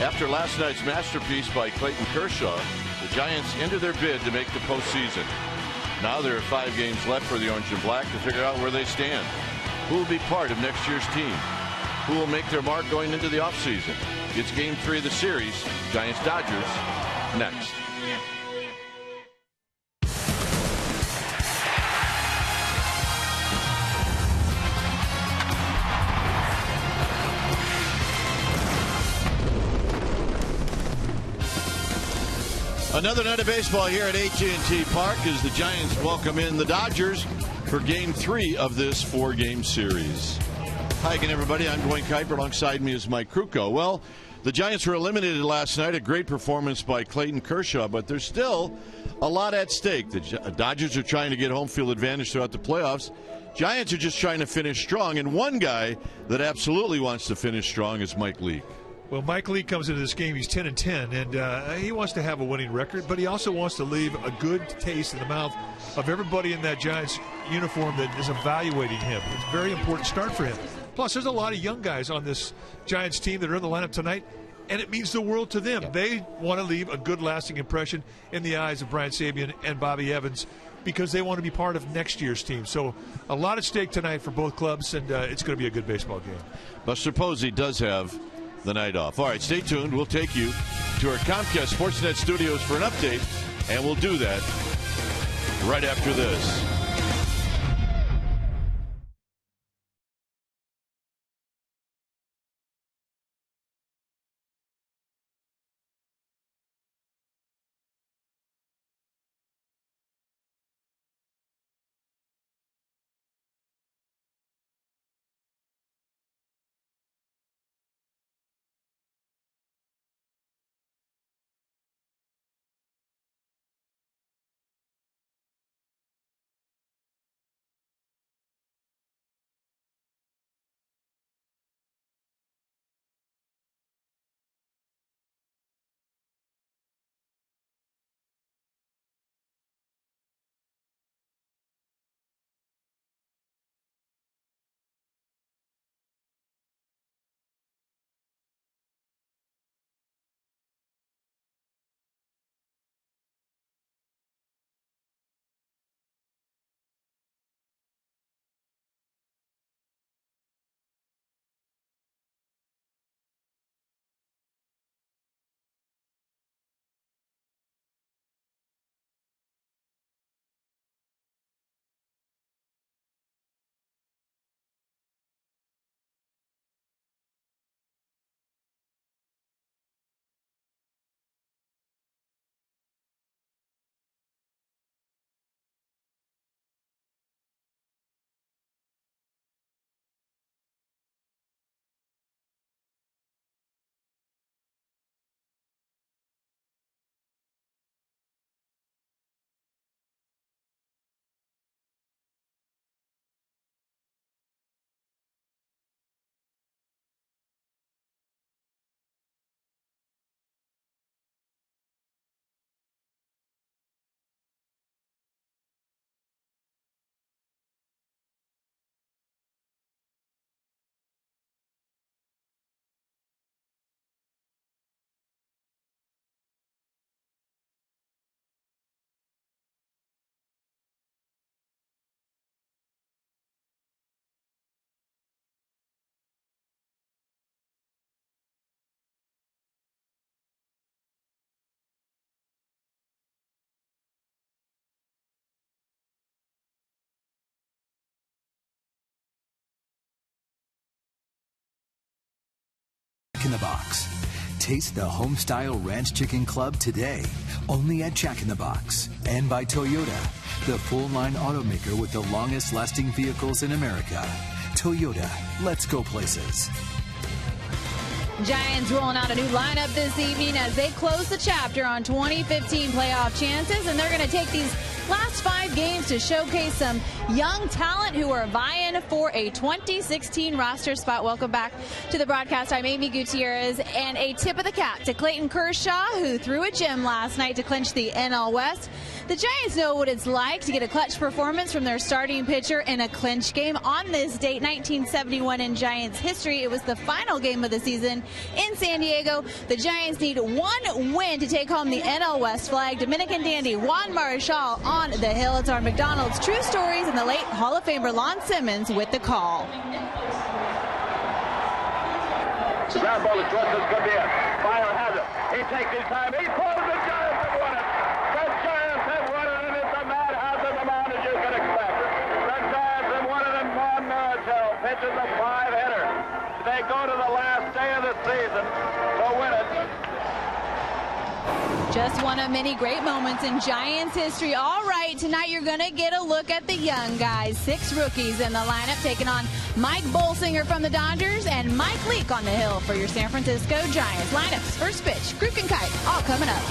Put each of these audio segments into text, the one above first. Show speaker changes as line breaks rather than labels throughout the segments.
After last night's masterpiece by Clayton Kershaw, the Giants ended their bid to make the postseason. Now there are 5 games left for the Orange and Black to figure out where they stand. Who will be part of next year's team? Who will make their mark going into the offseason? It's Game 3 of the series. Giants-Dodgers next. Another night of baseball here at AT&T Park as the Giants welcome in the Dodgers for Game 3 of this 4-game series. Hi again, everybody. I'm Dwayne Kuiper. Alongside me is Mike Krukow. Well, the Giants were eliminated last night. A great performance by Clayton Kershaw, but there's still a lot at stake. The Dodgers are trying to get home field advantage throughout the playoffs. Giants are just trying to finish strong, and one guy that absolutely wants to finish strong is Mike Leake.
Well, Mike Leake comes into this game, he's 10-10, and he wants to have a winning record, but he also wants to leave a good taste in the mouth of everybody in that Giants uniform that is evaluating him. It's a very important start for him. Plus, there's a lot of young guys on this Giants team that are in the lineup tonight, and it means the world to them. They want to leave a good, lasting impression in the eyes of Brian Sabean and Bobby Evans because they want to be part of next year's team. So a lot at stake tonight for both clubs, and it's going to be a good baseball game. Buster Posey does have the night off. All right, stay tuned. We'll take you to our Comcast Sportsnet studios for an update, and we'll do that right after this.
In the Box. Taste the Homestyle Ranch Chicken Club today, only at Jack in the Box. And by Toyota, the full-line automaker with the longest-lasting vehicles in America. Toyota, let's go places.
Giants rolling out a new lineup this evening as they close the chapter on 2015 playoff chances, and they're going to take these last 5 games to showcase some young talent who are vying for a 2016 roster spot. Welcome back to the broadcast. I'm Amy Gutierrez, and a tip of the cap to Clayton Kershaw, who threw a gem last night to clinch the NL West. The Giants know what it's like to get a clutch performance from their starting pitcher in a clinch game. On this date, 1971 in Giants history, it was the final game of the season in San Diego. The Giants need 1 win to take home the NL West flag. Dominican dandy Juan Marichal on the hill. It's our McDonald's True Stories and the late Hall of Famer Lon Simmons with the call.
The ground ball is thrust is good to him. Fire has it. He takes his time. He throws. The Giants have won it. The Giants have won it, and it's a madhouse in the mound as you can expect. The Giants have won it, and Juan Marichal pitches a 5-hitter. They go to the last day of the season to win it.
Just one of many great moments in Giants history. All right, tonight you're going to get a look at the young guys. 6 rookies in the lineup, taking on Mike Bolsinger from the Dodgers and Mike Leake on the hill for your San Francisco Giants. Lineups, first pitch, Kruk and Kite, all coming up.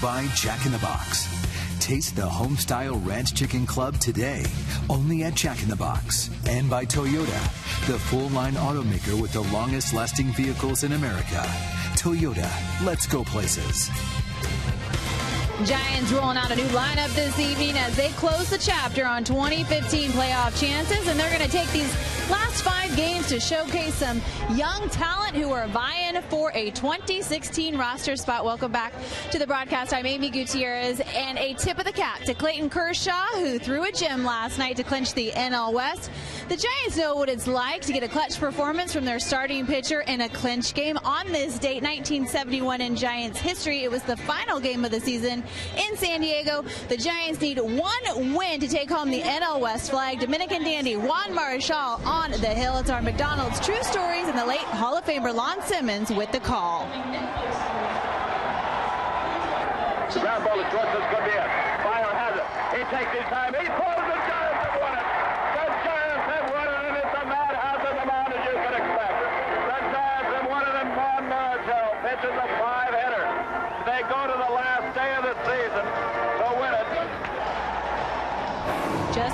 By Jack in the Box. Taste the home-style ranch chicken club today, only at Jack in the Box. And by Toyota, the full-line automaker with the longest-lasting vehicles in America. Toyota, let's go places.
Giants rolling out a new lineup this evening as they close the chapter on 2015 playoff chances, and they're going to take these last 5 games to showcase some young talent who are vying for a 2016 roster spot. Welcome back to the broadcast. I'm Amy Gutierrez, and a tip of the cap to Clayton Kershaw, who threw a gem last night to clinch the NL West. The Giants know what it's like to get a clutch performance from their starting pitcher in a clinch game. On this date, 1971 in Giants history, it was the final game of the season in San Diego. The Giants need 1 win to take home the NL West flag. Dominican dandy Juan Marichal on the hill. It's our McDonald's True Stories and the late Hall of Famer Lon Simmons with the call.
The ground ball is thrust is good to him. Fire has it. He takes his time. He throws. The Giants have won it. The Giants have won it, and it's a madhouse in the mound as you can expect. The Giants have won it, and Juan Marichal pitches a 5-hitter. They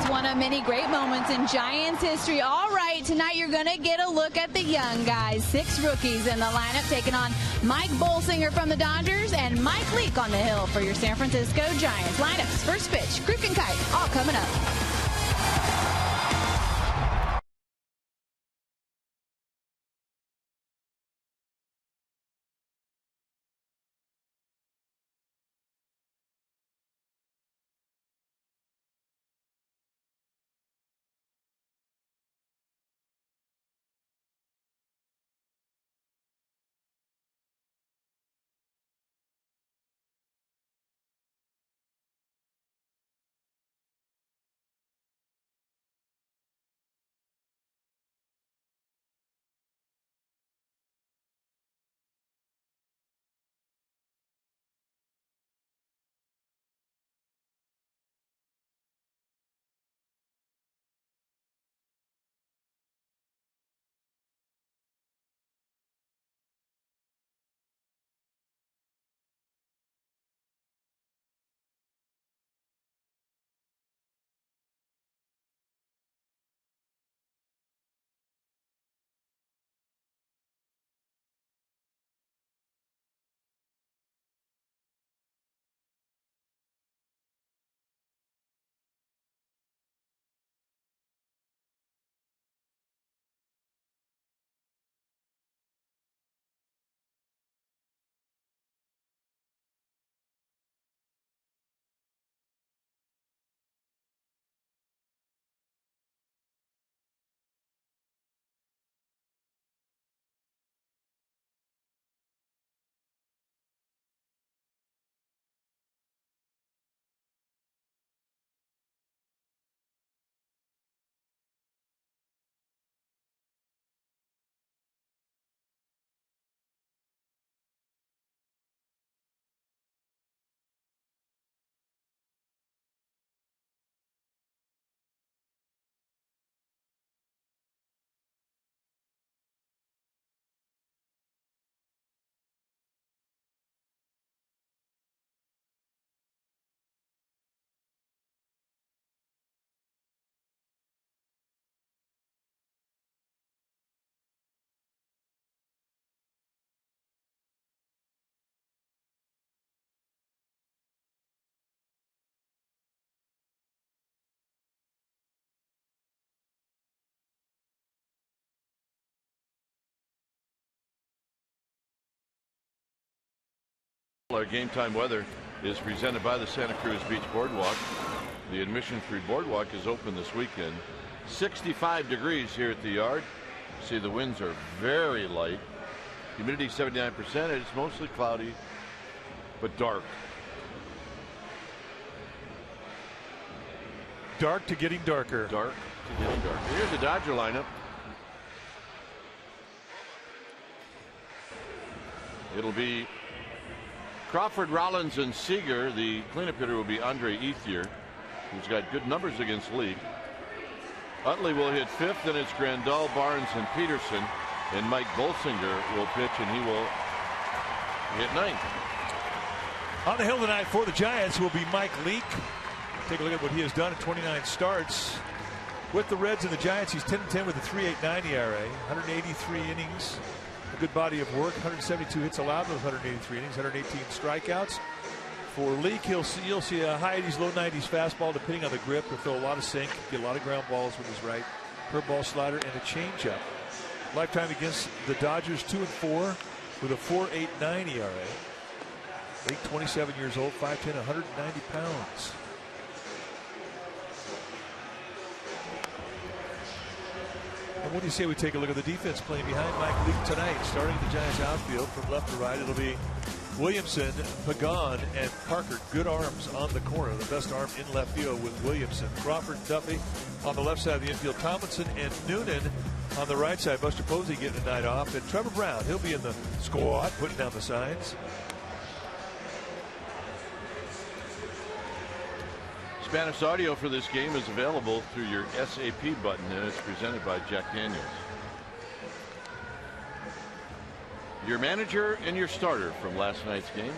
was one of many great moments in Giants history. All right, tonight you're going to get a look at the young guys. 6 rookies in the lineup taking on Mike Bolsinger from the Dodgers and Mike Leake on the hill for your San Francisco Giants. Lineups, first pitch, Kruk and Kite, all coming up.
Our game time weather is presented by the Santa Cruz Beach Boardwalk. The admission-free boardwalk is open this weekend. 65 degrees here at the yard. See, the winds are very light. Humidity 79%. It's mostly cloudy, but dark.
Dark to getting darker.
Dark to getting darker. Here's the Dodger lineup. It'll be Crawford, Rollins, and Seager. The cleanup hitter will be Andre Ethier, who's got good numbers against League. Utley will hit 5th, then it's Grandal, Barnes, and Peterson. And Mike Bolsinger will pitch, and he will hit 9th.
On the hill tonight for the Giants will be Mike Leake. Take a look at what he has done in 29 starts. With the Reds and the Giants, he's 10-10 with a 3.89 ERA, 183 innings. A good body of work, 172 hits allowed with 183 innings, 118 strikeouts. For Leake, you'll see a high 80s, low 90s fastball, depending on the grip. He'll throw a lot of sink, get a lot of ground balls with his right, curveball, slider, and a changeup. Lifetime against the Dodgers, 2-4 with a 4.89 ERA. Leake, 27 years old, 5'10", 190 pounds. And what do you say we take a look at the defense playing behind Mike Leake tonight? Starting the Giants outfield from left to right, it'll be Williamson, Pagan, and Parker. Good arms on the corner. The best arm in left field with Williamson. Crawford, Duffy on the left side of the infield. Tomlinson and Noonan on the right side. Buster Posey getting a night off. And Trevor Brown, he'll be in the squad, putting down the signs.
Spanish audio for this game is available through your SAP button, and it's presented by Jack Daniels. Your manager and your starter from last night's game.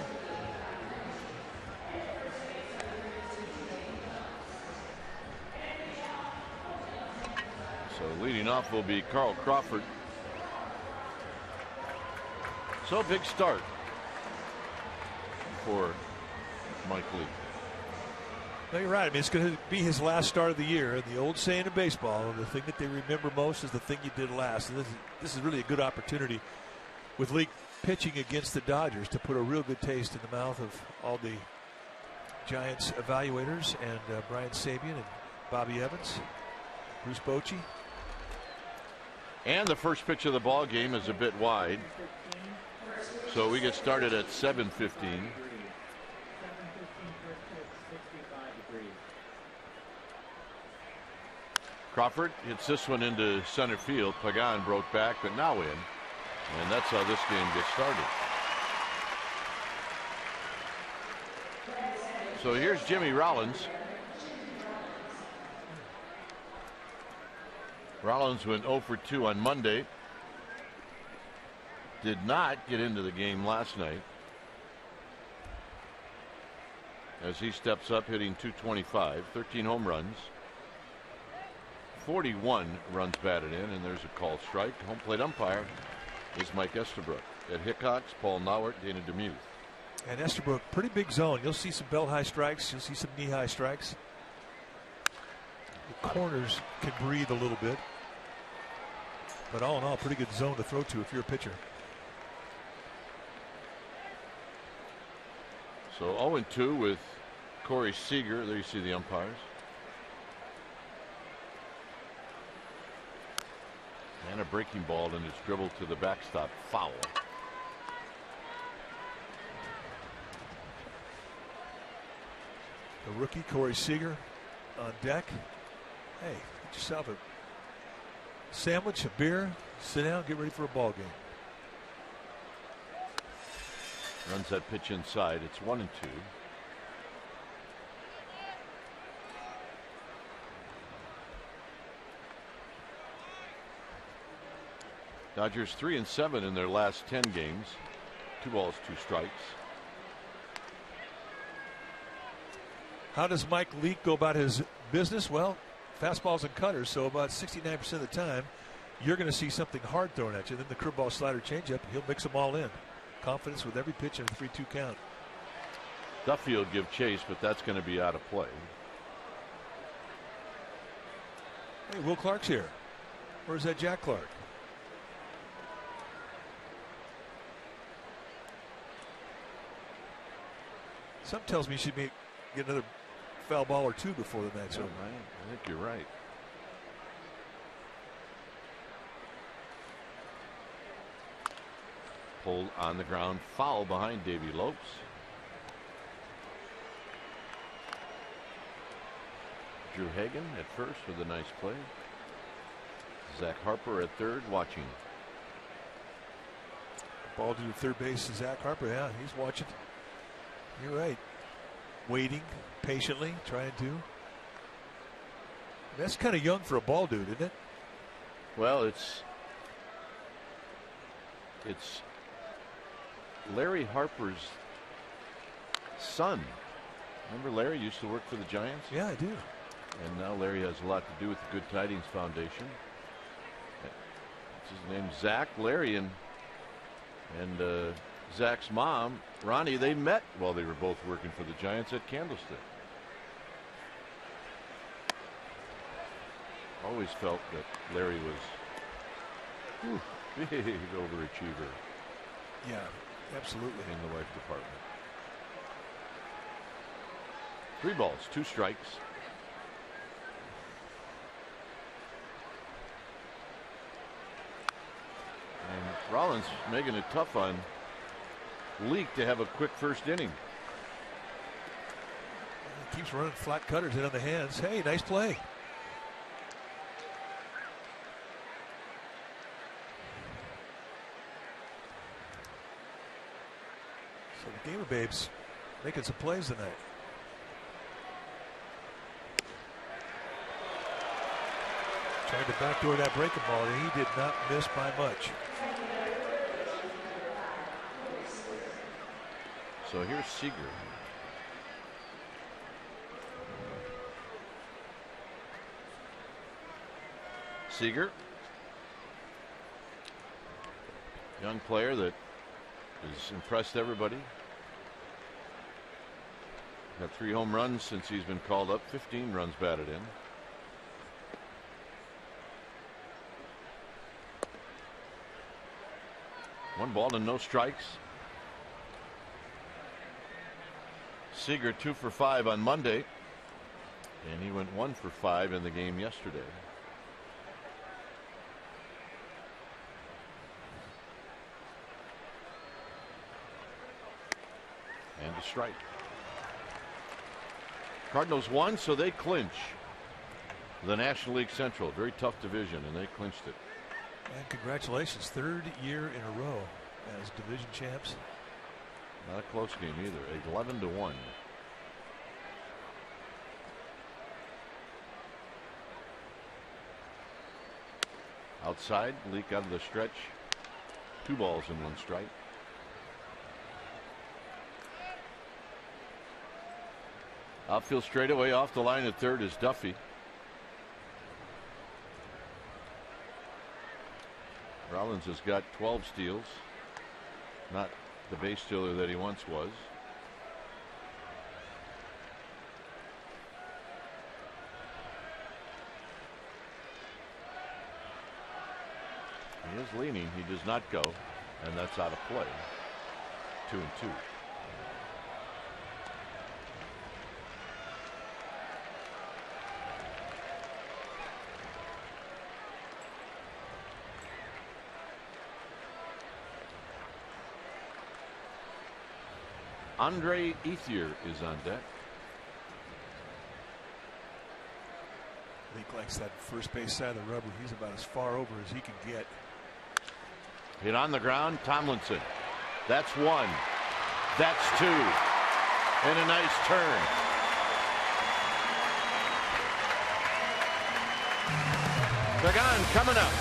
Leading off will be Carl Crawford. So big start for Mike Leake.
No, you're right. I mean, it's going to be his last start of the year. And the old saying in baseball, the thing that they remember most is the thing you did last. And this is really a good opportunity with Leake pitching against the Dodgers to put a real good taste in the mouth of all the Giants evaluators and Brian Sabian and Bobby Evans, Bruce Bochy.
And the first pitch of the ball game is a bit wide. So we get started at 7:15. Crawford hits this one into center field. Pagan broke back, but now in. And that's how this game gets started. So here's Jimmy Rollins. Rollins went 0 for 2 on Monday. Did not get into the game last night, as he steps up hitting .225, 13 home runs, 41 runs batted in, and there's a called strike. Home plate umpire is Mike Estabrook. Ed Hickox, Paul Nauert, Dana Demuth.
And Estabrook, pretty big zone. You'll see some belt high strikes. You'll see some knee high strikes. The corners can breathe a little bit. But all in all, pretty good zone to throw to if you're a pitcher.
So 0-2 with Corey Seager. There you see the umpires. And a breaking ball, and it's dribbled to the backstop. Foul.
The rookie, Corey Seager, on deck. Hey, get yourself a sandwich, a beer, sit down, get ready for a ball game.
Runs that pitch inside. It's 1-2. Dodgers 3-7 in their last 10 games. 2 balls, 2 strikes.
How does Mike Leake go about his business? Well, fastballs and cutters. So about 69% of the time, you're going to see something hard thrown at you. Then the curveball, slider, changeup, and he'll mix them all in. Confidence with every pitch in a 3-2 count.
Duffield give chase, but that's going to be out of play.
Hey, Will Clark's here. Where's that Jack Clark? Something tells me you should get another foul ball or 2 before the night's over.
I think you're right. Pulled on the ground, foul behind Davey Lopes. Drew Hagen at first with a nice play. Zach Harper at third watching.
Ball to the third base is Zach Harper. Yeah, he's watching. You're right. Waiting patiently, trying to. That's kind of young for a ball dude, isn't it?
Well, it's Larry Harper's son. Remember Larry used to work for the Giants?
Yeah, I do.
And now Larry has a lot to do with the Good Tidings Foundation. It's his name, Zach. Larry and Zach's mom, Ronnie, they met while they were both working for the Giants at Candlestick. Always felt that Larry was big overachiever.
Yeah, absolutely.
In the wife department. 3 balls, 2 strikes. And Rollins making it tough on Leake to have a quick first inning.
He keeps running flat cutters in on the hands. Hey, nice play. So the Gamer Babes making some plays tonight. Trying to backdoor that breaking ball, and he did not miss by much.
So here's Seager. Seager, young player that has impressed everybody. Got 3 home runs since he's been called up, 15 runs batted in. One ball and no strikes. Seager 2 for 5 on Monday, and he went 1 for 5 in the game yesterday. And a strike. Cardinals won, so they clinch the National League Central. Very tough division, and they clinched it.
And congratulations, 3rd year in a row as division champs.
Not a close game either. 11-1. Outside, leak out of the stretch. 2 balls and 1 strike. Outfield straightaway off the line at third is Duffy. Rollins has got 12 steals. Not the base stealer that he once was. He is leaning. He does not go, and that's out of play. 2-2. Andre Ethier is on deck.
Leak likes that first base side of the rubber. He's about as far over as he can get.
Hit on the ground, Tomlinson. That's 1. That's 2. And a nice turn. Pagan coming up.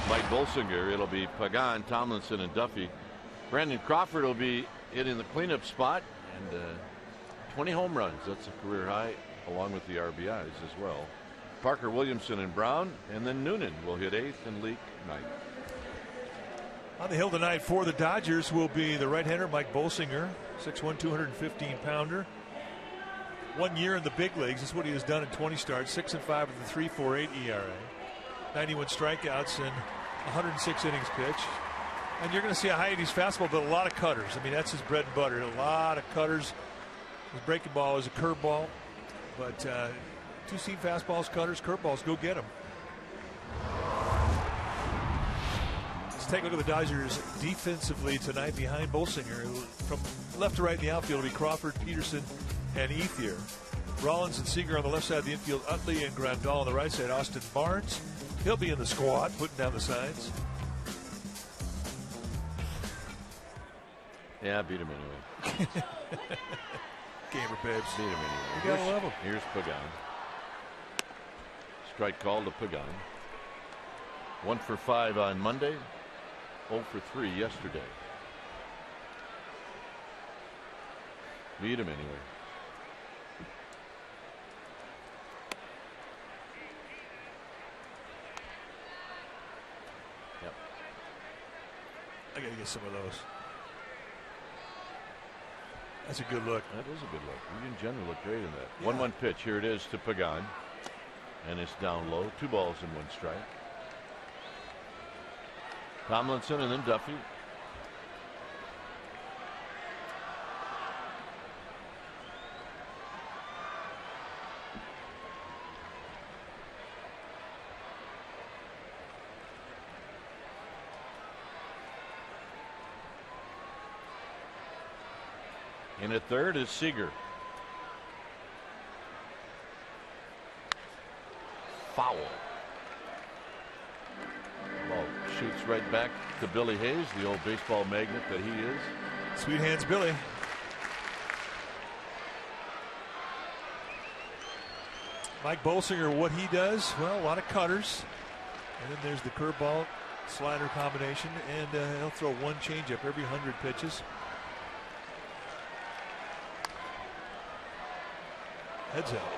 Mike Bolsinger. It'll be Pagan, Tomlinson, and Duffy. Brandon Crawford will be in the cleanup spot, and 20 home runs. That's a career high, along with the RBIs as well. Parker, Williamson, and Brown, and then Noonan will hit 8th and Leak 9th.
On the hill tonight for the Dodgers will be the right-hander Mike Bolsinger, 6'1", 215-pounder. 1 year in the big leagues. That's what he has done in 20 starts. 6-5 with a 3.48 ERA. 91 strikeouts and 106 innings pitched. And you're going to see a high 80s fastball, but a lot of cutters. I mean, that's his bread and butter. A lot of cutters. His breaking ball is a curveball, but two-seam fastballs, cutters, curveballs. Go get them. Let's take a look at the Dodgers defensively tonight behind Bolsinger. From left to right in the outfield will be Crawford, Peterson, and Ethier. Rollins and Seager on the left side of the infield. Utley and Grandal on the right side. Austin Barnes. He'll be in the squad, putting down the signs.
Yeah, I beat him anyway.
Gamer babes.
Need him anyway.
You gotta love him.
Here's Pagan. Strike call to Pagan. 1 for 5 on Monday. 0 for 3 yesterday. Need him anyway. Yep.
I gotta get some of those. That's a good look.
That is a good look. You in general look great in that. 1-1 pitch. Here it is to Pagan. And it's down low. 2 balls and 1 strike. Tomlinson and then Duffy. In at third is Seager. Foul. Ball shoots right back to Billy Hayes, the old baseball magnet that he is.
Sweet hands, Billy. Mike Bolsinger, what he does, well, a lot of cutters. And then there's the curveball slider combination. And he'll throw one changeup every 100 pitches. Heads up.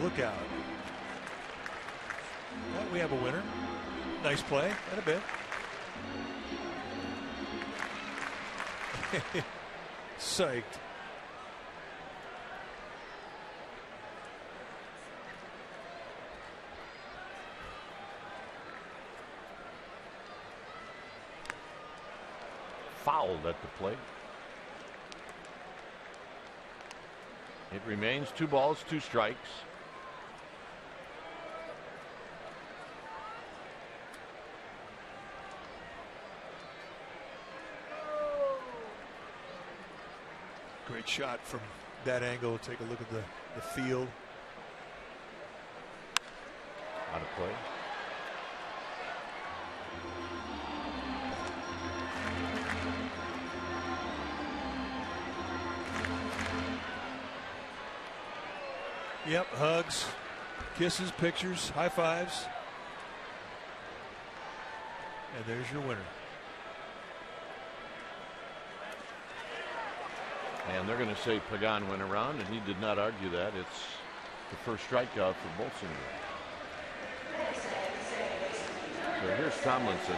Look out. Well, we have a winner. Nice play and a bit. Psyched.
Fouled at the plate. It remains 2 balls, 2 strikes.
Great shot from that angle. Take a look at the field.
Out of play.
Yep, hugs, kisses, pictures, high fives. And there's your winner.
And they're going to say Pagan went around, and he did not argue that. It's the first strikeout for Bolsinger. So here's Tomlinson.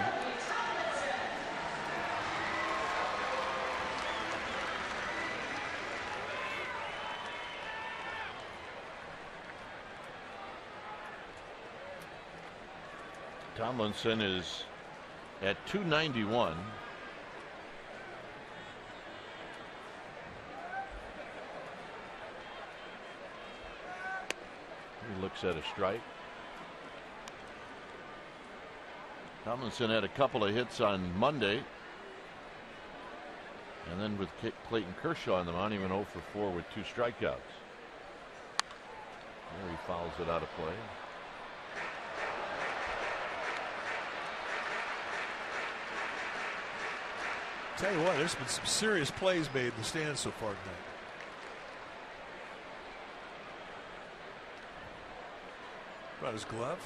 Tomlinson is at 291. He looks at a strike. Tomlinson had a couple of hits on Monday. And then with Clayton Kershaw on the mound, he went 0 for 4 with 2 strikeouts. There he fouls it out of play.
Tell you what, there's been some serious plays made in the stands so far tonight. About his glove.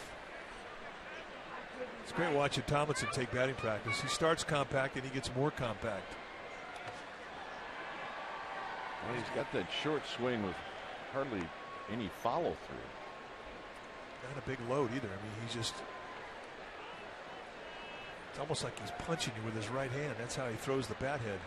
It's great watching Tomlinson take batting practice. He starts compact and he gets more compact.
Well, he's got that short swing with hardly any follow through.
Not a big load either. I mean, he's just. It's almost like he's punching you with his right hand. That's how he throws the bat head.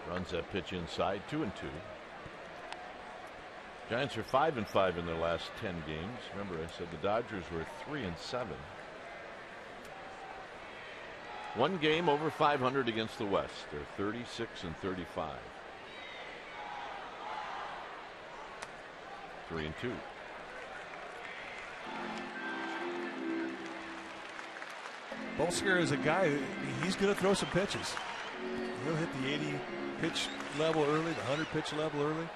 Runs that pitch inside, 2-2. Giants are 5-5 in their last 10 games. Remember, I said the Dodgers were 3-7. One game over 500 against the West. They're 36-35. 3-2.
Bolsinger is a guy, he's going to throw some pitches. He'll hit the 80 pitch level early, the 100 pitch level early.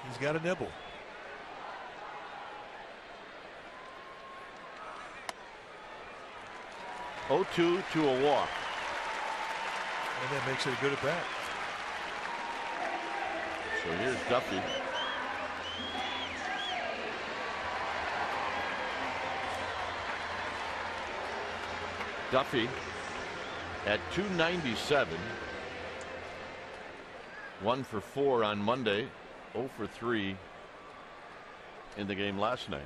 He's got a nibble.
Oh, 2 to a walk.
And that makes it a good at bat.
So here's Duffy. Duffy at 297. 1 for 4 on Monday. 0 for 3 in the game last night.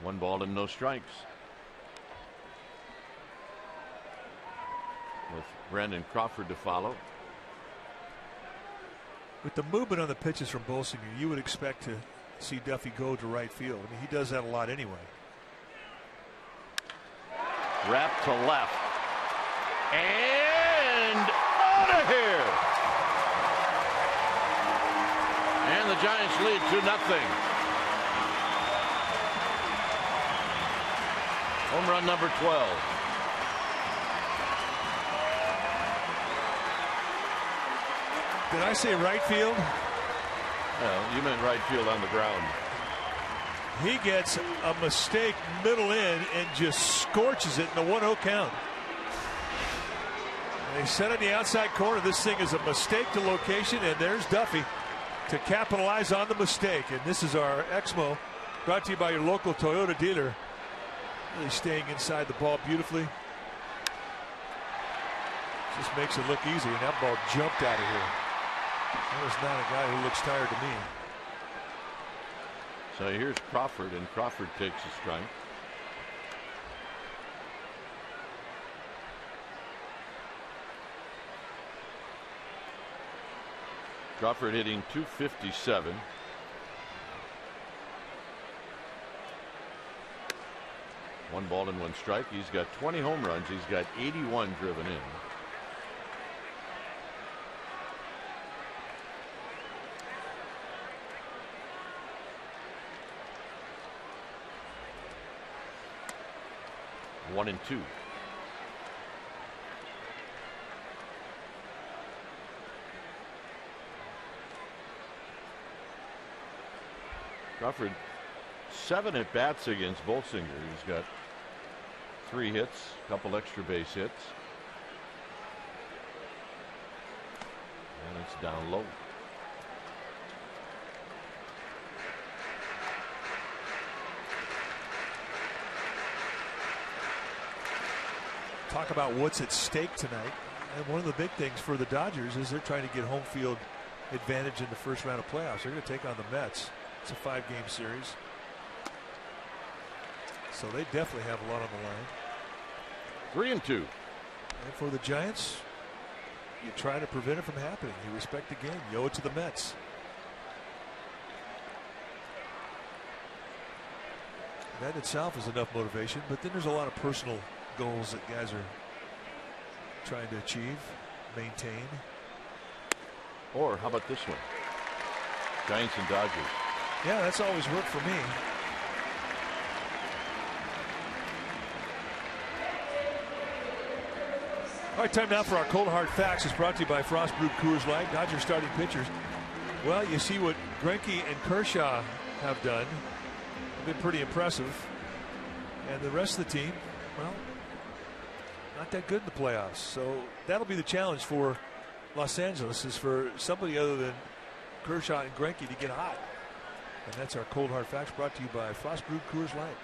One ball and no strikes. With Brandon Crawford to follow.
With the movement on the pitches from Bolsinger, you would expect to see Duffy go to right field. I mean, he does that a lot anyway.
Wrap to left. And out of here. And the Giants lead 2-0. Home run number 12.
Did I say right field?
No, you meant right field on the ground.
He gets a mistake middle in and just scorches it in the 1-0 count. And they set it in the outside corner. This thing is a mistake to location, and there's Duffy to capitalize on the mistake. And this is our Exmo, brought to you by your local Toyota dealer. Really staying inside the ball beautifully. Just makes it look easy, and that ball jumped out of here. That is not a guy who looks tired to me.
So here's Crawford, and Crawford takes a strike. Crawford hitting .257. One ball and one strike. He's got 20 home runs. He's got 81 driven in. One and two. Crawford 7 at bats against Bolsinger. He's got 3 hits, a couple extra base hits. And it's down low.
Talk about what's at stake tonight. And one of the big things for the Dodgers is they're trying to get home field advantage in the first round of playoffs. They're going to take on the Mets. It's a 5-game series. So they definitely have a lot on the line.
3-2.
And for the Giants, you try to prevent it from happening. You respect the game. You owe it to the Mets. That itself is enough motivation, but then there's a lot of personal goals that guys are trying to achieve, maintain.
Or how about this one? Giants and Dodgers.
Yeah, that's always worked for me. All right, time now for our cold hard facts. It's brought to you by Frost Brewed Coors Light. Dodgers starting pitchers. Well, you see what Greinke and Kershaw have done. They've been pretty impressive. And the rest of the team, well, not that good in the playoffs. So that'll be the challenge for Los Angeles, is for somebody other than Kershaw and Greinke to get hot. And that's our cold hard facts, brought to you by Frost Brewed Coors Light.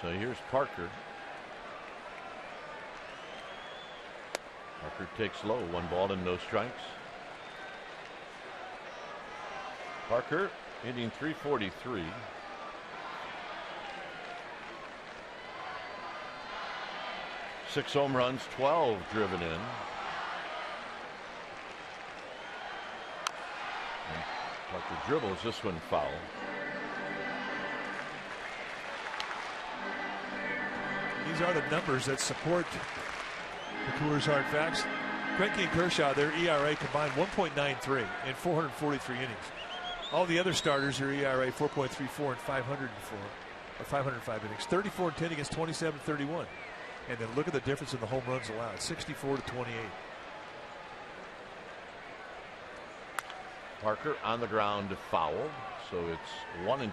So here's Parker. Parker takes low. 1 ball and no strikes. Parker hitting .343. Six home runs, 12 driven in. And Parker dribbles this one foul.
These are the numbers that support the Coors Hard Facts. Greinke and Kershaw, their ERA combined 1.93 in 443 innings. All the other starters are ERA 4.34 and 504 or 505 innings. 34 and 10 against 27-31. And then look at the difference in the home runs allowed, 64-28.
Parker on the ground, foul, so it's 1-2.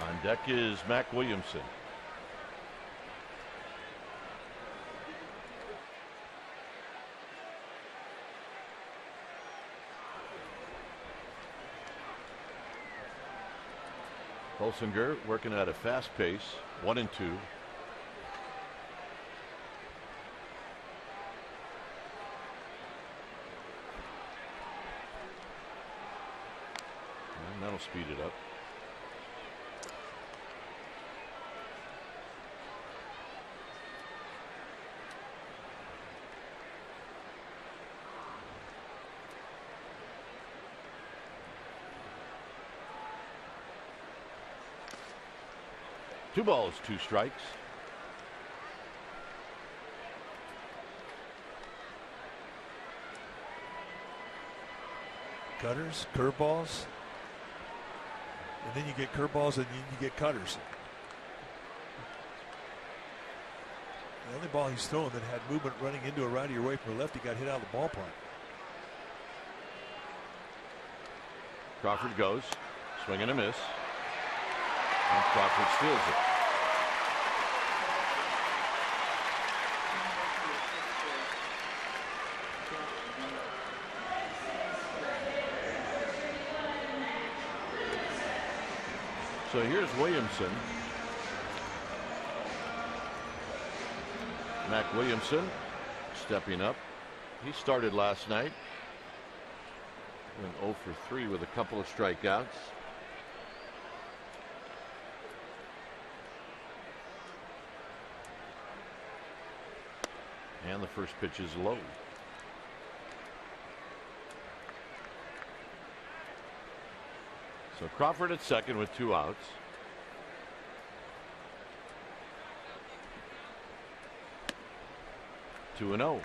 On deck is Mac Williamson. Holsinger working at a fast pace, 1-2. And that'll speed it up. Two balls, two strikes.
Cutters, curveballs, and then you get curveballs and you get cutters. The only ball he's throwing that had movement running into a righty or away from a lefty got hit out of the ballpark.
Crawford goes, swing and a miss. And Crawford steals it. So here's Williamson. Mac Williamson stepping up. He started last night. Went 0 for 3 with a couple of strikeouts. And the first pitch is low. So Crawford at second with 2 outs. Two and 0.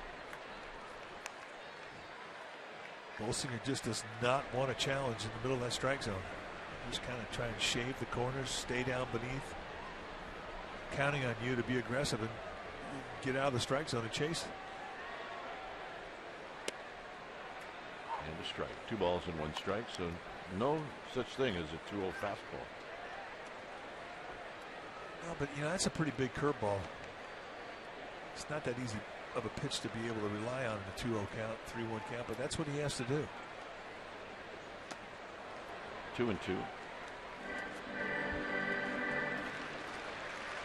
Bolsinger just does not want a challenge in the middle of that strike zone. Just kind of try and shave the corners, stay down beneath, counting on you to be aggressive and get out of the strike zone and chase.
And a strike. 2 balls and 1 strike. So no such thing as a 2-0 fastball.
No, but you know, that's a pretty big curveball. It's not that easy of a pitch to be able to rely on in a 2-0 count, 3-1 count, but that's what he has to do.
2-2.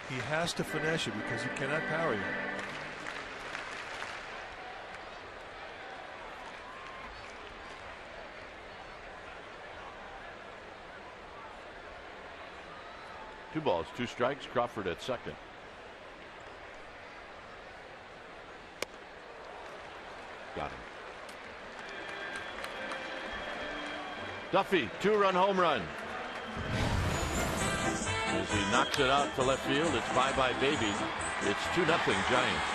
He has to finesse you because you cannot power you.
Two balls, 2 strikes. Crawford at second. Got him. Duffy, 2-run home run. As he knocks it out to left field, it's bye-bye baby. It's 2-0 Giants.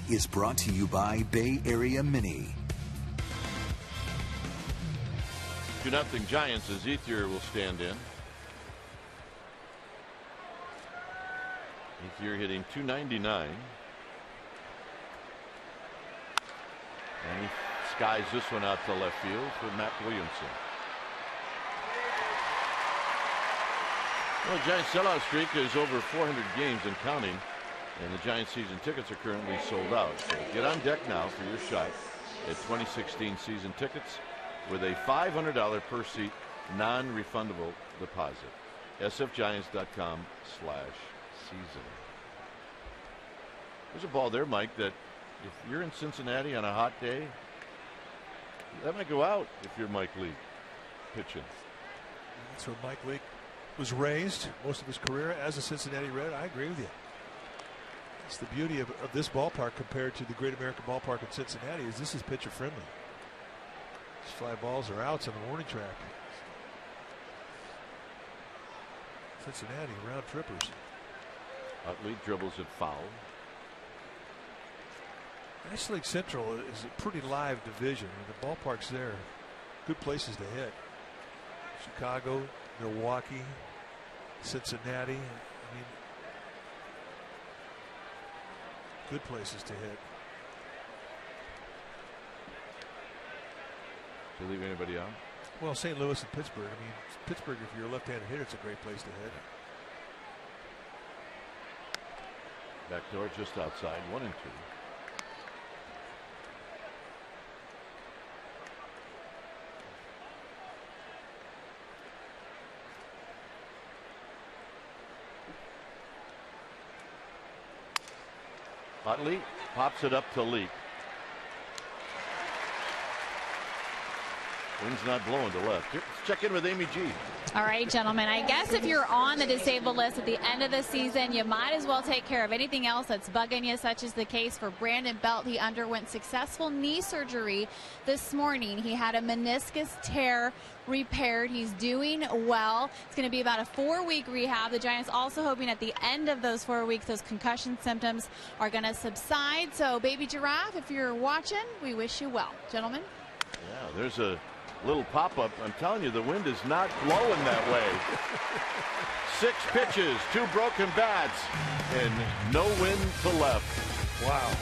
is brought to you by Bay Area Mini.
2-0 Giants as Ethier will stand in. Ethier hitting .299. And he skies this one out to left field for Matt Williamson. Well, the Giants sellout streak is over 400 games and counting, and the Giants season tickets are currently sold out. So get on deck now for your shot at 2016 season tickets with a $500 per seat non-refundable deposit. sfgiants.com/season. There's a ball there, Mike, that if you're in Cincinnati on a hot day, that might go out if you're Mike Leake pitching.
That's where Mike Leake was raised most of his career as a Cincinnati Red. I agree with you. It's the beauty of this ballpark compared to the Great American Ballpark in Cincinnati is this is pitcher friendly. These fly balls are outs on the warning track. Cincinnati round trippers.
Utley dribbles it foul.
National League Central is a pretty live division. The ballparks there, good places to hit. Chicago, Milwaukee, Cincinnati. I mean, good places to hit.
Do you leave anybody out?
Well, St. Louis and Pittsburgh. I mean, Pittsburgh, if you're a left-handed hitter, it's a great place to hit.
Back door just outside, 1-2. Utley pops it up to Leake. Wind's not blowing to left. Let's check in with Amy G.
All right, gentlemen, I guess if you're on the disabled list at the end of the season, you might as well take care of anything else that's bugging you, such as the case for Brandon Belt. He underwent successful knee surgery this morning. He had a meniscus tear repaired. He's doing well. It's going to be about a 4-week rehab. The Giants also hoping at the end of those 4 weeks, those concussion symptoms are going to subside. So, Baby Giraffe, if you're watching, we wish you well. Gentlemen?
Yeah, there's a little pop-up. I'm telling you, the wind is not blowing that way. 6 pitches, 2 broken bats, and no wind to left.
Wow.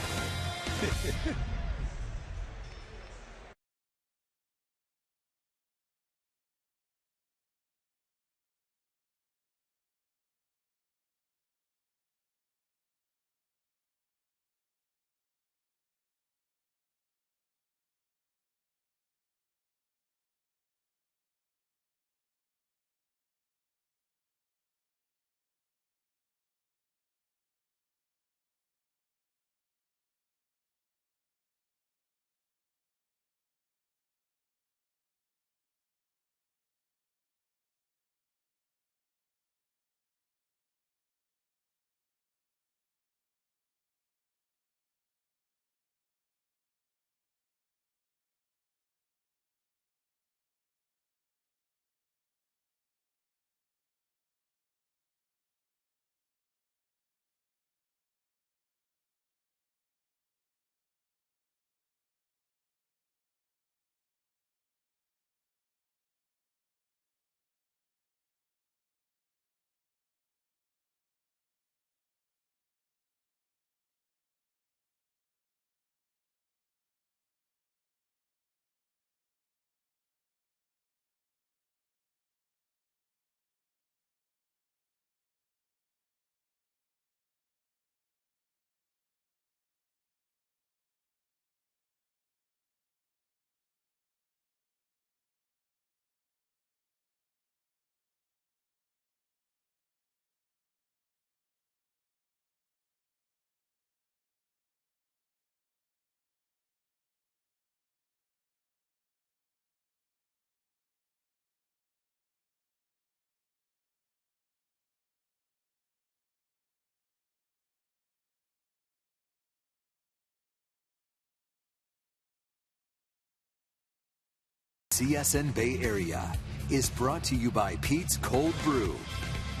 CSN Bay Area is brought to you by Pete's Cold Brew.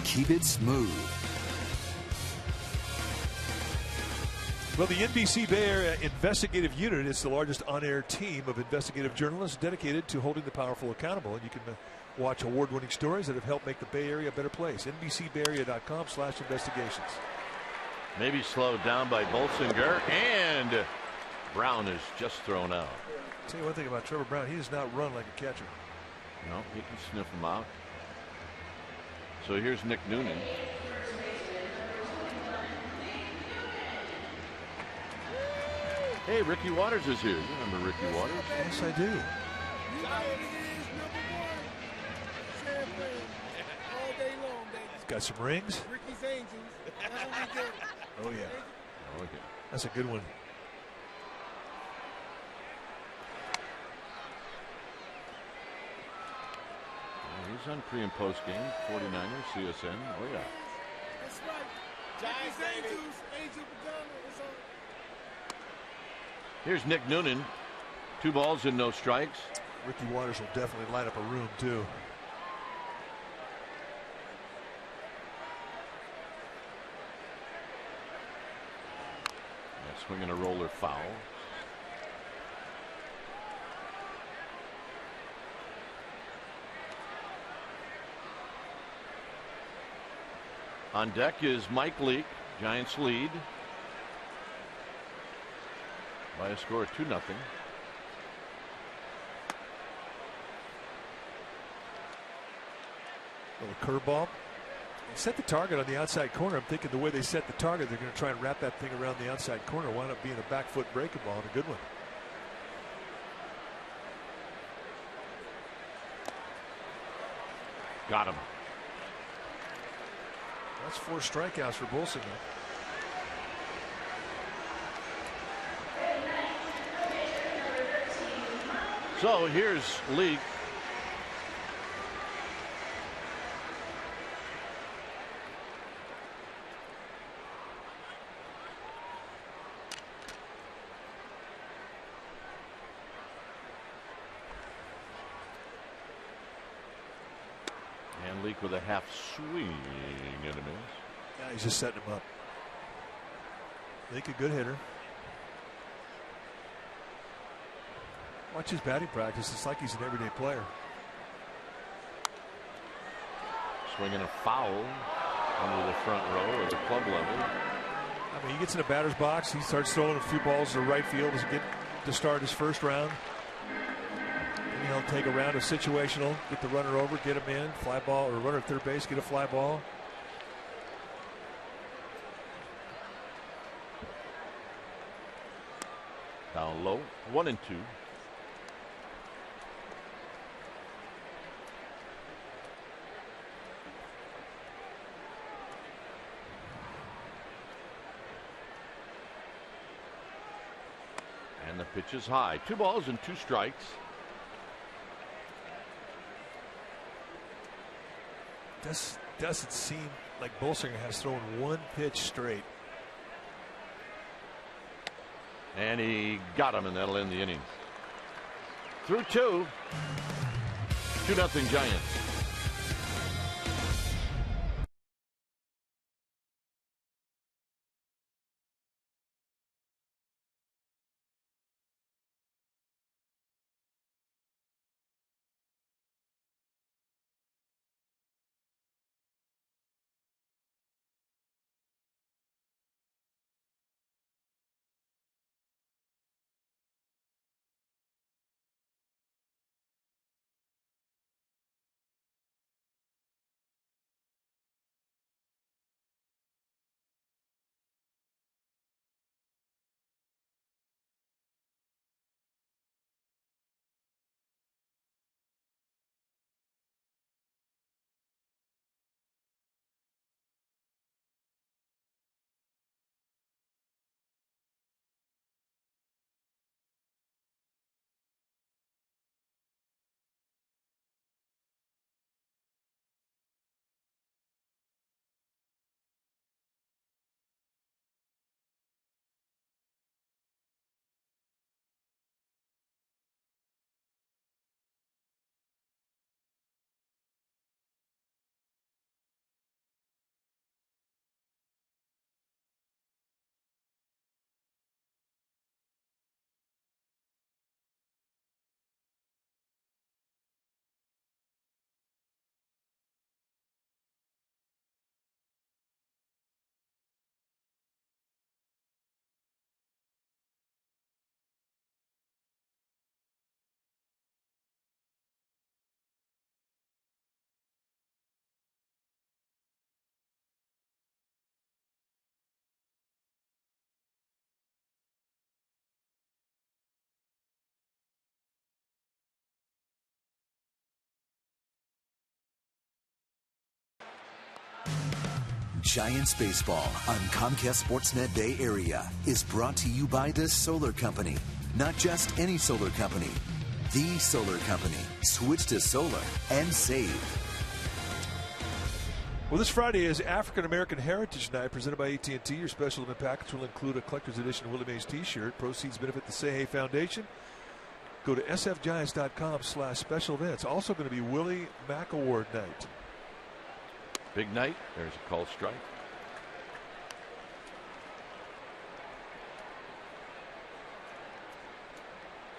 Keep it smooth.
Well, the NBC Bay Area Investigative Unit is the largest on-air team of investigative journalists dedicated to holding the powerful accountable. And you can watch award-winning stories that have helped make the Bay Area a better place. NBCBayArea.com/investigations.
Maybe slowed down by Bolsinger, and Brown is just thrown out.
I'll tell you one thing about Trevor Brown, he does not run like a catcher.
No, he can sniff him out. So here's Nick Noonan. Hey, Ricky Waters is here. You remember Ricky Waters?
Yes, I do. He's got some rings.
Ricky's Angels.
Oh, yeah.
Okay.
That's a good one.
He's on pre and post game. 49ers, CSN. Oh, yeah.
That's right. Giants Angels. Angel Pagano is on.
Here's Nick Noonan. 2 balls and no strikes.
Ricky Waters will definitely light up a room, too.
Swinging a roller foul. On deck is Mike Leake. Giants lead by a score of 2-0.
Little curveball. They set the target on the outside corner. I'm thinking the way they set the target, they're going to try and wrap that thing around the outside corner. Wind up being a back foot breaking ball and a good one.
Got him.
That's 4 strikeouts for Bolsinger.
So here's Leake. And Leake with a half swing and a miss.
Yeah, he's just setting him up. Leake a good hitter. Watch his batting practice. It's like he's an everyday player.
Swinging a foul under the front row at the club level.
I mean, he gets in the batter's box. He starts throwing a few balls to right field to start his first round. And he'll take a round of situational, get the runner over, get him in, fly ball, or runner at third base, get a fly ball.
Down low, 1-2. And the pitch is high. 2 balls and 2 strikes.
This doesn't seem like Bolsinger has thrown 1 pitch straight.
And he got him, and that'll end the inning. Through 2. 2-0 Giants.
Giants Baseball on Comcast Sportsnet Bay Area is brought to you by the Solar Company. Not just any solar company, the solar company. Switch to solar and save.
Well, this Friday is African American Heritage Night, presented by AT&T. Your special event package will include a collector's edition Willie Mays T-shirt. Proceeds benefit the Say Hey Foundation. Go to sfgiants.com/special events. Also going to be Willie Mack Award night.
Big night. There's a call strike.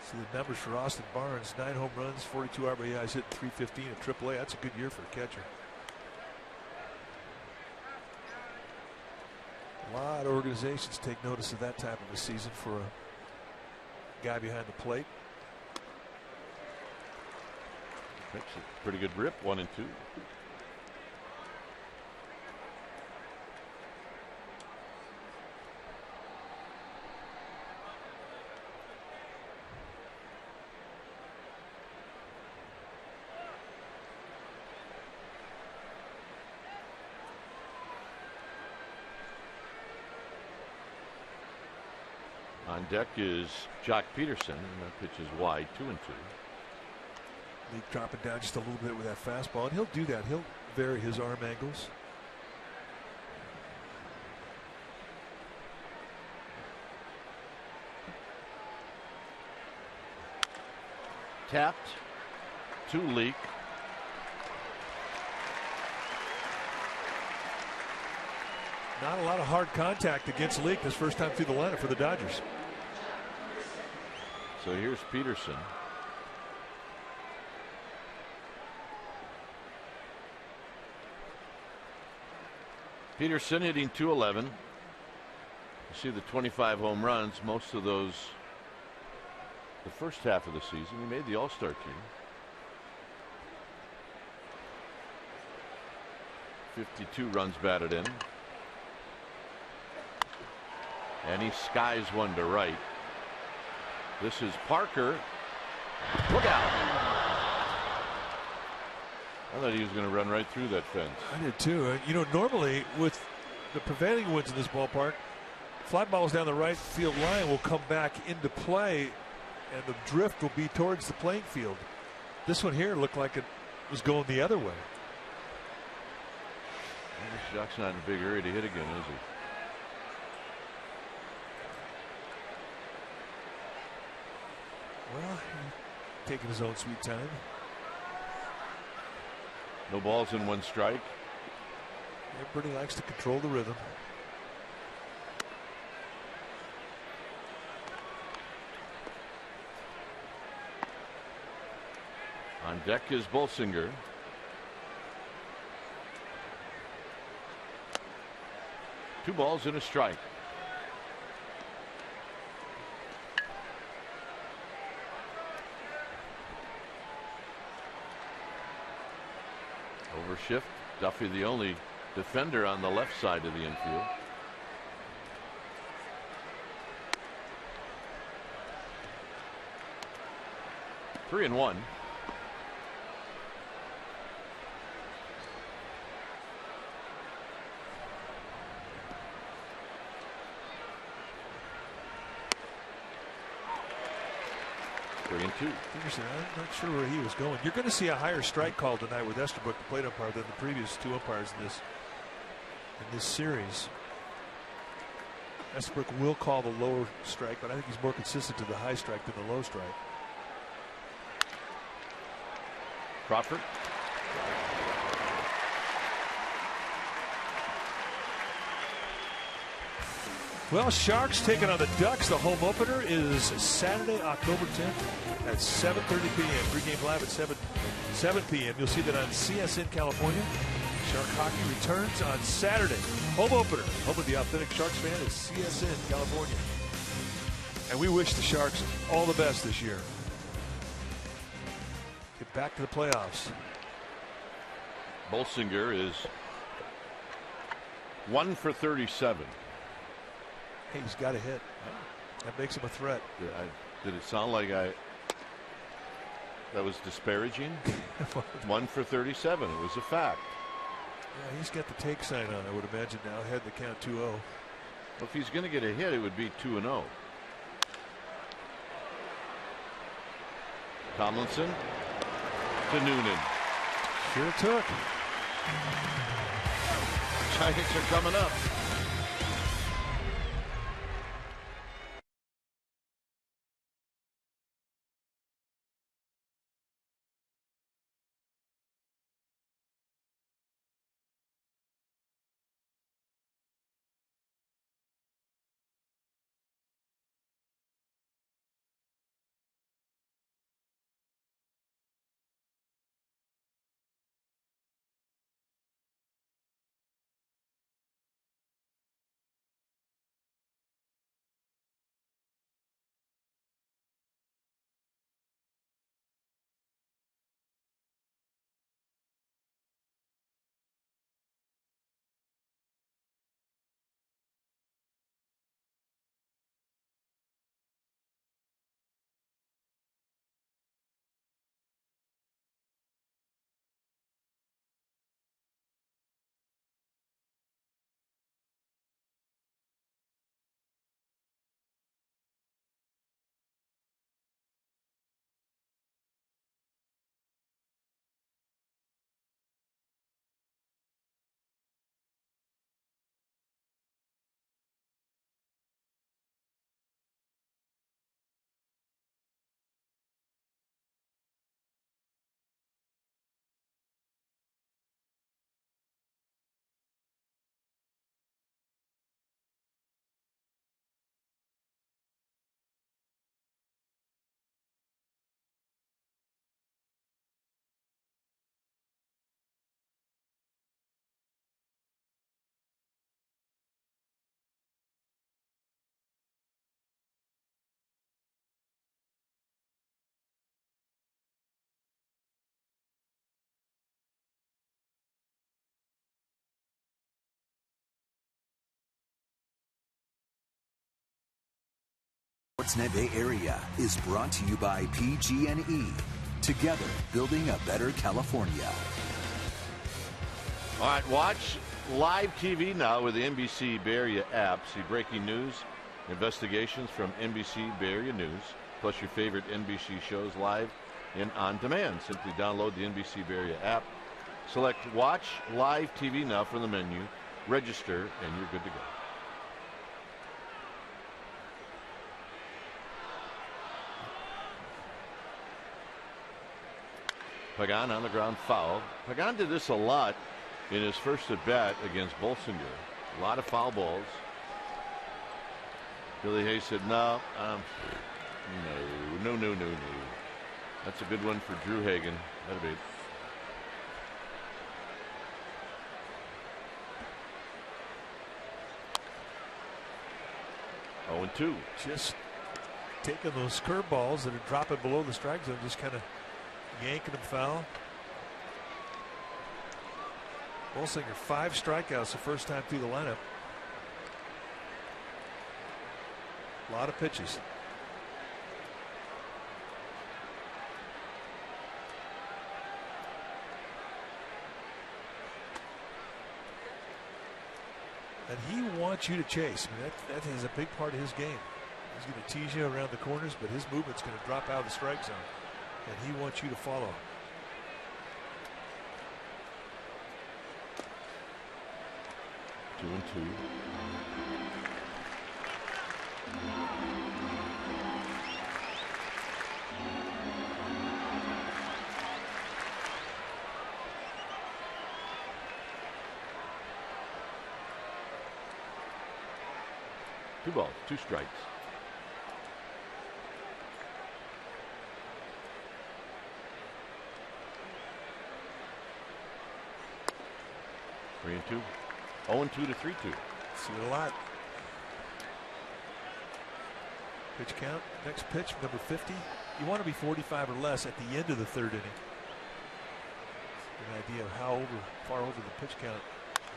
See the numbers for Austin Barnes: 9 home runs, 42 RBIs, hit 315 at AAA. That's a good year for a catcher. A lot of organizations take notice of that type of a season for a guy behind the plate.
That's a pretty good rip, 1-2. On deck is Jock Peterson, and that pitch is wide, 2-2.
Leak dropping down just a little bit with that fastball, and he'll do that. He'll vary his arm angles.
Tapped to Leak.
Not a lot of hard contact against Leak this first time through the lineup for the Dodgers.
So here's Peterson. Peterson hitting .211. You see the 25 home runs, most of those the first half of the season. He made the All-Star team. 52 runs batted in. And he skies one to right. This is Parker. Look out. I thought he was going to run right through that fence.
I did too. You know, normally with the prevailing winds in this ballpark, fly balls down the right field line will come back into play, and the drift will be towards the playing field. This one here looked like it was going the other way.
Well, Jock's not in a big hurry to hit again, is he?
Well, he's taking his own sweet time.
No balls in one strike.
Everybody likes to control the rhythm.
On deck is Bolsinger. Two balls and a strike. Overshift. Duffy the only defender on the left side of the infield. Three and one.
Peterson, I'm not sure where he was going. You're going to see a higher strike call tonight with Estabrook, the plate umpire, than the previous two umpires in this series. Estabrook will call the lower strike, but I think he's more consistent to the high strike than the low strike.
Crawford.
Well, Sharks taking on the Ducks. The home opener is Saturday, October 10th at 7:30 p.m. Pregame live at 7 p.m. You'll see that on CSN California. Shark hockey returns on Saturday. Home opener. Home of the authentic Sharks fan is CSN California. And we wish the Sharks all the best this year. Get back to the playoffs.
Bolsinger is 1 for 37.
Hey, he's got a hit. That makes him a threat.
Did it sound like that was disparaging?
1
for 37. It was a fact.
Yeah, he's got the take sign on, I would imagine now. Had the count 2-0.
Well, if he's going to get a hit, it would be 2-0. Tomlinson to Noonan.
Sure took.
Giants are coming up.
Sportsnet Bay Area is brought to you by PG&E. Together, building a better California.
All right, watch live TV now with the NBC Bay Area app. See breaking news, investigations from NBC Bay Area News, plus your favorite NBC shows live and on demand. Simply download the NBC Bay Area app, select Watch Live TV Now from the menu, register, and you're good to go. Pagan on the ground, foul. Pagan did this a lot in his first at bat against Bolsinger. A lot of foul balls. Billy Hayes said, no. That's a good one for Drew Hagen. That'll be. Oh, and 2.
Just taking those curveballs that are dropping below the strike zone, just kind of yanking them foul. Bolsinger 5 strikeouts the first time through the lineup. A lot of pitches. And he wants you to chase. I mean, that is a big part of his game. He's going to tease you around the corners, but his movement's going to drop out of the strike zone. And he wants you to follow.
Two and 2. Two balls, 2 strikes. Three and 2. 0-2 to 3-2.
See it a lot. Pitch count. Next pitch, number 50. You want to be 45 or less at the end of the 3rd inning. An idea of how far over the pitch count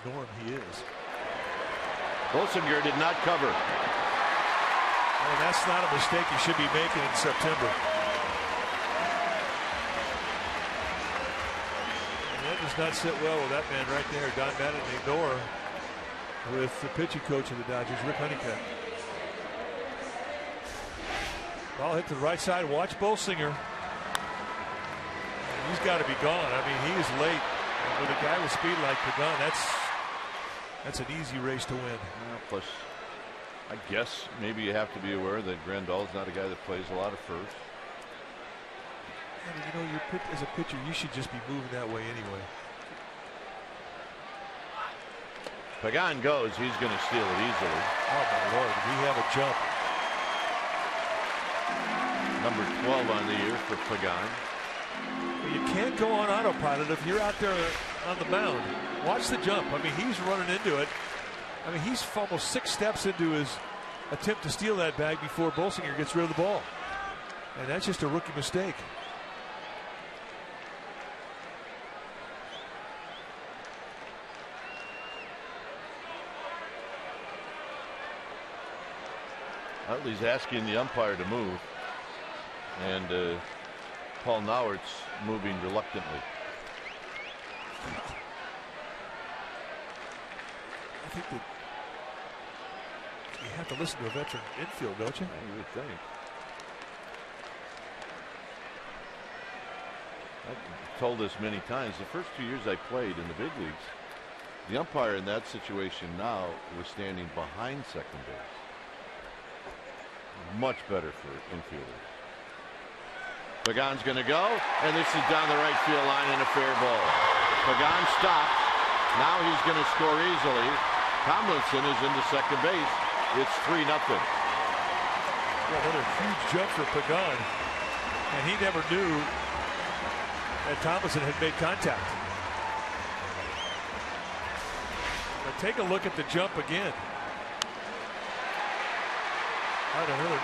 norm he is.
Bolsinger did not cover.
And that's not a mistake you should be making in September. That does not sit well with that man right there, Don Mattingly, with the pitching coach of the Dodgers, Rick Honeycutt. Ball hit to the right side. Watch Bolsinger. He's got to be gone. I mean, he is late. And with a guy with speed like Pagan, that's an easy race to win.
Well, plus, I guess maybe you have to be aware that Grandal's not a guy that plays a lot of first.
I mean, you know, as a pitcher, you should just be moving that way anyway.
Pagan goes. He's going to steal it easily.
Oh, my Lord. Did he have a jump?
Number 12 on the year for Pagan.
Well, you can't go on autopilot if you're out there on the mound. Watch the jump. I mean, he's running into it. I mean, he's almost 6 steps into his attempt to steal that bag before Bolsinger gets rid of the ball. And that's just a rookie mistake.
Utley's asking the umpire to move, and Paul Nauert's moving reluctantly.
I think that you have to listen to a veteran infield, don't you?
You would think. I've told this many times. The first 2 years I played in the big leagues, the umpire in that situation now was standing behind second base. Much better for infielders. Pagan's going to go, and this is down the right field line and a fair ball. Pagan stopped. Now he's going to score easily. Tomlinson is into second base. It's 3-0.
Another huge jump for Pagan, and he never knew that Tomlinson had made contact. But take a look at the jump again. Another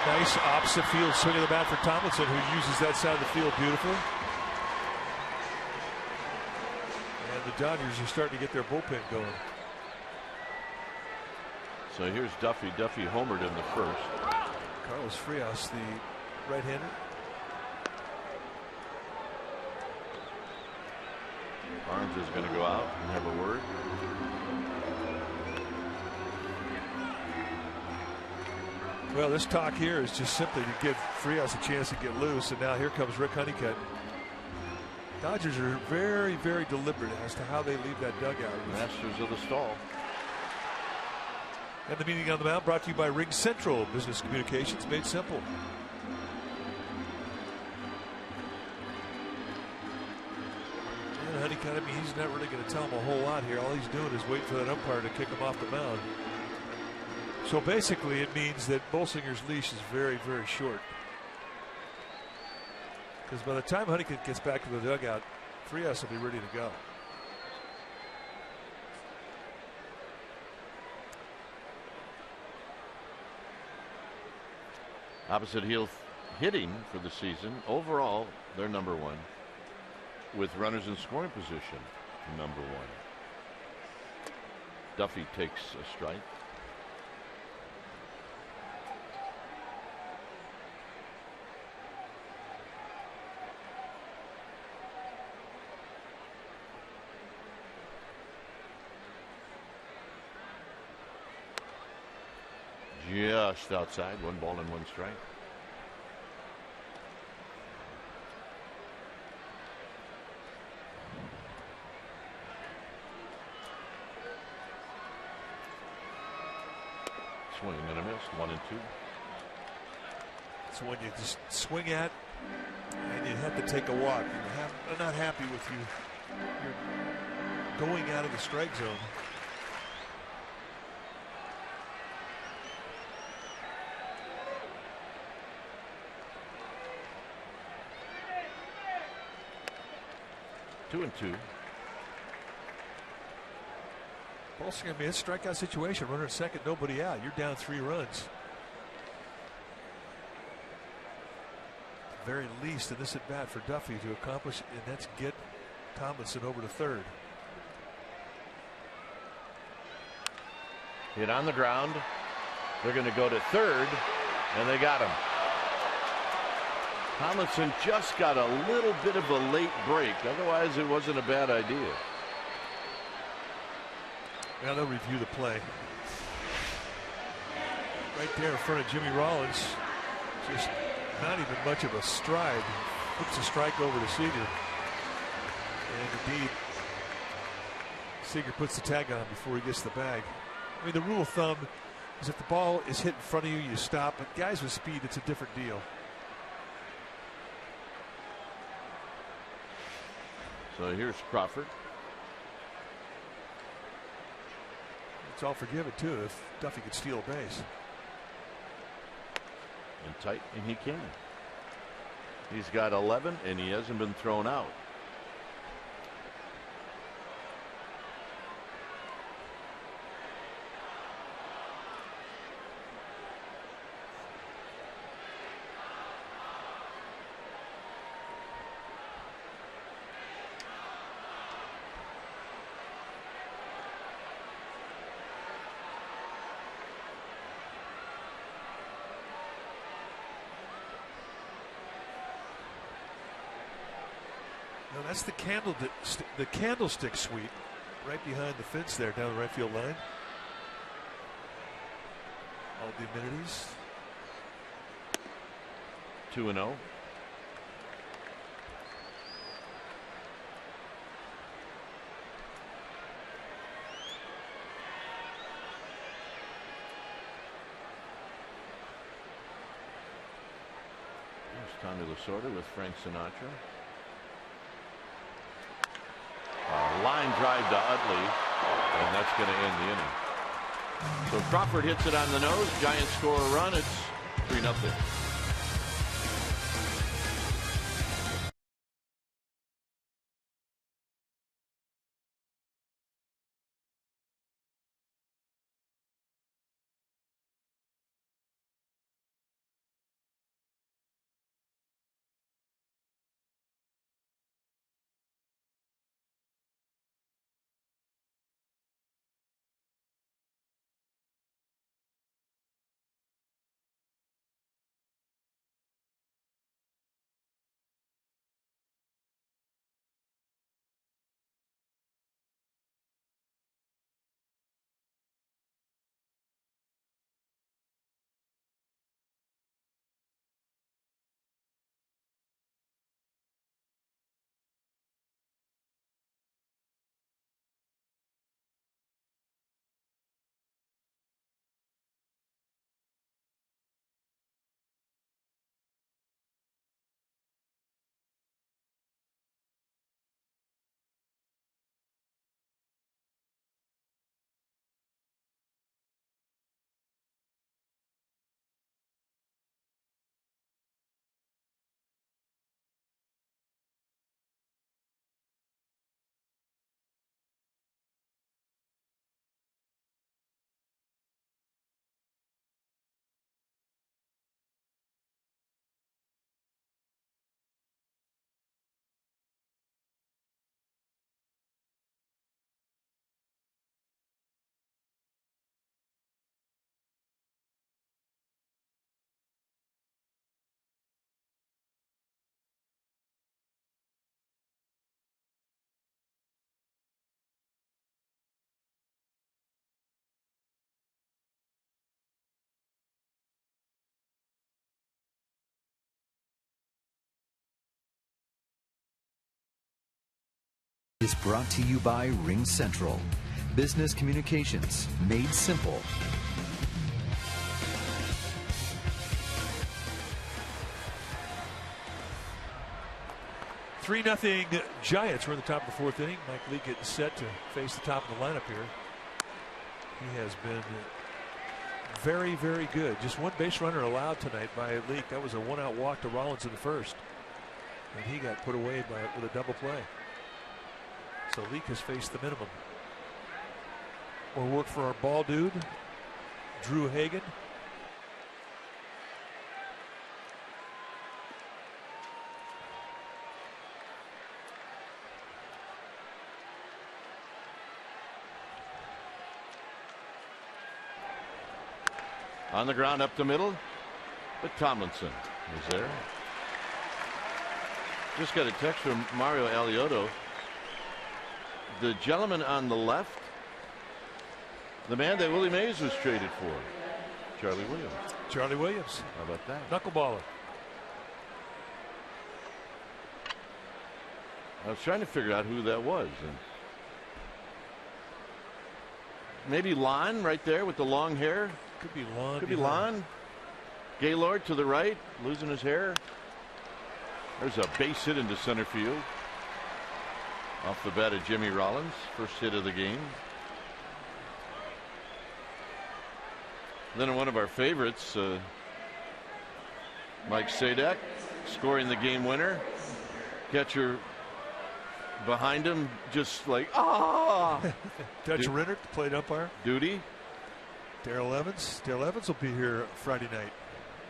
nice opposite field swing of the bat for Tomlinson, who uses that side of the field beautifully. And the Dodgers are starting to get their bullpen going.
So here's Duffy. Duffy homered in the first.
Carlos Frias, the right-hander.
Barnes is going to go out and have a word.
Well, this talk here is just simply to give Frias a chance to get loose, and now here comes Rick Honeycutt. Dodgers are very, very deliberate as to how they leave that dugout.
Masters of the stall.
And the meeting on the mound brought to you by Ring Central Business Communications, made simple. And Honeycutt, I mean, he's not really going to tell him a whole lot here. All he's doing is waiting for that umpire to kick him off the mound. So basically, it means that Bolsinger's leash is very, very short. Because by the time Honeycutt gets back to the dugout, Frias will be ready to go.
Opposite heel hitting for the season. Overall, they're number 1. With runners in scoring position, number 1. Duffy takes a strike. Just outside, 1 ball and 1 strike. Swing and a miss, 1 and 2.
It's one you just swing at, and you have to take a walk. You're not happy with you. You're going out of the strike zone.
Two and 2.
Bolsinger, I mean, it's a strikeout situation. Runner at second, nobody out. You're down 3 runs. At the very least in this at bat for Duffy to accomplish, and that's get Tomlinson over to third.
Hit on the ground. They're going to go to third, and they got him. Tomlinson just got a little bit of a late break. Otherwise, it wasn't a bad idea.
Now they'll review the play. Right there in front of Jimmy Rollins. Just not even much of a stride. Puts a strike over to Seager. And indeed, Seager puts the tag on before he gets the bag. I mean, the rule of thumb is if the ball is hit in front of you, you stop. But guys with speed, it's a different deal.
So here's Crawford.
It's all forgiven, too, if Duffy could steal a base.
And tight, and he can. He's got 11, and he hasn't been thrown out.
That's the candlestick suite right behind the fence there down the right field line. All the amenities.
2-0. Here's Tommy Lasorda with Frank Sinatra. Line drive to Utley, and that's going to end the inning. So Crawford hits it on the nose. Giants score a run. It's 3-0.
Is brought to you by Ring Central. Business communications made simple.
Three 3-0 Giants. We're in the top of the fourth inning. Mike Lee getting set to face the top of the lineup here. He has been very, very good. Just one base runner allowed tonight by Leake. That was a one-out walk to Rollins in the first. And he got put away with a double play. So Leake has faced the minimum. More work for our ball dude, Drew Hagen.
On the ground up the middle, but Tomlinson is there. Just got a text from Mario Alioto. The gentleman on the left, the man that Willie Mays was traded for, Charlie Williams.
Charlie Williams.
How about that?
Knuckleballer.
I was trying to figure out who that was. And maybe Lon right there with the long hair.
Could be Lon.
Could be Lon. Gaylord to the right, losing his hair. There's a base hit into center field. Off the bat of Jimmy Rollins. First hit of the game. Then one of our favorites, Mike Sadek, scoring the game winner. Catcher behind him, just like, ah!
Dutch Rinnert, the plate umpire.
Duty.
Darrell Evans. Darrell Evans will be here Friday night.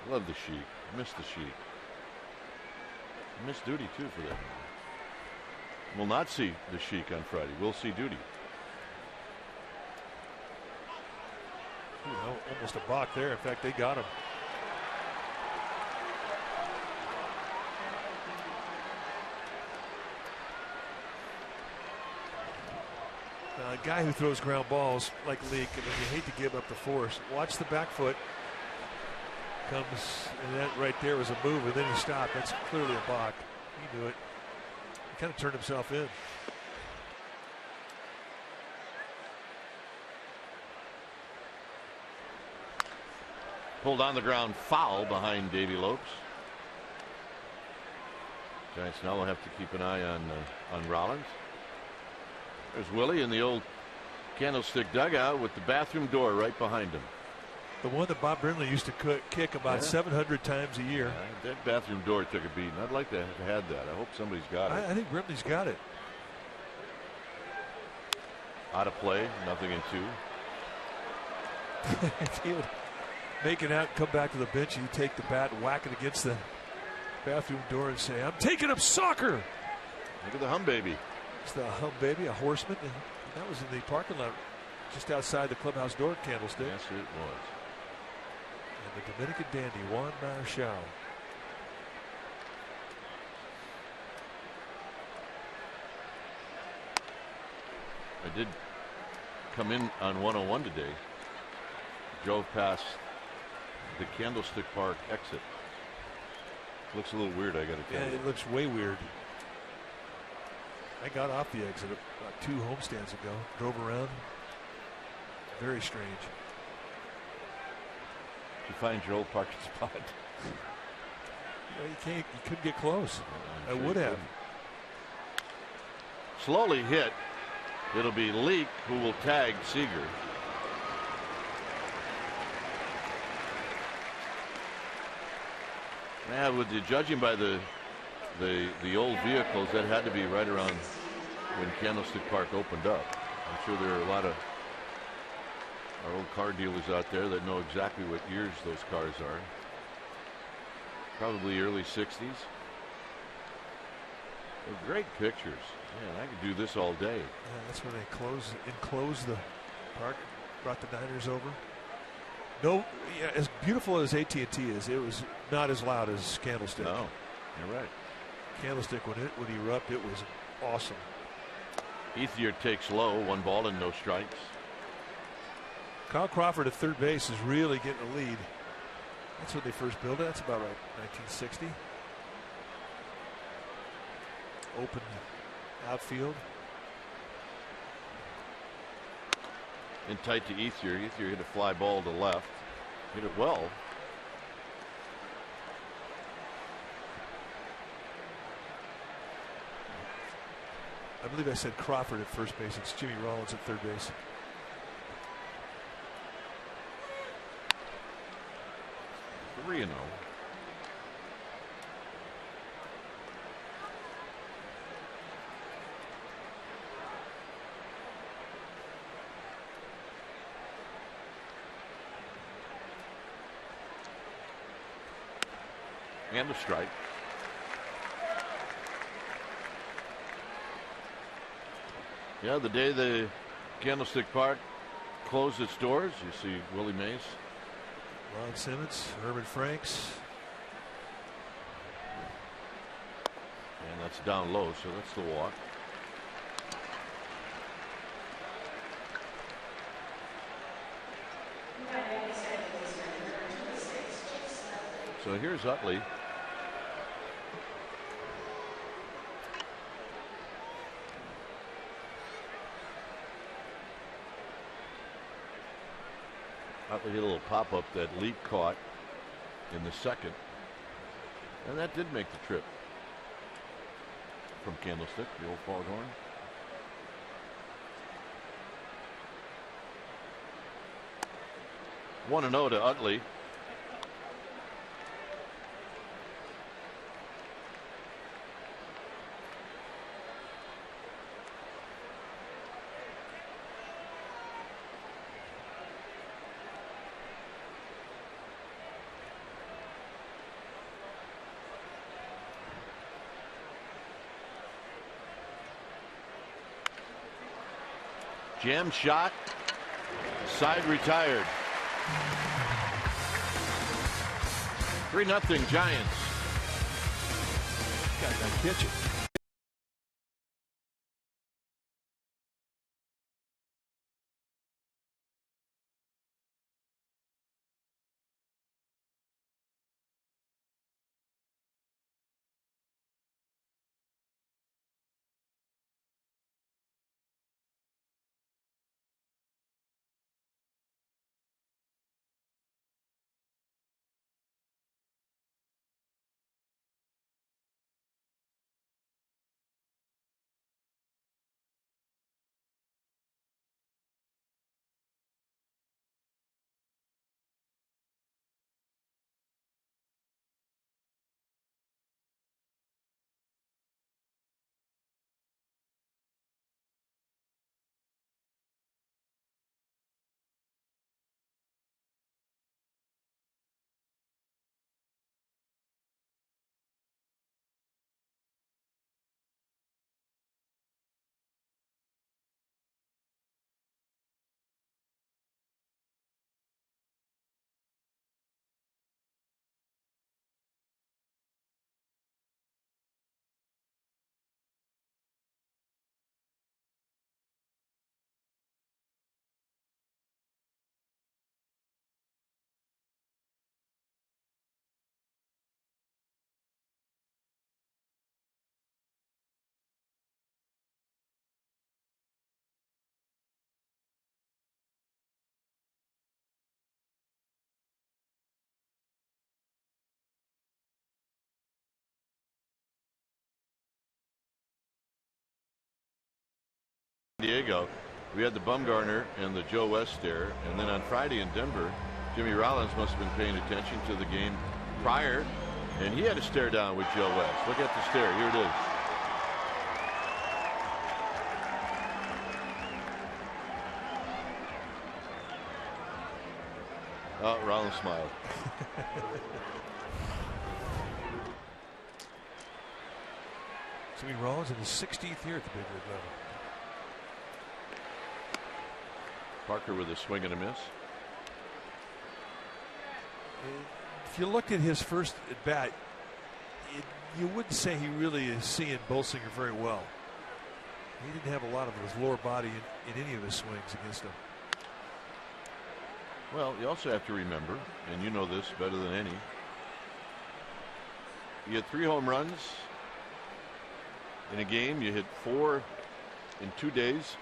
Love the Sheik. Miss the Sheik. Miss Duty, too, for that. We'll not see the Sheik on Friday. We'll see Duty.
Almost a balk there. In fact, they got him. A guy who throws ground balls like Leake, I mean, you hate to give up the force. Watch the back foot. Comes, and that right there was a move, and then he stopped. That's clearly a balk. He knew it. He kind of turned himself in.
Pulled on the ground, foul behind Davey Lopes. Giants now will have to keep an eye on Rollins. There's Willie in the old Candlestick dugout with the bathroom door right behind him.
The one that Bob Brenly used to kick about 700 times a year.
Yeah, that bathroom door took a beating. I'd like to have had that. I hope somebody's got it.
I think Brenly's got it.
Out of play, nothing in two.
If he would make it out and come back to the bench, you take the bat and whack it against the bathroom door and say, I'm taking up soccer.
Look at the hum baby.
It's the hum baby, a horseman. And that was in the parking lot just outside the clubhouse door at Candlestick.
Yes, it was.
And the Dominican dandy, Juan Marshall.
I did come in on 101 today. Drove past the Candlestick Park exit. Looks a little weird, I gotta tell you.
Yeah, it looks way weird. I got off the exit about 2 homestands ago. Drove around. Very strange.
Did you find your old parking spot?
You couldn't get close. I would have.
Slowly hit. It'll be Leake who will tag Seager. Yeah, with the judging by the old vehicles, that had to be right around when Candlestick Park opened up. I'm sure there are a lot of our old car dealers out there that know exactly what years those cars are. Probably early 60s. They're great pictures. Man, I could do this all day.
Yeah, that's when they enclosed the park, brought the Niners over. No, yeah, as beautiful as AT&T is, it was not as loud as Candlestick.
No, you're right.
Candlestick, when it would erupt, it was awesome.
Ethier takes low, 1 ball and no strikes.
Kyle Crawford at third base is really getting a lead. That's when they first built it. That's about right, 1960. Open outfield.
In tight to Ethier. Ethier hit a fly ball to left. Hit it well.
I believe I said Crawford at first base. It's Jimmy Rollins at third base.
You know. And a strike. Yeah, the day the Candlestick Park closed its doors, you see Willie Mays.
Ron Simmons, Herman Franks.
And That's down low, so that's the walk. So here's Utley. Utley hit a little pop-up that Lee caught in the second. And that did make the trip from Candlestick, the old foghorn. One and 0 to Utley. Jam shot, side retired. 3-0 Giants.
Got that pitch.
Diego, we had the Bumgarner and the Joe West stare, and then on Friday in Denver, Jimmy Rollins must have been paying attention to the game prior, and he had a stare down with Joe West. Look at the stare. Here it is. Oh, Rollins smiled.
Jimmy Rollins in his 16th year at the big league level.
Parker with a swing and a miss.
If you looked at his first at bat, you wouldn't say he really is seeing Bolsinger very well. He didn't have a lot of his lower body in any of his swings against him.
Well, you also have to remember, and you know this better than any, you had 3 home runs in a game. You hit 4 in 2 days.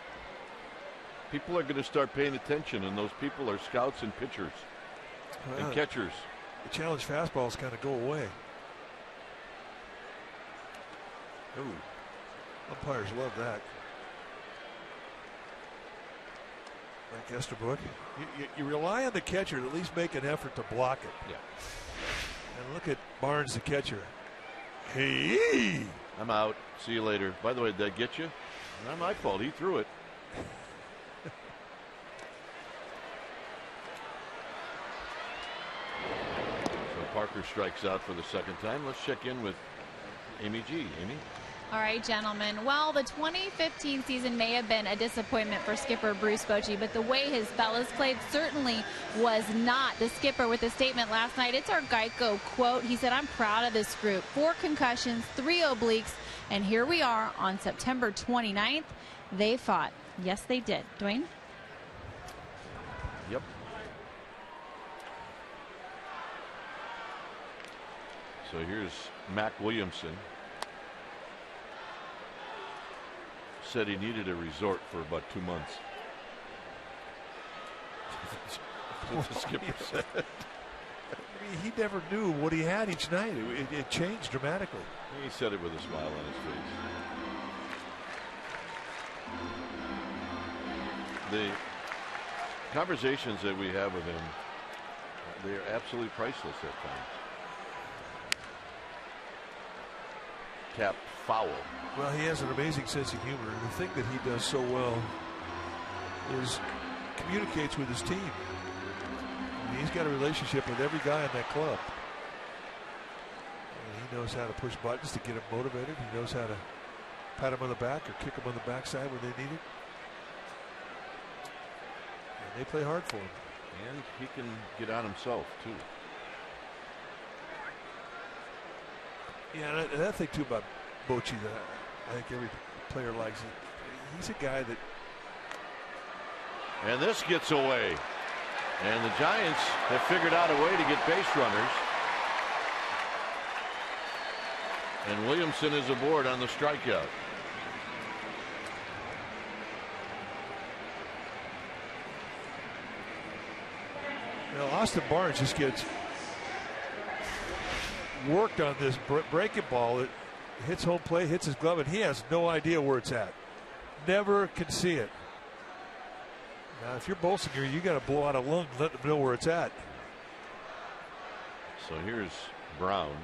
People are going to start paying attention, and those people are scouts and pitchers and catchers.
The challenge fastballs kind of go away. Ooh, umpires love that. Like Estabrook, you rely on the catcher to at least make an effort to block it.
Yeah.
And look at Barnes, the catcher. Hey,
I'm out. See you later. By the way, did that get you? Not my fault. He threw it. So Parker strikes out for the second time. Let's check in with Amy G. Amy?
All right, gentlemen. Well, the 2015 season may have been a disappointment for skipper Bruce Bochy, but the way his fellas played certainly was not. The skipper with a statement last night. It's our Geico quote. He said, "I'm proud of this group. 4 concussions, 3 obliques, and here we are on September 29th. They fought." Yes, they did. Dwayne?
Yep. So here's Mac Williamson. Said he needed a resort for about 2 months. That's what the skipper said.
I mean, he never knew what he had each night. It changed dramatically.
He said it with a smile on his face. The conversations that we have with him, they are absolutely priceless at times. Tap foul.
Well, he has an amazing sense of humor, and the thing that he does so well is communicates with his team. I mean, he's got a relationship with every guy in that club. And he knows how to push buttons to get them motivated. He knows how to pat them on the back or kick them on the backside when they need it. And they play hard for him.
And he can get on himself, too.
Yeah, and that thing, too, about Bochy that I think every player likes it. He's a guy that.
And this gets away. And the Giants have figured out a way to get base runners. And Williamson is aboard on the strikeout.
Now, Austin Barnes just gets worked on this breaking ball. It hits home plate, hits his glove, and he has no idea where it's at. Never can see it. Now, if you're Bolsinger, you got to blow out a lung and let them know where it's at.
So here's Brown.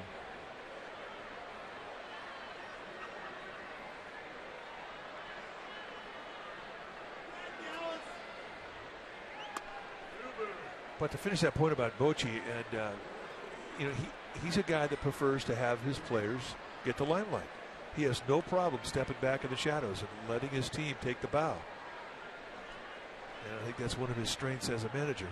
But to finish that point about Bochy, and you know, he's a guy that prefers to have his players get the limelight. He has no problem stepping back in the shadows and letting his team take the bow. And I think that's one of his strengths as a manager.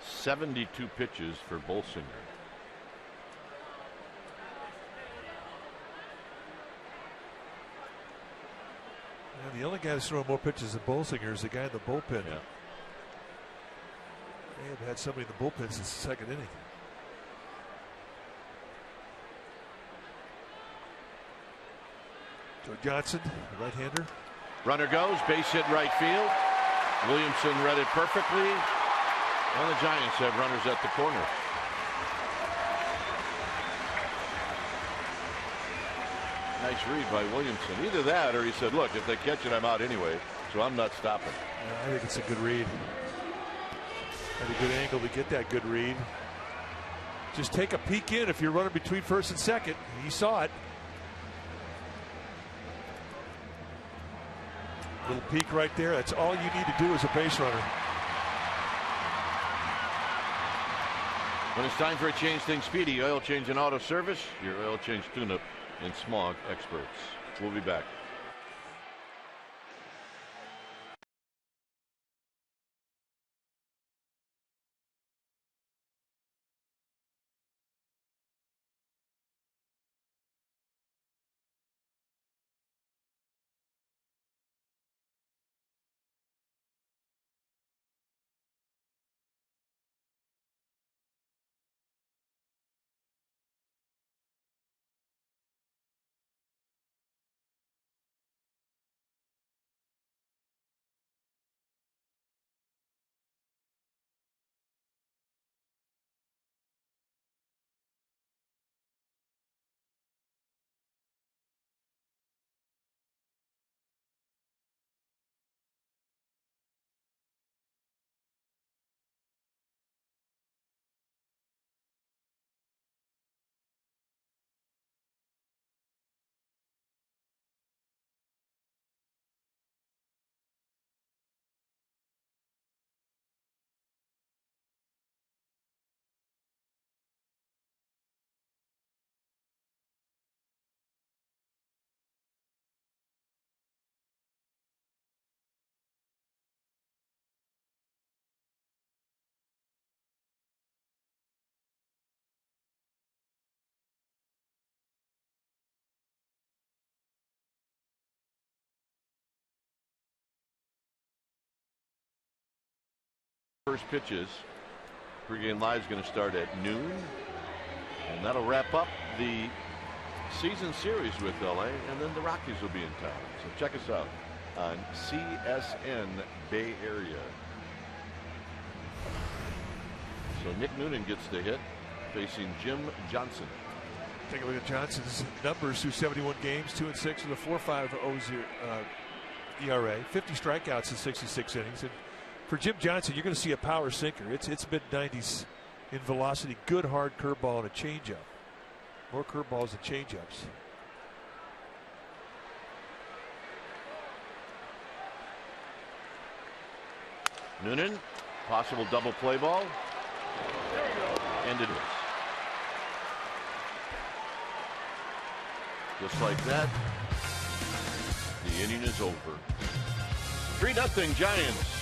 .72 pitches for Bolsinger.
The only guy that's throwing more pitches than Bolsinger is the guy in the bullpen.
Yeah.
They have had somebody in the bullpen since the second inning. Joe Johnson, the right-hander.
Runner goes, base hit right field. Williamson read it perfectly. And the Giants have runners at the corner. Nice read by Williamson. Either that or he said, look, if they catch it, I'm out anyway, so I'm not stopping.
Yeah, I think it's a good read. Had a good angle to get that good read. Just take a peek in if you're running between first and second. He saw it. Little peek right there. That's all you need to do as a base runner.
When it's time for a change, things speedy. Oil change and auto service. Your oil change tune-up and smog experts. We'll be back. First pitches. Pregame live is going to start at noon, and that'll wrap up the season series with LA, and then the Rockies will be in town. So check us out on CSN Bay Area. So Nick Noonan gets the hit, facing Jim Johnson.
Take a look at Johnson's numbers through 71 games, 2-6 with a 4.50 ERA, 50 strikeouts in 66 innings. And for Jim Johnson, you're going to see a power sinker. It's mid-90s in velocity, good hard curveball and a changeup. More curveballs than changeups.
Noonan, possible double play ball. And it is. Just like that, the inning is over. 3-0 Giants.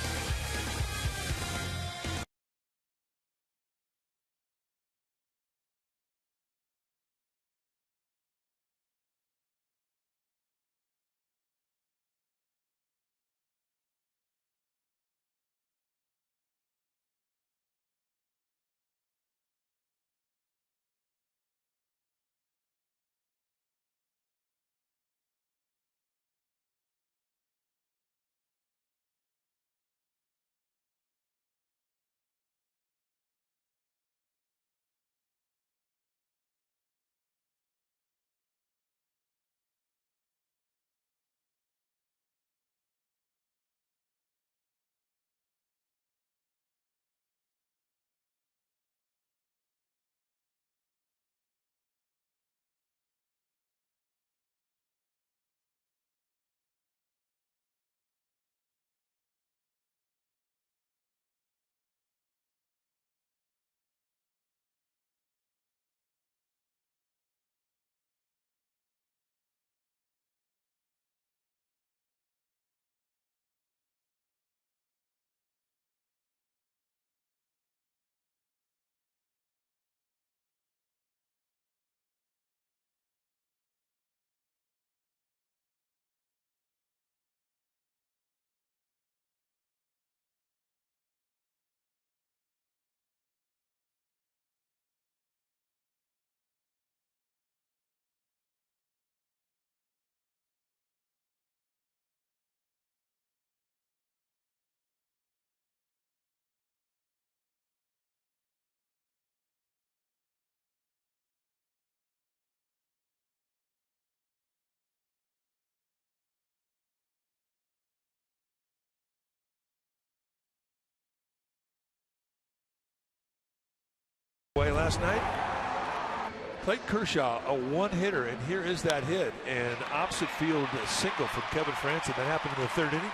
Last night, Clayton Kershaw, a one-hitter, and here is that hit, and opposite field single from Kevin Francis. That happened in the third inning,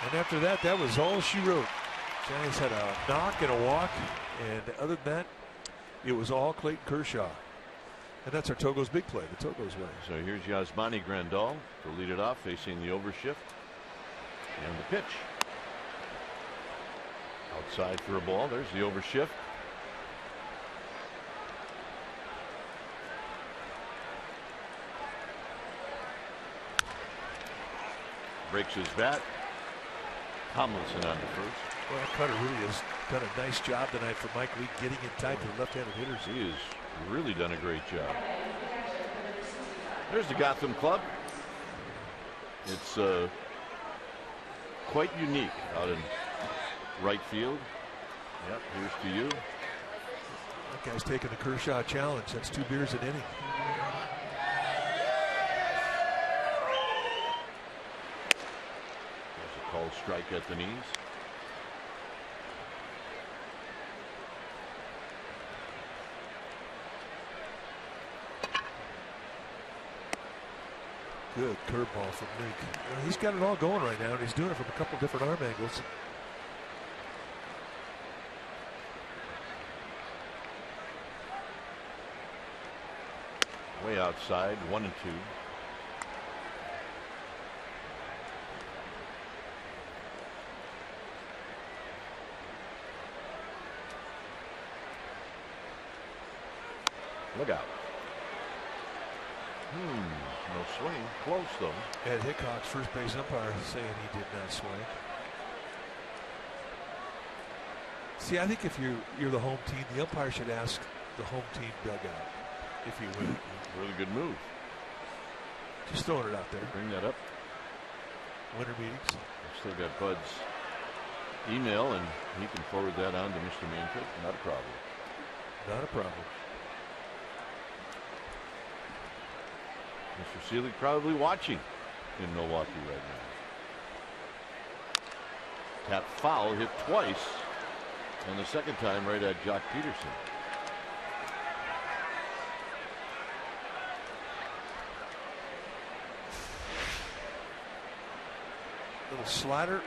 and after that, that was all she wrote. Giants had a knock and a walk, and other than that, it was all Clayton Kershaw, and that's our Togo's big play, the Togo's way.
So here's Yasmani Grandal to lead it off, facing the overshift, and the pitch outside for a ball. There's the overshift. Breaks his bat. Tomlinson on to first.
Well, Cutter really has done a nice job tonight for Mike Lee getting in tight to left-handed hitters.
He has really done a great job. There's the Gotham Club. It's quite unique out in right field. Yep, here's to you.
That guy's taking the Kershaw challenge. That's 2 beers an inning.
Called strike at the knees.
Good curveball from Nick. He's got it all going right now, and he's doing it from a couple different arm angles.
Way outside, 1-2. Look out. No swing. Close, though.
Ed Hickok's first base umpire saying he did not swing. See, I think if you're the home team, the umpire should ask the home team dugout if you win.
Really good move.
Just throwing it out there.
Bring that up.
Winter meetings.
I've still got Bud's email, and he can forward that on to Mr. Manfred. Not a problem.
Not a problem.
Mr. Seelig probably watching in Milwaukee right now. Tap foul, hit twice, and the second time right at Jock Peterson.
Little slider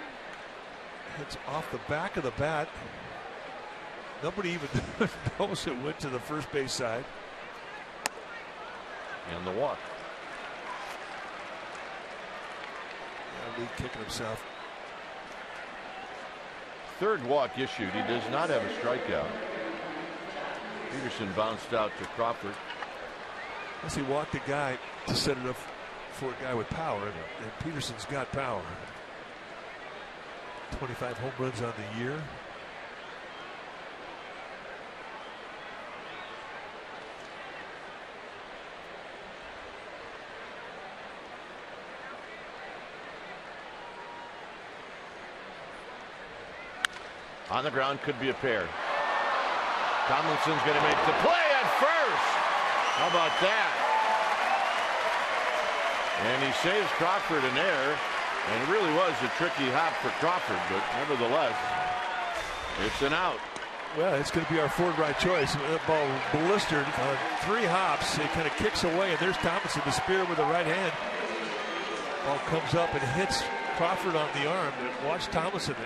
hits off the back of the bat. Nobody even knows it went to the first base side.
And the walk.
Lee kicking himself.
Third walk issued. He does not have a strikeout. Peterson bounced out to Crawford.
Unless he walked a guy to set it up for a guy with power, and Peterson's got power. 25 home runs on the year.
On the ground, could be a pair. Tomlinson's going to make the play at first. How about that? And he saves Crawford an error. And it really was a tricky hop for Crawford, but nevertheless, it's an out.
Well, it's going to be our forward right choice. That ball blistered on 3 hops. It kind of kicks away, and there's Tomlinson, the spear with the right hand. Ball comes up and hits Crawford on the arm. Watch Tomlinson.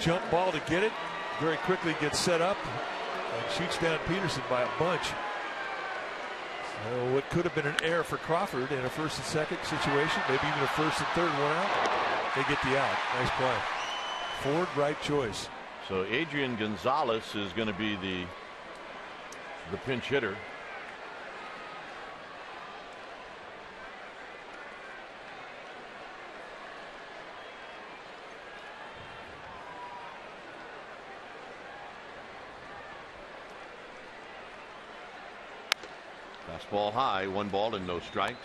Jump ball to get it. Very quickly gets set up and shoots down Peterson by a bunch. What could have been an error for Crawford in a first and second situation, maybe even a first and third, one out. They get the out. Nice play. Forward right choice.
So Adrian Gonzalez is going to be the pinch hitter. Fastball high, 1 ball and no strikes.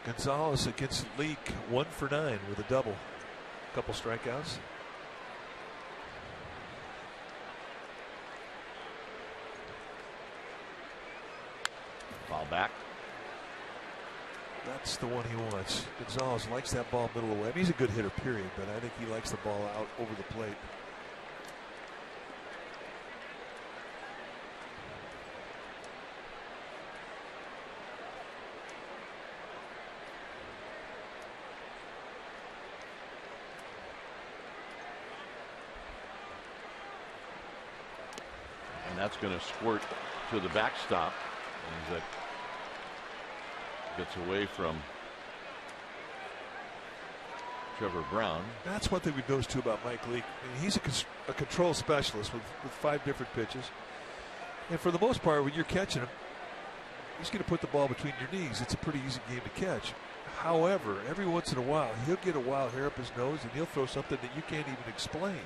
Gonzalez against Leak, 1 for 9 with a double. Couple strikeouts.
Foul back.
That's the one he wants. Gonzalez likes that ball middle away. I mean, he's a good hitter, period, but I think he likes the ball out over the plate.
And that's going to squirt to the backstop. And that gets away from Trevor Brown.
That's one thing we knows too about Mike Leake. I mean, he's a control specialist with 5 different pitches. And for the most part, when you're catching him, he's going to put the ball between your knees. It's a pretty easy game to catch. However, every once in a while, he'll get a wild hair up his nose and he'll throw something that you can't even explain.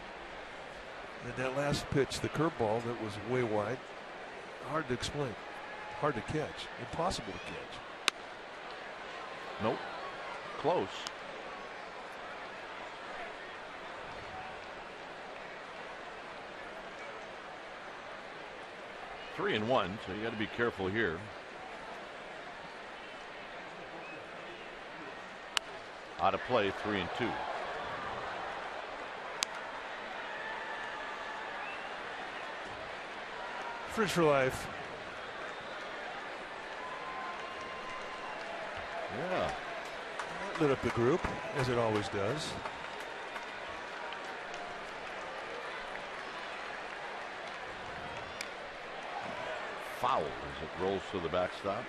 And that last pitch, the curveball that was way wide, hard to explain, hard to catch, impossible to catch.
Nope. Close. Three and 1, so you got to be careful here. Out of play, 3 and 2.
Fridge for life.
Yeah.
Lit up the group, as it always does.
Foul as it rolls to the backstop.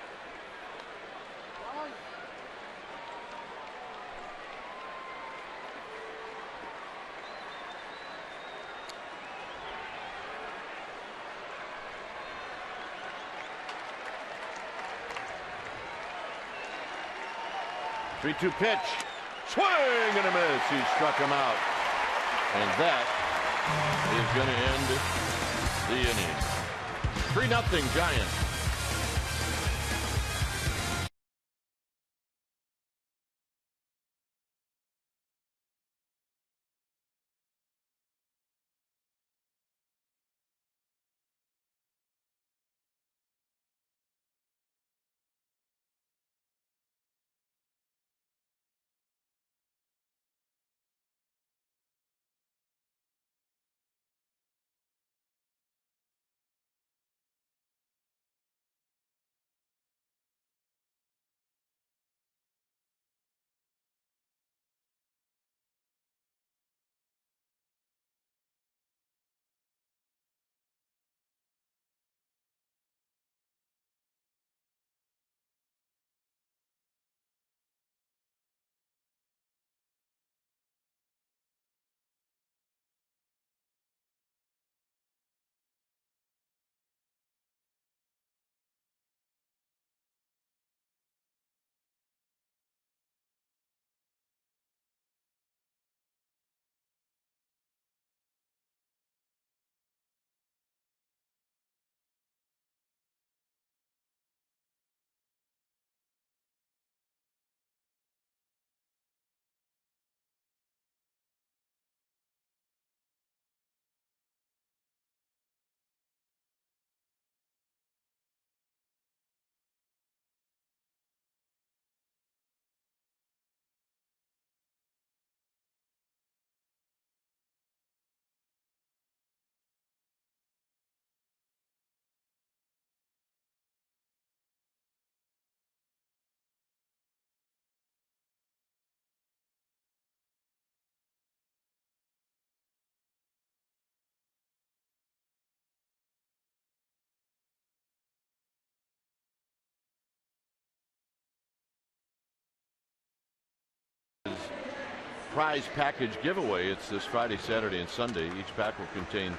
3-2 pitch. Swing and a miss. He struck him out. And that is going to end the inning. 3-0 Giants. Prize package giveaway. It's this Friday, Saturday, and Sunday. Each pack will contain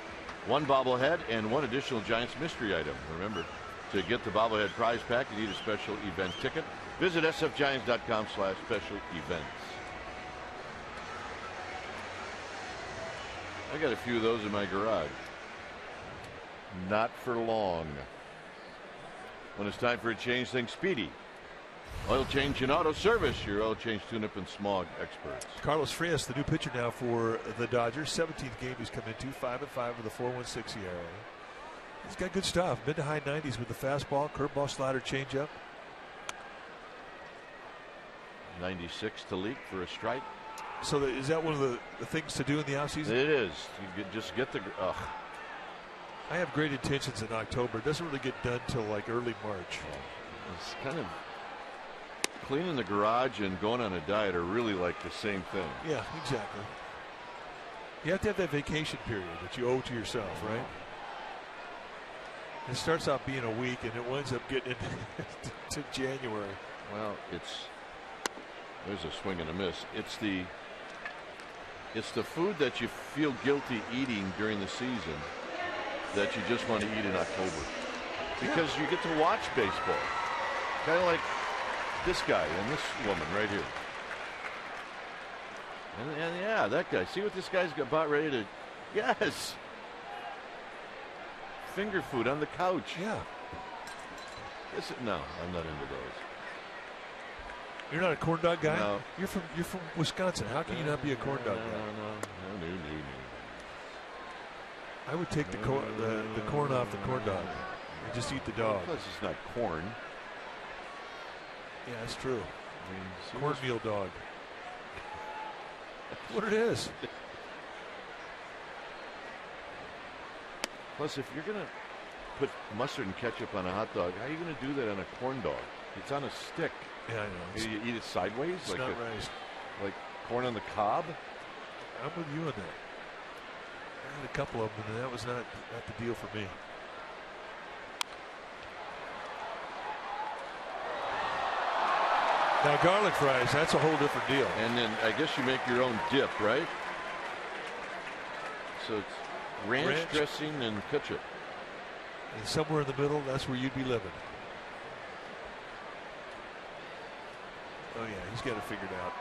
one bobblehead and one additional Giants mystery item. Remember, to get the bobblehead prize pack, you need a special event ticket. Visit sfgiants.com/special events. I got a few of those in my garage. Not for long. When it's time for a change, think Speedy. Oil change and auto service, your oil change, tune-up, and smog experts.
Carlos Frias, the new pitcher now for the Dodgers. 17th game he's come into, 5-5 with a 4.16 ERA. He's got good stuff. Mid to high 90s with the fastball, curveball, slider, changeup.
96 to leak for a strike.
So is that one of the things to do in the offseason?
It is. You just get the.
I have great intentions in October. It doesn't really get done till like early March.
It's kind of cleaning the garage and going on a diet are really like the same thing.
Yeah, exactly. You have to have that vacation period that you owe to yourself, right? It starts out being a week and it winds up getting to January.
Well, there's a swing and a miss. It's the food that you feel guilty eating during the season that you just want to eat in October because you get to watch baseball. Kind of like this guy and this woman right here. And yeah, that guy. See what this guy's about ready to. Yes. Finger food on the couch.
Yeah.
No, I'm not into those.
You're not a corn dog guy?
No.
You're from Wisconsin. How can you not be a corn dog guy?
No.
I would take the corn off the corn dog and just eat the dog.
Plus, it's not corn.
Yeah, that's true. Cornmeal dog. That's what it is.
Plus, if you're going to put mustard and ketchup on a hot dog, how are you going to do that on a corn dog? It's on a stick.
Yeah, I know.
You eat it sideways?
It's not right.
Like corn on the cob?
I'm with you on that. I had a couple of them, and that was not the deal for me. Now, garlic fries, that's a whole different deal.
And then I guess you make your own dip, right? So it's ranch dressing and ketchup.
And somewhere in the middle, that's where you'd be living. Oh, yeah, he's got it figured out.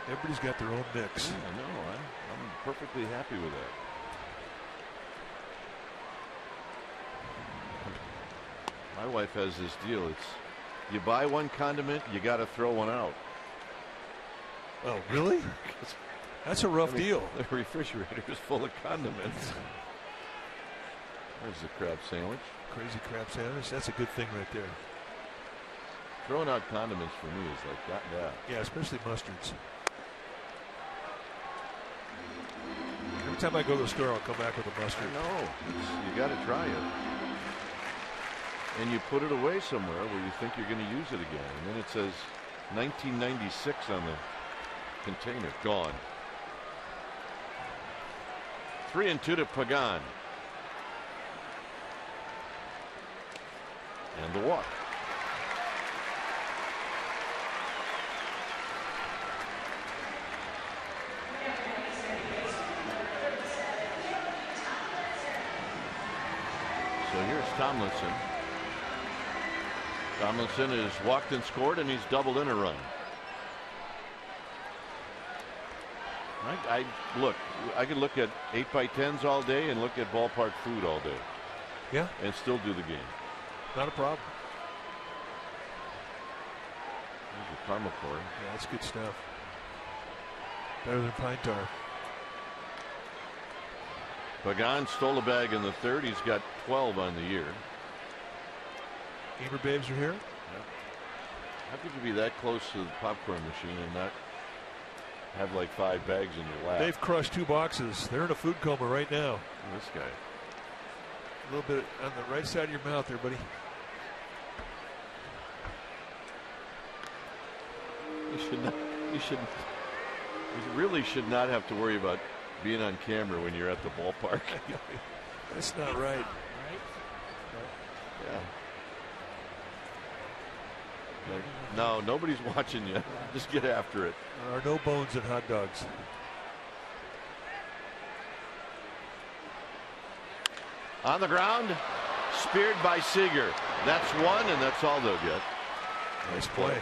Everybody's got their own mix.
Yeah, I know. I'm perfectly happy with that. My wife has this deal. It's you buy one condiment, you got to throw one out.
Oh, really? That's a rough deal.
The refrigerator is full of condiments. There's the crab sandwich.
Crazy crab sandwich. That's a good thing right there.
Throwing out condiments for me is like that.
Yeah, especially mustards. Every time I go to the store, I'll come back with a mustard.
No, you got to try it. And you put it away somewhere where you think you're going to use it again. And then it says 1996 on the container. Gone. 3-2 to Pagan. And the walk. So here's Tomlinson. Tomlinson has walked and scored, and he's doubled in a run. I could look at 8x10s all day and look at ballpark food all day.
Yeah.
And still do the game.
Not a problem.
There's a caramel corn.
Yeah, that's good stuff. Better than pine tar.
Pagan stole a bag in the third. He's got 12 on the year.
Gamer babes are here.
Yeah. How could you be that close to the popcorn machine and not have like 5 bags in your lap?
They've crushed 2 boxes. They're in a food coma right now.
This guy.
A little bit on the right side of your mouth there, buddy.
You really should not have to worry about being on camera when you're at the ballpark.
That's not right.
Yeah. No, nobody's watching you. Just get after it.
There are no bones in hot dogs.
On the ground, speared by Seager. That's one, and that's all they'll get.
Nice play.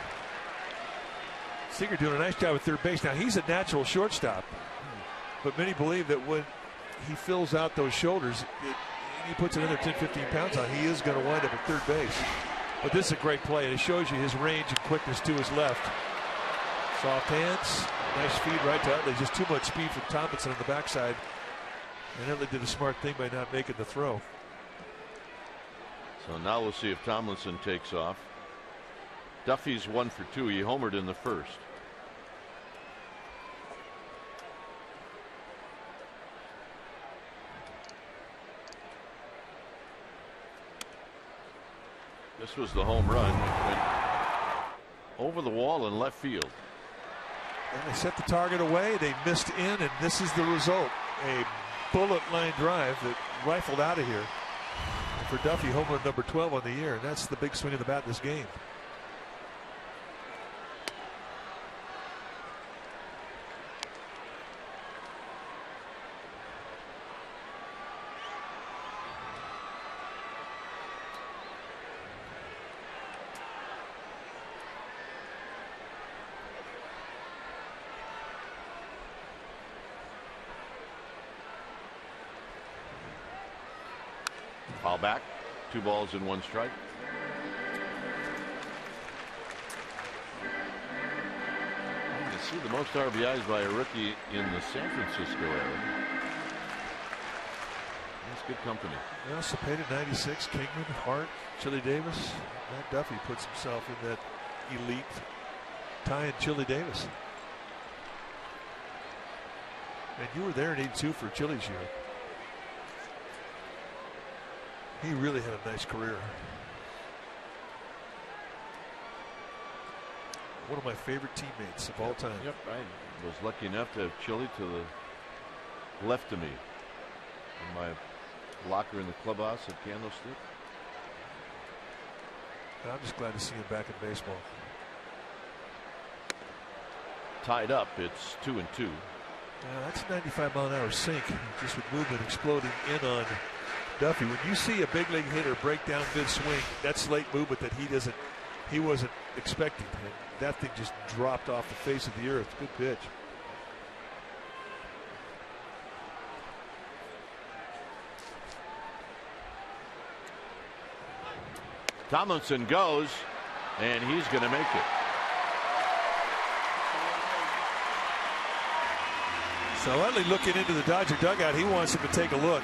Seager doing a nice job at third base. Now, he's a natural shortstop, but many believe that when he fills out those shoulders, he puts another 10, 15 pounds on, he is going to wind up at third base. But this is a great play, and it shows you his range and quickness to his left. Soft hands, nice feed right to Utley. Just too much speed from Tomlinson on the backside. And Utley did a smart thing by not making the throw.
So now we'll see if Tomlinson takes off. Duffy's 1 for 2. He homered in the first. This was the home run. It went over the wall in left field.
And they set the target away. They missed in, and this is the result. A bullet line drive that rifled out of here. And for Duffy, home run number 12 on the year, and that's the big swing of the bat in this game.
Foul back. 2 balls and 1 strike. You see the most RBIs by a rookie in the San Francisco area. That's good company.
Well, Cepeda 96, Kingman, Hart, Chili Davis. Matt Duffy puts himself in that elite tie in Chili Davis. And you were there in 82 for Chili's year. He really had a nice career. One of my favorite teammates of all time.
Yep, I was lucky enough to have Chili to the left of me in my locker in the clubhouse at Candlestick.
I'm just glad to see him back in baseball.
Tied up, it's 2-2.
That's a 95-mile-an-hour sink, just with movement exploding in on Duffy. When you see a big league hitter break down mid-swing, that's late movement that he doesn't he wasn't expecting it. That thing just dropped off the face of the earth. Good pitch.
Tomlinson goes, and he's going to make it.
So Utley looking into the Dodger dugout. He wants him to take a look.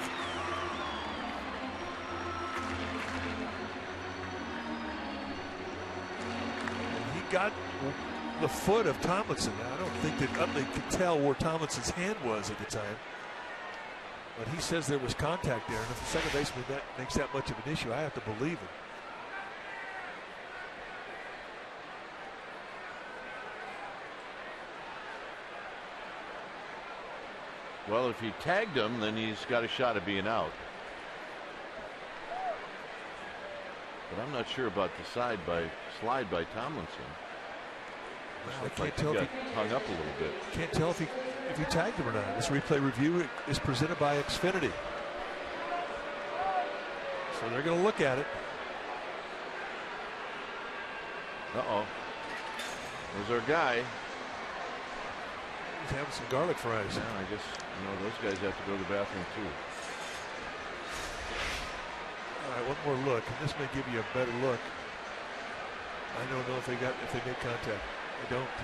And he got the foot of Tomlinson. I don't think that Utley could tell where Tomlinson's hand was at the time. But he says there was contact there. And if the second baseman that makes that much of an issue, I have to believe it.
Well, if he tagged him, then he's got a shot of being out. But I'm not sure about the slide by Tomlinson.
I can't tell if he
hung up a little bit.
Can't tell if he tagged him or not. This replay review is presented by Xfinity. So they're going to look at it.
Uh-oh. There's our guy.
He's having some garlic fries.
Yeah, I guess those guys have to go to the bathroom too.
All right, one more look, and this may give you a better look. I don't know if they made contact. They don't.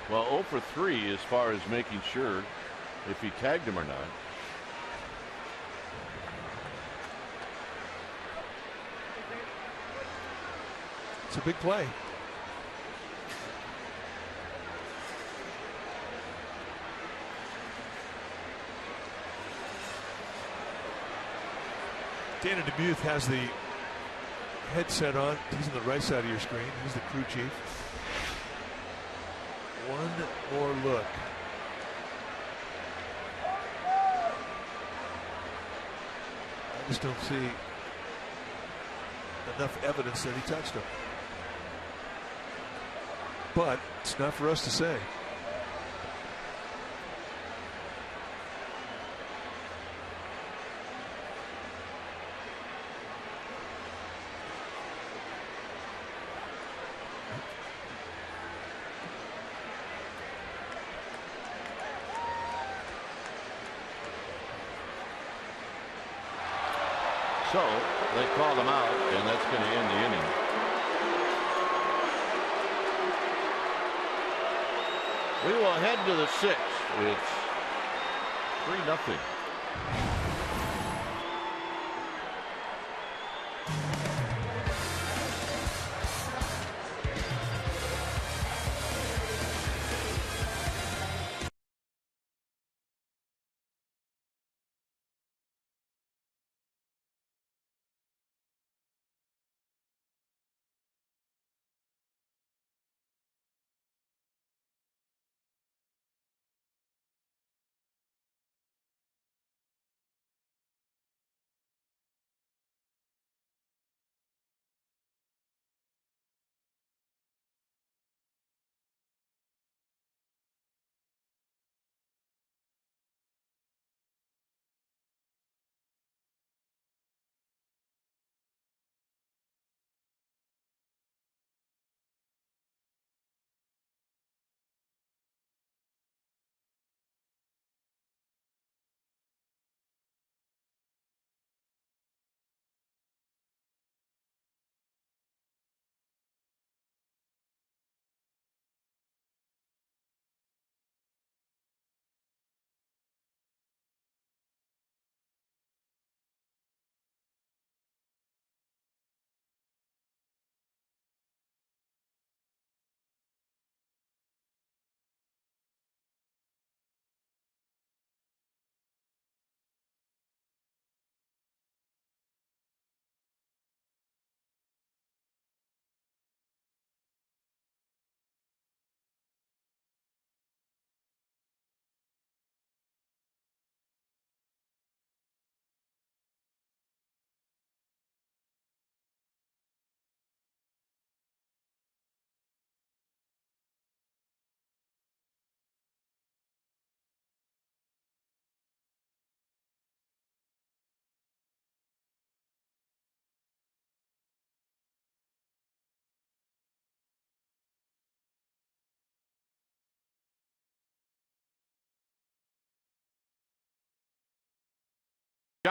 Well, 0 for 3 as far as making sure if he tagged him or not.
It's a big play. Dana DeMuth has the headset on. He's on the right side of your screen. He's the crew chief. One more look. I just don't see enough evidence that he touched him. But it's not for us to say.
So they call them out, and that's going to end the inning. We will head to the 6th. It's 3-0.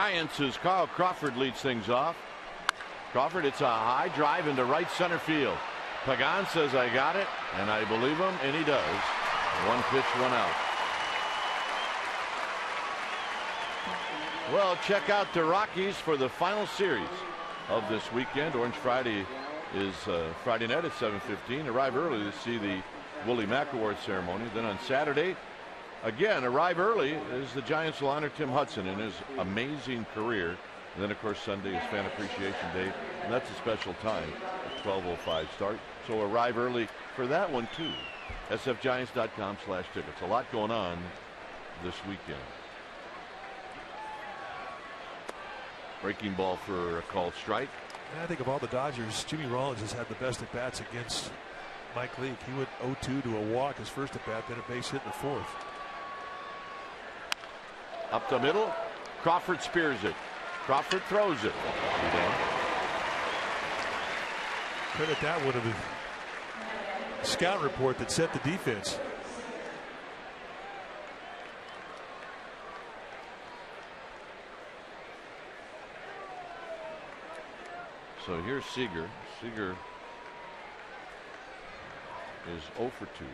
Giants as Carl Crawford leads things off. Crawford, it's a high drive into right center field. Pagan says, I got it, and I believe him, and he does. One pitch, one out. Well, check out the Rockies for the final series of this weekend. Orange Friday is Friday night at 7:15. Arrive early to see the Willie Mack Award ceremony. Then on Saturday, again, arrive early as the Giants will honor Tim Hudson in his amazing career. And then, of course, Sunday is Fan Appreciation Day, and that's a special time, a 12:05 start. So arrive early for that one, too. sfgiants.com/tickets. A lot going on this weekend. Breaking ball for a called strike.
I think of all the Dodgers, Jimmy Rollins has had the best at bats against Mike Leake. He went 0-2 to a walk his first at bat, then a base hit in the fourth.
Up the middle, Crawford spears it. Crawford throws it.
Credit that one of the scout report that set the defense.
So here's Seager. Seager is 0 for 2.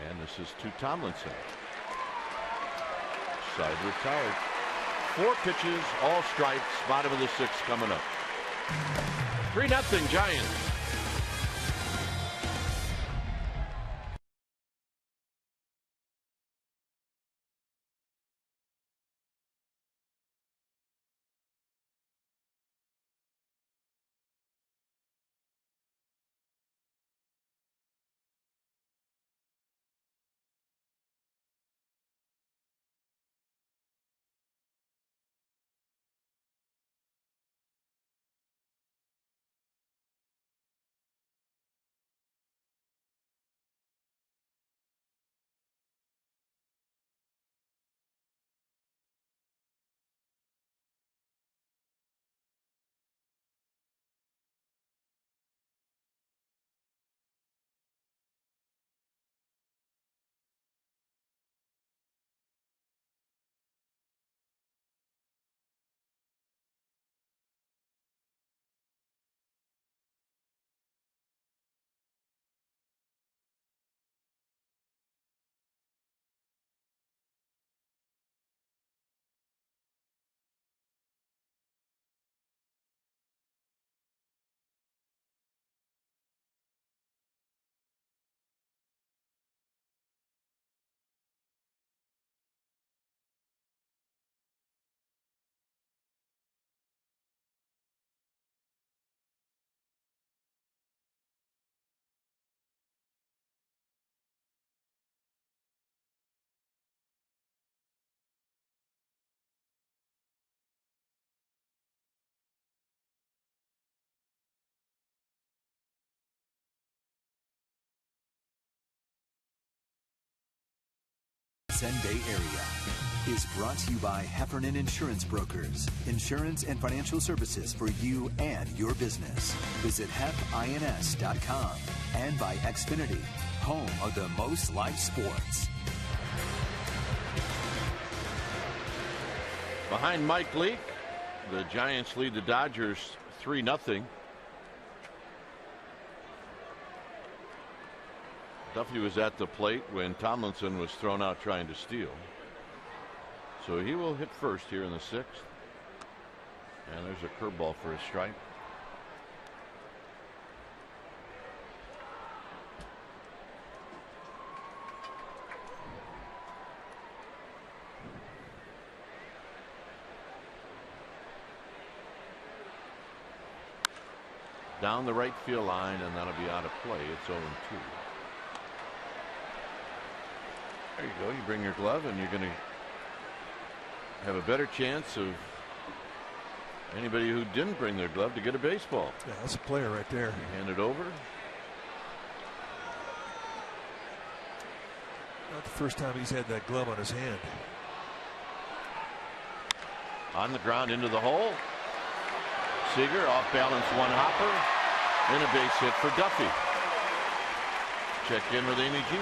And this is to Tomlinson. Side retired. 4 pitches, all strikes, bottom of the 6th coming up. 3-0 Giants.
Bay Area is brought to you by Heffernan Insurance Brokers. Insurance and financial services for you and your business. Visit hefins.com and by Xfinity, home of the most live sports.
Behind Mike Leake, the Giants lead the Dodgers 3-0. Duffy was at the plate when Tomlinson was thrown out trying to steal. So he will hit first here in the 6th. And there's a curveball for a strike. Down the right field line, and that'll be out of play. It's 0-2. There you go. You bring your glove, and you're going to have a better chance of anybody who didn't bring their glove to get a baseball.
Yeah, that's a player right there.
You hand it over.
Not the first time he's had that glove on his hand.
On the ground into the hole. Seager off balance, one hopper, and a base hit for Duffy. Check in with Amy G.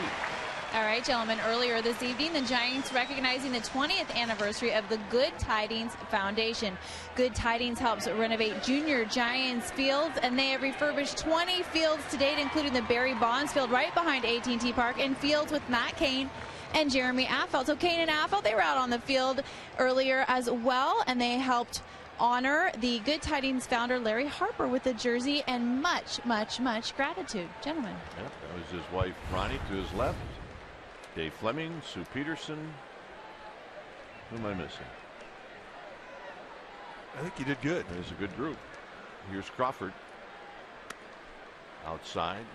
All right, gentlemen, earlier this evening, the Giants recognizing the 20th anniversary of the Good Tidings Foundation. Good Tidings helps renovate junior Giants fields, and they have refurbished 20 fields to date, including the Barry Bonds Field right behind AT&T Park, and fields with Matt Cain and Jeremy Affeldt. So Cain and Affeldt, they were out on the field earlier as well, and they helped honor the Good Tidings founder, Larry Harper, with a jersey and much, much, much gratitude. Gentlemen.
Yep, that was his wife, Ronnie, to his left. Dave Fleming, Sue Peterson. Who am I missing?
I think you did good.
It's a good group. Here's Crawford. Outside.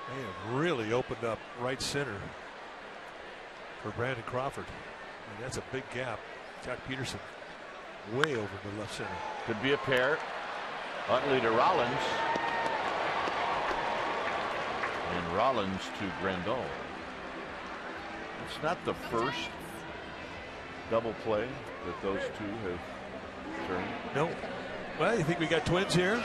They have really opened up right center for Brandon Crawford. I mean, that's a big gap. Jack Peterson way over to left center.
Could be a pair. Utley to Rollins. And Rollins to Grandal. It's not the first double play that those two have turned.
No. Well, you think we got twins here?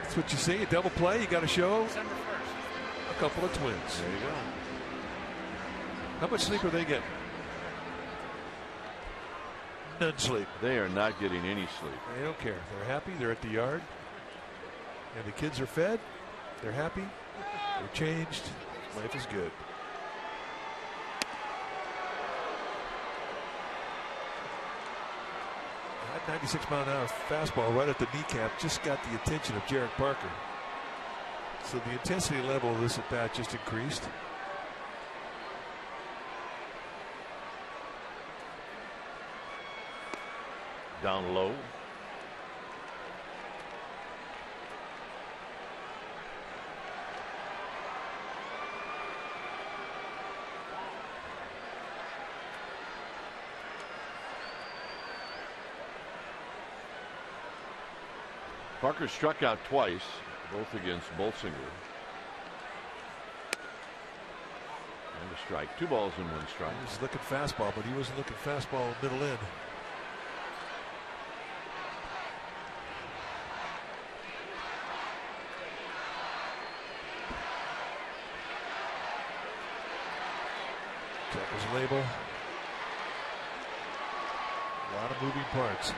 That's what you see. A double play. You got to show a couple of twins.
There you go.
How much sleep are they getting? None sleep.
They are not getting any sleep.
They don't care. They're happy. They're at the yard. And the kids are fed. They're happy. They're changed. Life is good. That 96-mile-an-hour fastball right at the kneecap just got the attention of Jarek Parker. So the intensity level of this at bat just increased.
Down low. Parker struck out twice, both against Bolsinger. And a strike. 2 balls and 1 strike.
He was looking fastball, but he wasn't looking fastball middle in. Check his label. A lot of moving parts.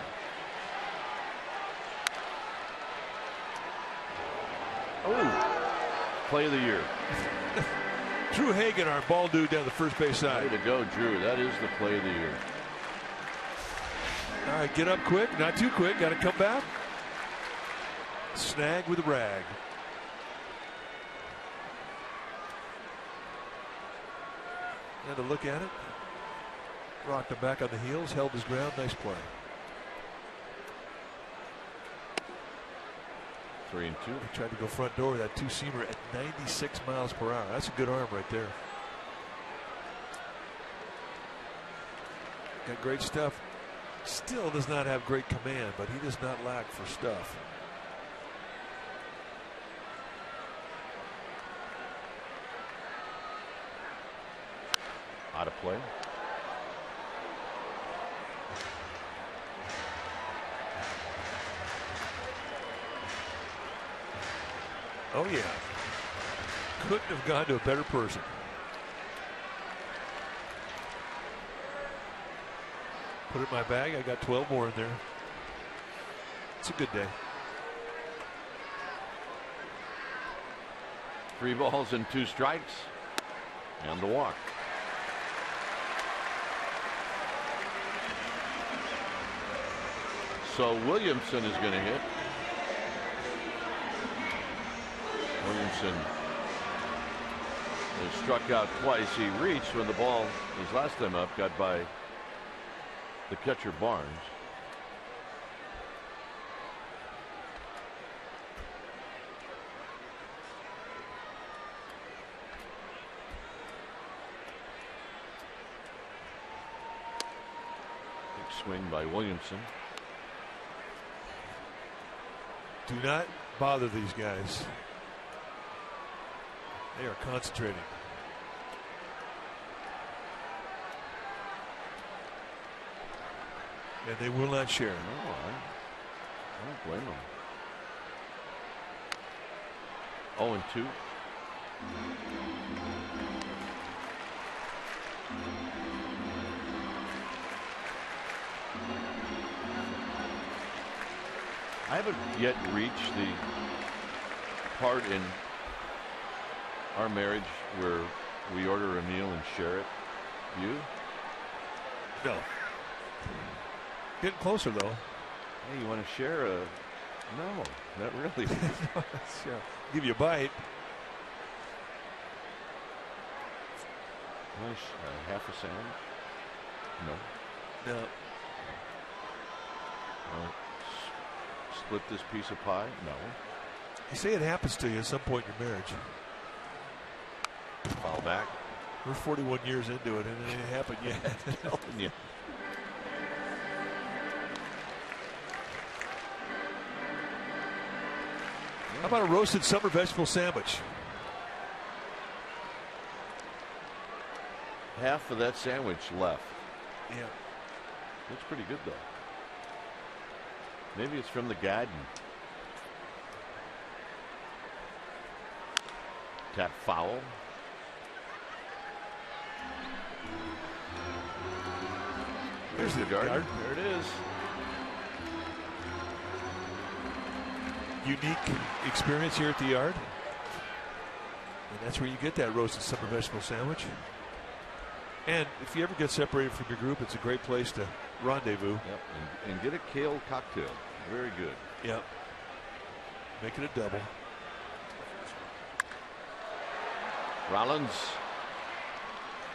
Oh, play of the year.
Drew Hagen, our ball dude down the first base side.
Way to go, Drew. That is the play of the year.
All right, get up quick. Not too quick. Got to come back. Snag with a rag. Had to look at it. Rocked him back on the heels. Held his ground. Nice play.
3-2.
He tried to go front door with that two-seamer at 96 miles per hour. That's a good arm right there. Got great stuff. Still does not have great command, but he does not lack for stuff.
Out of play.
Oh, yeah. Couldn't have gone to a better person. Put it in my bag. I got 12 more in there. It's a good day.
3 balls and 2 strikes. And the walk. So Williamson is going to hit. Williamson has struck out twice. He reached when the ball, his last time up, got by the catcher Barnes. Big swing by Williamson.
Do not bother these guys. They are concentrating. And they will not share.
No, I don't blame them. 0-2. I haven't yet reached the part in our marriage where we order a meal and share it. You?
No. Getting closer, though.
Hey, you want to share a... No, not really.
Yeah. Give you a bite.
Half a sandwich? No.
No.
Split this piece of pie? No.
You say it happens to you at some point in your marriage.
Fall back.
We're 41 years into it, and it ain't happened yet.
Yeah.
How about a roasted summer vegetable sandwich?
Half of that sandwich left.
Yeah.
Looks pretty good, though. Maybe it's from the garden. Tap foul. Here's the guard. There it is.
Unique experience here at the yard. And that's where you get that roasted summer vegetable sandwich. And if you ever get separated from your group, it's a great place to rendezvous.
Yep. And get a kale cocktail. Very good.
Yep. Make it a double.
Rollins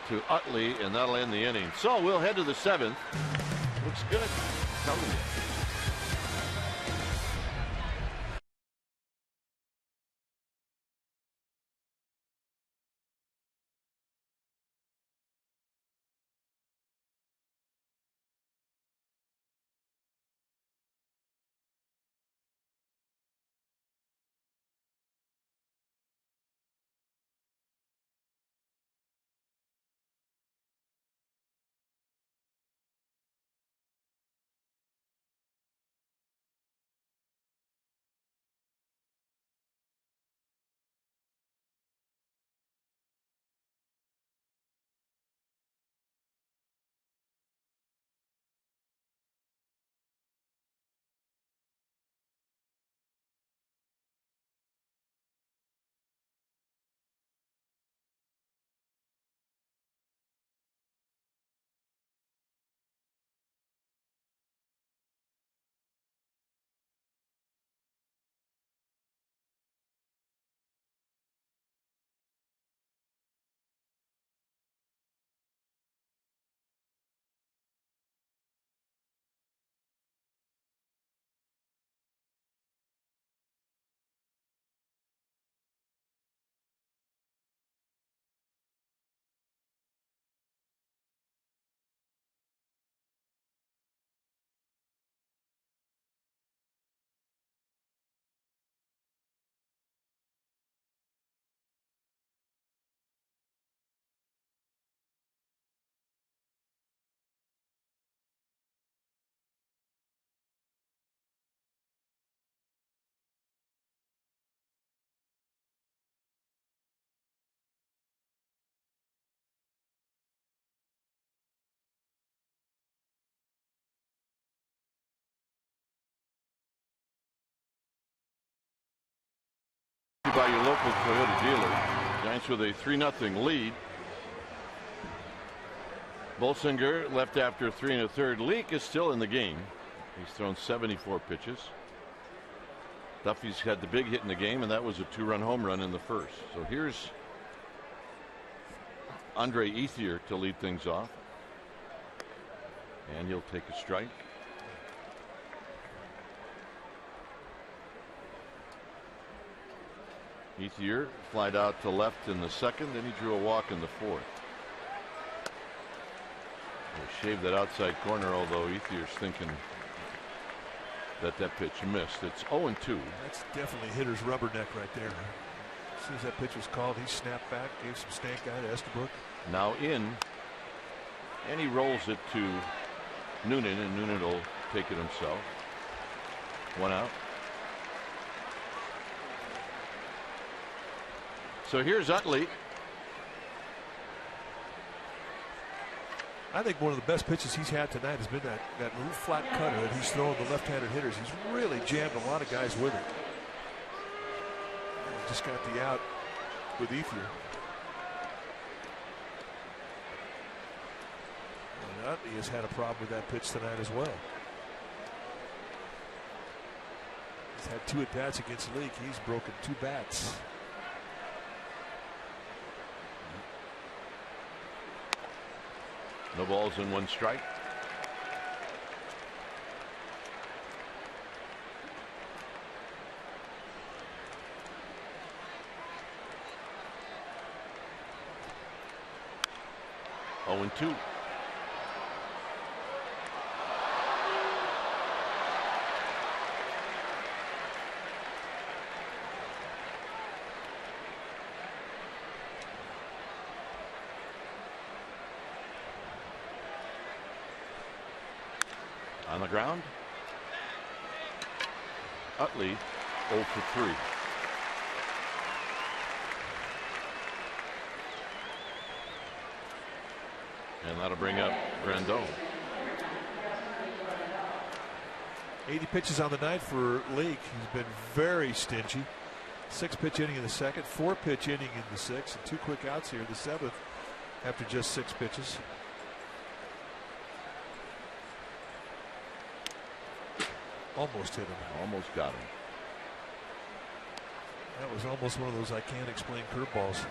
to Utley, and that'll end the inning. So we'll head to the 7th. Looks good. I'm telling you. By your local Toyota dealer. Giants with a 3-0 lead. Bolsinger left after 3 1/3. Leake is still in the game. He's thrown 74 pitches. Duffy's had the big hit in the game, and that was a 2-run home run in the first. So here's Andre Ethier to lead things off. And he'll take a strike. Ethier flied out to left in the second, then he drew a walk in the fourth. He'll shave that outside corner, although Ethier's thinking that pitch missed. It's 0-2.
That's definitely hitter's rubberneck right there. As soon as that pitch was called, he snapped back, gave some stank eye to Estabrook.
Now in, and he rolls it to Noonan, and Noonan will take it himself. 1 out. So here's Utley.
I think one of the best pitches he's had tonight has been that little flat cutter that he's throwing the left-handed hitters. He's really jammed a lot of guys with it. He just got the out with Ethier. And Utley has had a problem with that pitch tonight as well. He's had 2 at-bats against Leake. He's broken 2 bats.
No balls and 1 strike. Oh, and 2. On the ground. Utley 0 for 3. And that'll bring up Grandal.
80 pitches on the night for Leake. He's been very stingy. 6-pitch inning in the second, 4-pitch inning in the sixth, and 2 quick outs here in the seventh after just 6 pitches. Almost hit him.
Almost got him.
That was almost one of those I can't explain curveballs.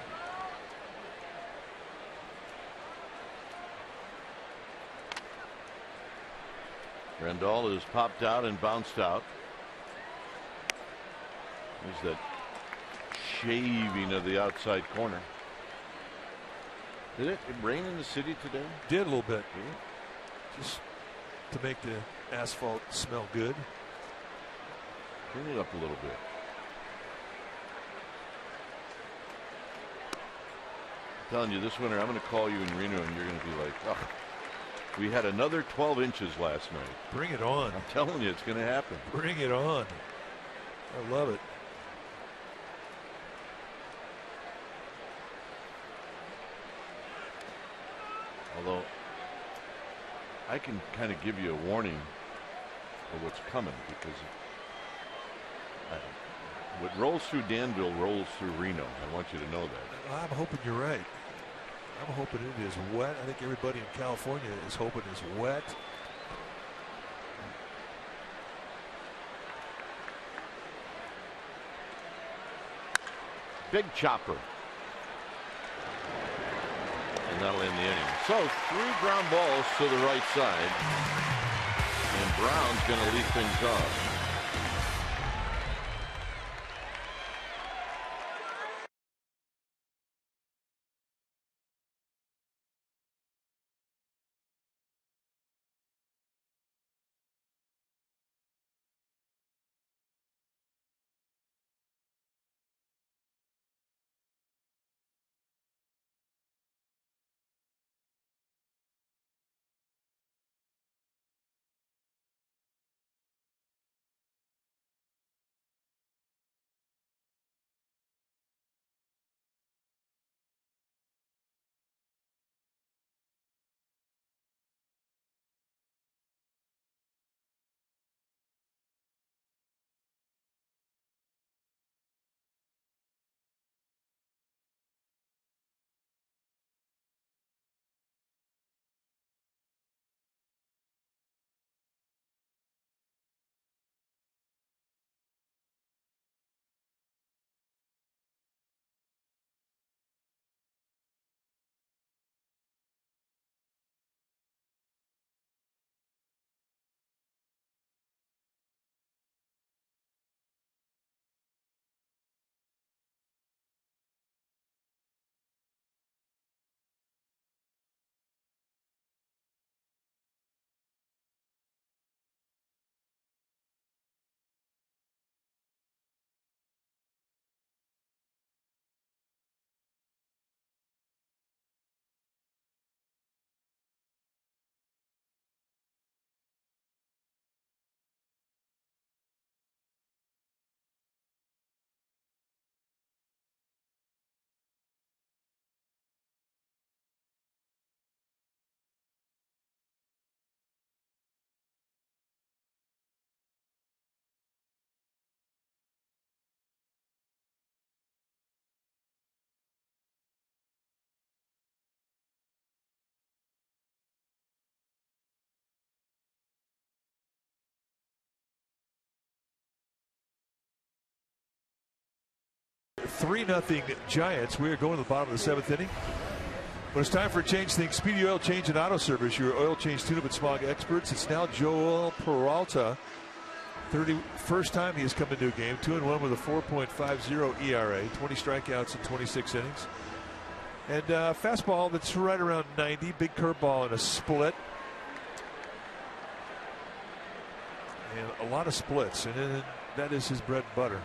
Grandal is popped out and bounced out. There's that shaving of the outside corner. Did it rain in the city today?
Did a little bit. Yeah. Just to make the asphalt smell good.
Turn it up a little bit. I'm telling you, this winter I'm going to call you in Reno and you're going to be like, oh, we had another 12 inches last night.
Bring it on.
I'm telling you, it's going to happen.
Bring it on. I love it.
Although I can kind of give you a warning of what's coming, because what rolls through Danville rolls through Reno. I want you to know that.
I'm hoping you're right. I'm hoping it is wet. I think everybody in California is hoping it's wet.
Big chopper. And that'll end the inning. So 3 ground balls to the right side. And Brown's going to lead things off.
3-0 Giants. We are going to the bottom of the 7th inning. But it's time for a change things. Speedy Oil Change and Auto Service, your oil change tune-up and smog experts. It's now Joel Peralta. 31st time he has come into a game. 2-1 with a 4.50 ERA. 20 strikeouts in 26 innings. And fastball that's right around 90. Big curveball and a split. And a lot of splits. And that is his bread and butter.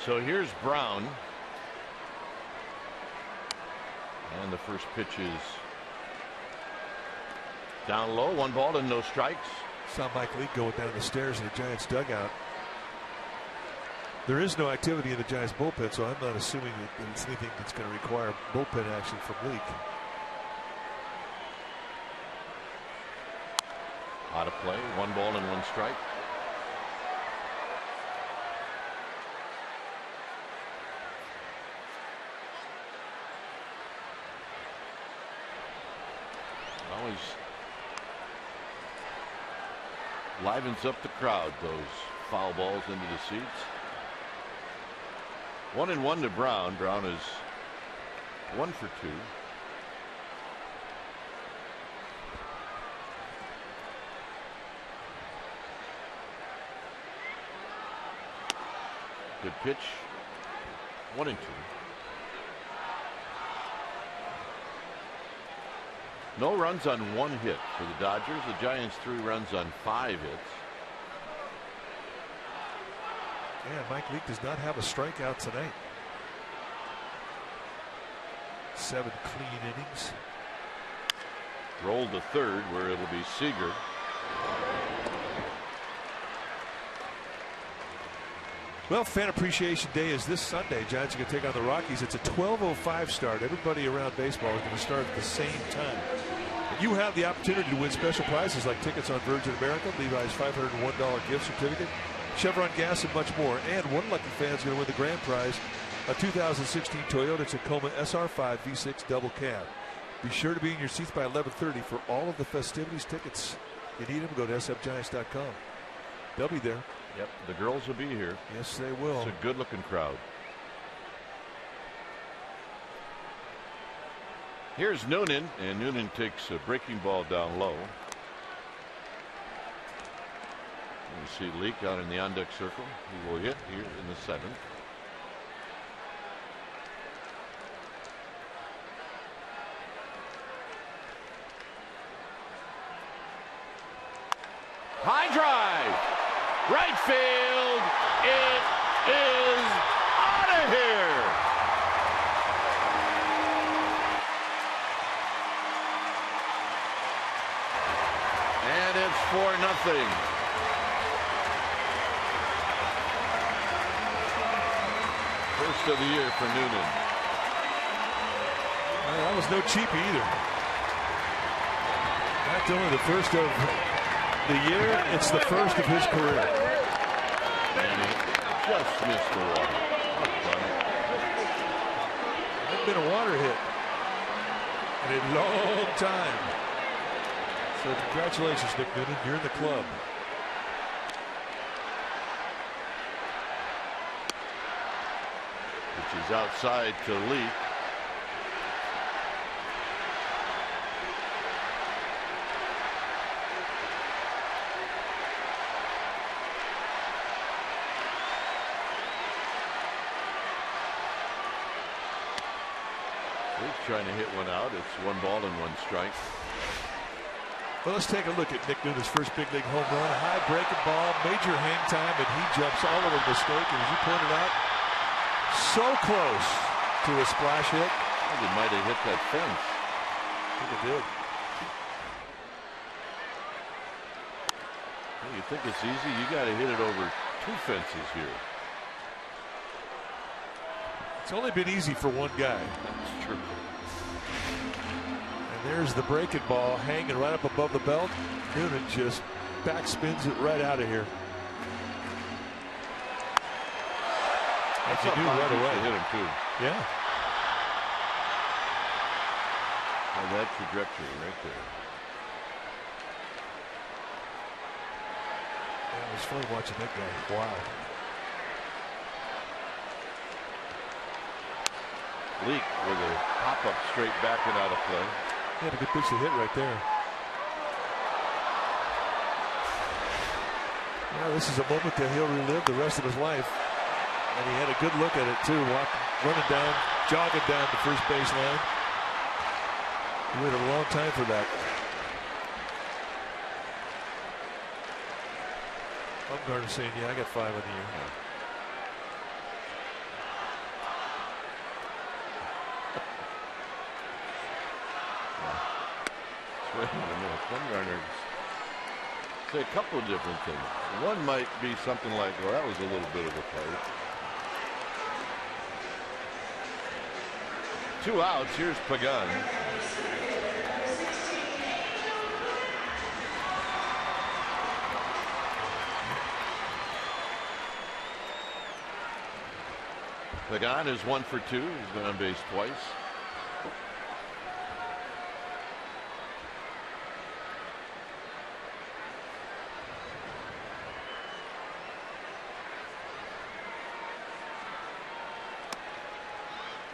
So here's Brown. And the first pitch is down low. 1 ball and no strikes.
Saw Mike Leake going down the stairs in the Giants dugout. There is no activity in the Giants bullpen, so I'm not assuming that it's anything that's going to require bullpen action from Leake.
Out of play. 1 ball and 1 strike. Always livens up the crowd, those foul balls into the seats. 1-1 to Brown. Brown is 1 for 2. Good pitch. 1-2. No runs on 1 hit for the Dodgers. The Giants 3 runs on 5 hits.
Yeah, Mike Leake does not have a strikeout tonight. 7 clean innings.
Rolled to third where it'll be Seager.
Well, Fan Appreciation Day is this Sunday. Giants are going to take on the Rockies. It's a 12:05 start. Everybody around baseball is going to start at the same time. You have the opportunity to win special prizes like tickets on Virgin America, Levi's $501 gift certificate, Chevron gas, and much more. And one lucky fan is going to win the grand prize, a 2016 Toyota Tacoma SR5 V6 double cab. Be sure to be in your seats by 11:30 for all of the festivities. Tickets, you need them, go to sfgiants.com. They'll be there.
Yep, the girls will be here.
Yes, they will.
It's a good-looking crowd. Here's Noonan, and Noonan takes a breaking ball down low. You see Leake out in the on-deck circle. He will hit here in the 7th. High drive. Right field. It is out of here. And it's 4-0. First of the year for Noonan.
Well, that was no cheapie either. Not only the first of the year, it's the first of his career.
And he just missed the water.
It's been a water hit in a long time. So congratulations, Nick Noonan. You're in the club.
Which is outside to Leake. Trying to hit one out. It's 1 ball and 1 strike.
Well, let's take a look at Nick Noonan's first big league home run. A high breaking ball, major hang time, and he jumps all over the mistake. And as you pointed out, so close to a splash hit.
I think it might have hit that fence.
I think it did.
Well, you think it's easy? You got to hit it over 2 fences here.
It's only been easy for one guy.
That's true.
And there's the breaking ball hanging right up above the belt. Noonan just backspins it right out of here.
That's
he knew right away.
Hit him too.
Yeah.
And that trajectory right there.
It's funny watching that guy. Wow.
Leak with a pop-up straight back and out of play.
He had a good pitch to hit right there. Well, this is a moment that he'll relive the rest of his life. And he had a good look at it, too. Running down, jogging down the first baseline. He waited a long time for that. Bumgarner saying, yeah, I got 5 on the year.
Bumgarner say a couple of different things. One might be something like, well, that was a little bit of a play. 2 outs. Here's Pagan. Pagan is 1 for 2. He's been on base twice.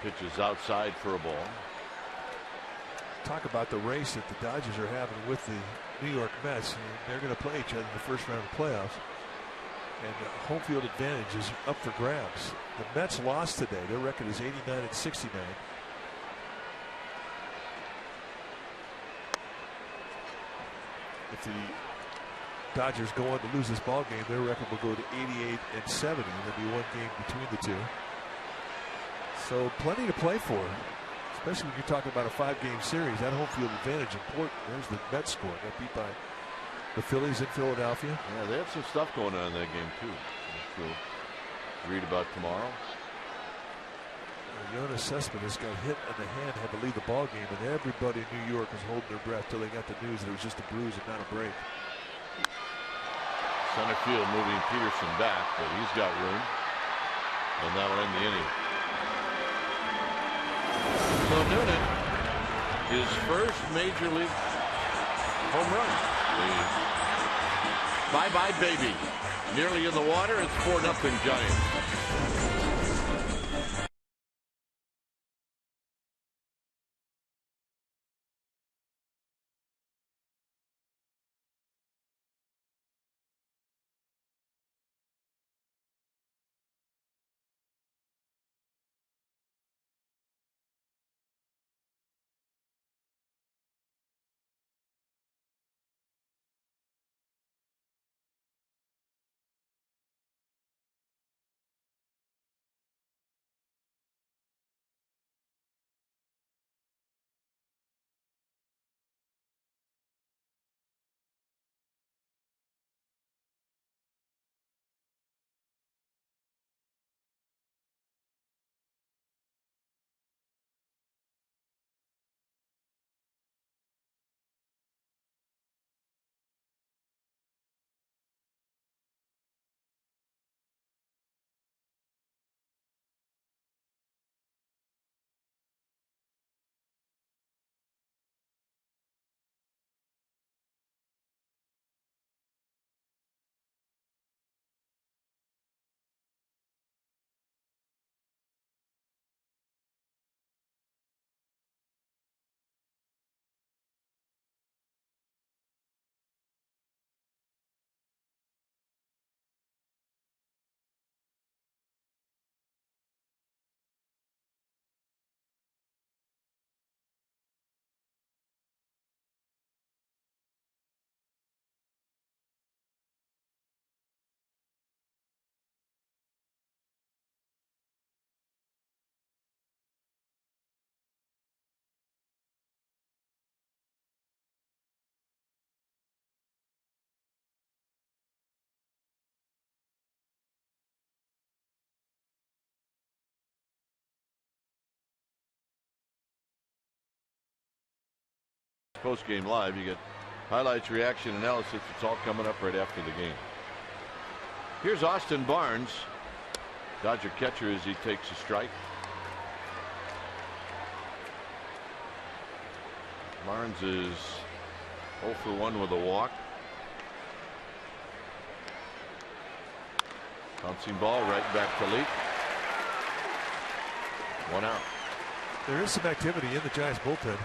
Pitches outside for a ball.
Talk about the race that the Dodgers are having with the New York Mets. They're going to play each other in the first round of the playoffs. And the home field advantage is up for grabs. The Mets lost today. Their record is 89-69. If the Dodgers go on to lose this ball game, their record will go to 88-70. There'll be 1 game between the two. So plenty to play for, especially when you're talking about a 5-game series. That home field advantage important. There's the Mets score. Got beat by the Phillies in Philadelphia.
Yeah, they have some stuff going on in that game too. We'll read about tomorrow.
Jonas Cespedes got hit on the hand, had to leave the ball game, and everybody in New York was holding their breath till they got the news that it was just a bruise and not a break.
Center field moving Peterson back, but he's got room, and that'll end the inning. So Noonan, his first major league home run. Bye-bye baby. Nearly in the water. It's 4-0 Giants. Post-game live, you get highlights, reaction, analysis. It's all coming up right after the game. Here's Austin Barnes, Dodger catcher, as he takes a strike. Barnes is 0 for 1 with a walk. Bouncing ball right back to Leake. 1 out.
There is some activity in the Giants bullpen.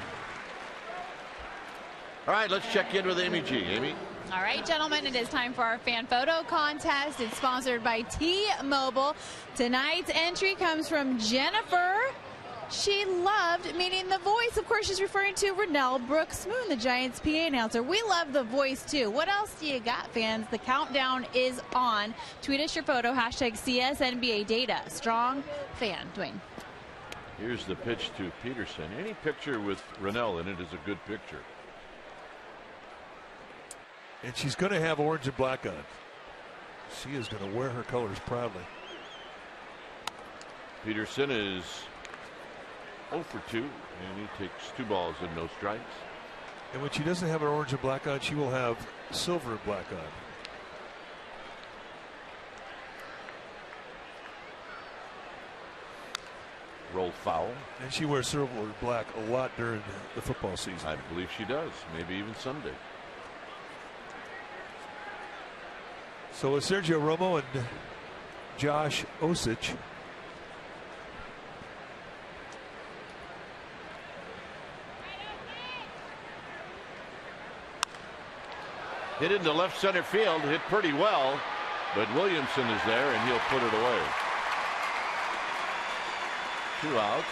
All right, let's check in with Amy G. Amy.
All right, gentlemen, it is time for our fan photo contest. It's sponsored by T-Mobile. Tonight's entry comes from Jennifer. She loved meeting the voice. Of course, she's referring to Renell Brooks Moon, the Giants PA announcer. We love the voice, too. What else do you got, fans? The countdown is on. Tweet us your photo, hashtag CSNBA data. Strong fan. Dwayne.
Here's the pitch to Peterson. Any picture with Renell in it is a good picture.
And she's going to have orange and black on. She is going to wear her colors proudly.
Peterson is 0 for 2, and he takes 2 balls and no strikes.
And when she doesn't have her orange and black on, she will have silver and black on.
Roll foul.
And she wears silver and black a lot during the football season.
I believe she does. Maybe even Sunday.
So it's Sergio Romo and Josh Osich.
Hit into left center field, hit pretty well, but Williamson is there and he'll put it away. 2 outs.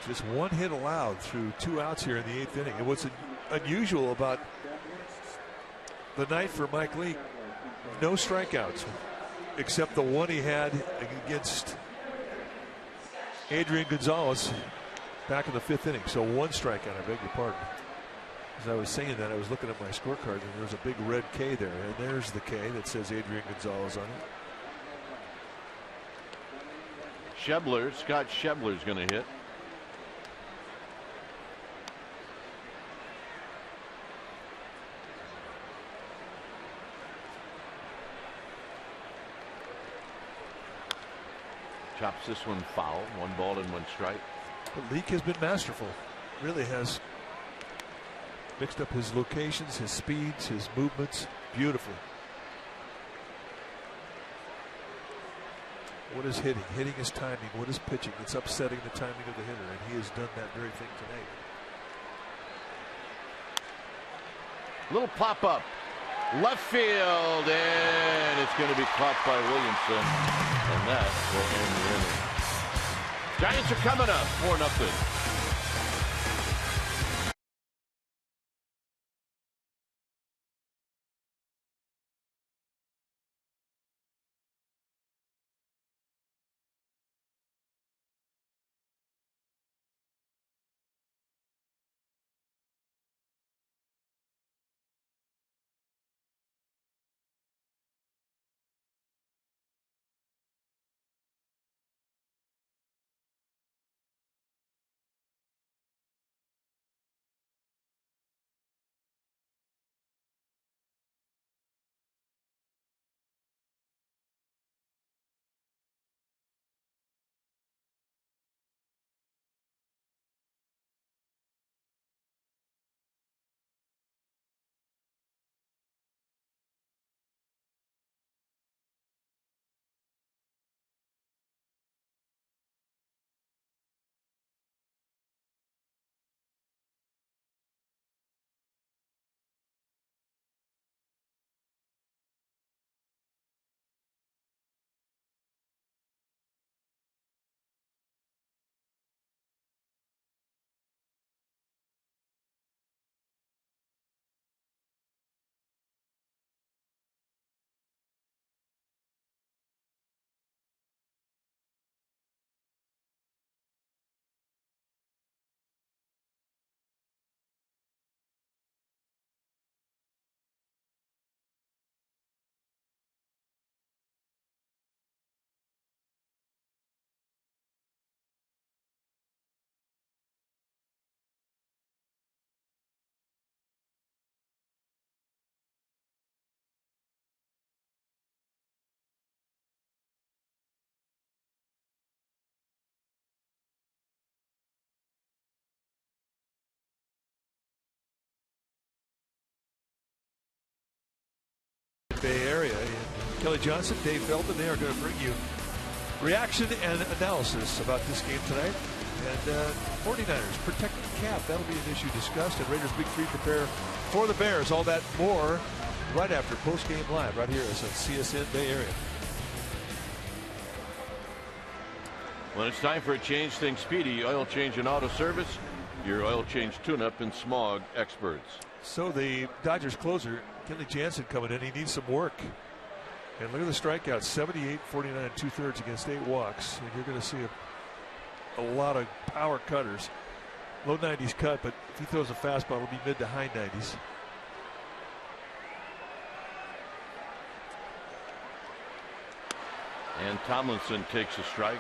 Just 1 hit allowed through 2 outs here in the 8th inning. And what's unusual about the night for Mike Leake, no strikeouts except the one he had against Adrian Gonzalez back in the 5th inning. So 1 strikeout, I beg your pardon. As I was saying that, I was looking at my scorecard and there's a big red K there, and there's the K that says Adrian Gonzalez on it.
Scott Schebler's going to hit. Chops this one foul. 1 ball and 1 strike.
But Leake has been masterful. Really has mixed up his locations, his speeds, his movements beautifully. What is hitting? Hitting is timing. What is pitching? It's upsetting the timing of the hitter, and he has done that very thing tonight.
Little pop up. Left field, and it's going to be caught by Williamson, and that will end the inning. Giants are coming up 4-0.
Bay Area. And Kelly Johnson, Dave Feldman, they are going to bring you reaction and analysis about this game tonight. And 49ers protecting the cap. That'll be an issue discussed. And Raiders Big Three prepare for the Bears. All that more right after post-game live right here is on CSN Bay Area.
When it's time for a change, think Speedy Oil Change and Auto Service. Your oil change tune-up and smog experts.
So the Dodgers closer, Kenley Jansen, coming in. He needs some work. And look at the strikeouts, 78, 49, 2/3 against 8 walks. And you're going to see a lot of power cutters. Low 90s cut, but if he throws a fastball, it'll be mid to high 90s.
And Tomlinson takes a strike.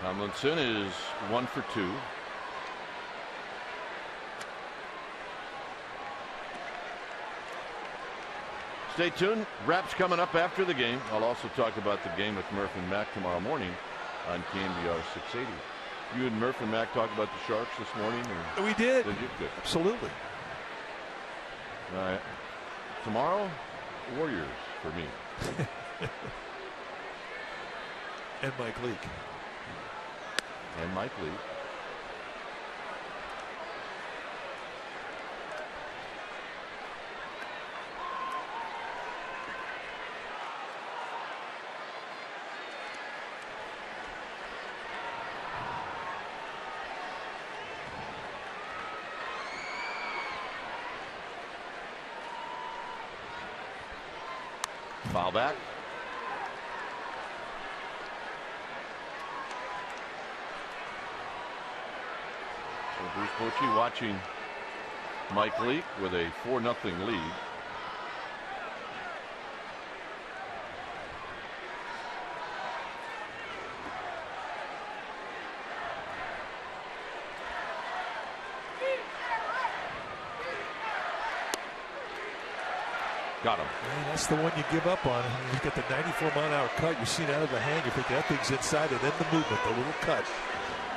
Tomlinson is 1 for 2. Stay tuned. Wraps coming up after the game. I'll also talk about the game with Murph and Mac tomorrow morning on KNBR 680. You and Murph and Mac talked about the Sharks this morning? Or
we did.
You? Good.
Absolutely.
All right. Tomorrow, Warriors for me.
And Mike Leake.
And Mike Leake. Foul back. Bruce Bochy watching Mike Leake with a 4-0 lead. Got him.
Man, that's the one you give up on. You get the 94-mile-an-hour cut. You're seeing out of the hand. You're thinking that thing's inside, and then the movement, the little cut.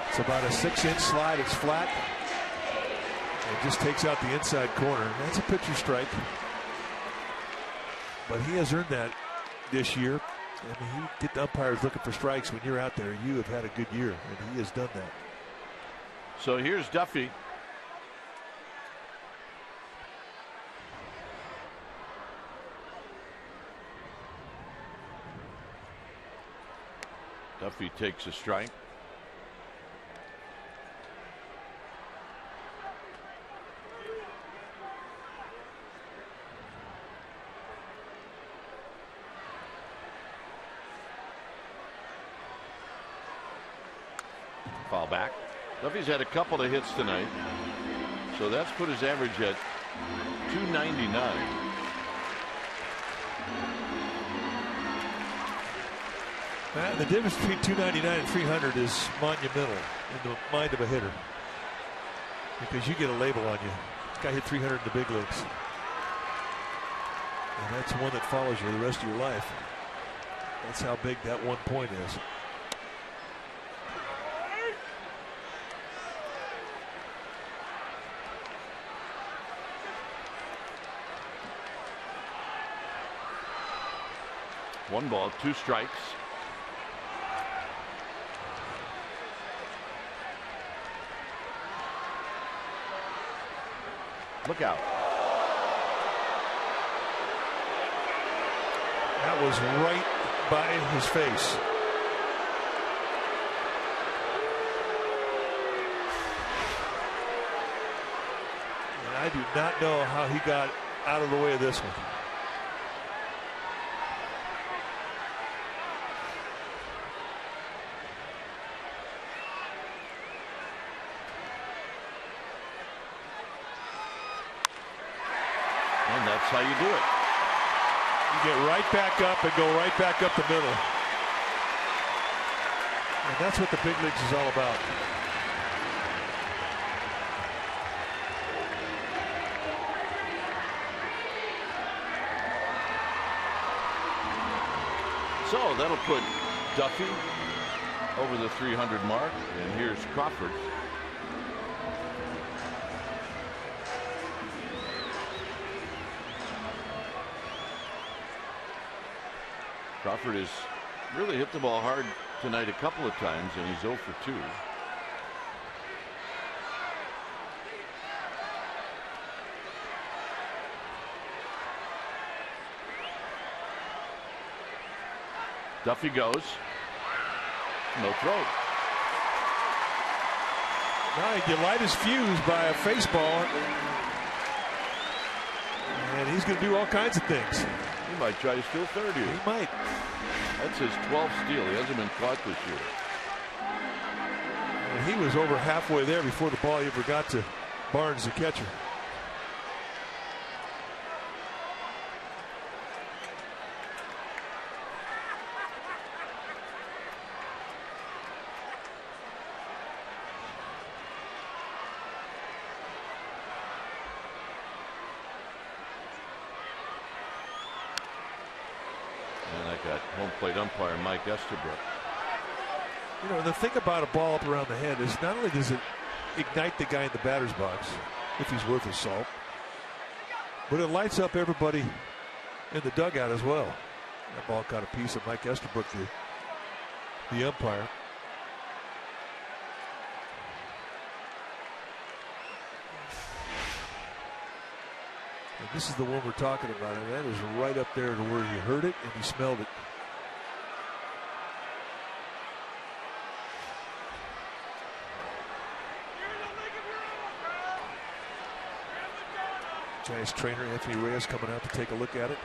It's about a 6-inch slide. It's flat. It just takes out the inside corner. That's a pitcher strike. But he has earned that this year. I mean, he get the umpires looking for strikes. When you're out there, you have had a good year, and he has done that.
So here's Duffy. Duffy takes a strike. Foul back. Duffy's had a couple of hits tonight, so that's put his average at 299.
The difference between 299 and 300 is monumental in the mind of a hitter, because you get a label on you. This guy hit 300 in the big leagues, and that's one that follows you the rest of your life. That's how big that 1 point is.
One ball, 2 strikes. Look out.
That was right by his face. And I do not know how he got out of the way of this one.
That's how you do it.
You get right back up and go right back up the middle. And that's what the big leagues is all about.
So that'll put Duffy over the 300 mark, and here's Crawford. Crawford has really hit the ball hard tonight a couple of times, and he's 0 for 2. Duffy goes. No throw.
Now you light his fuse by a face ball, and he's going to do all kinds of things.
He might try to steal third here.
He might.
That's his 12th steal. He hasn't been caught this year.
And he was over halfway there before the ball ever got to Barnes, the catcher.
Home plate umpire Mike Estabrook.
You know, the thing about a ball up around the head is not only does it ignite the guy in the batter's box, if he's worth his salt, but it lights up everybody in the dugout as well. That ball caught a piece of Mike Estabrook, the umpire. And this is the one we're talking about, and that is right up there to where you heard it and you smelled it. Giants trainer Anthony Reyes coming out to take a look at it.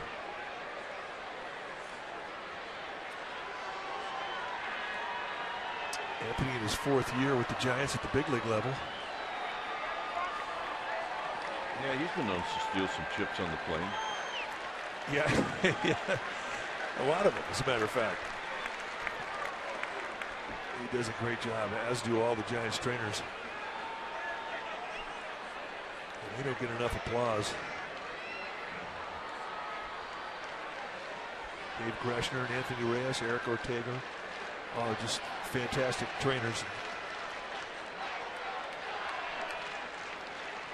Anthony in his 4th year with the Giants at the big league level.
Yeah, he's been known to steal some chips on the plane.
Yeah, yeah, a lot of it, as a matter of fact. He does a great job, as do all the Giants trainers. And they don't get enough applause. Dave Greshner and Anthony Reyes, Eric Ortega, all just fantastic trainers.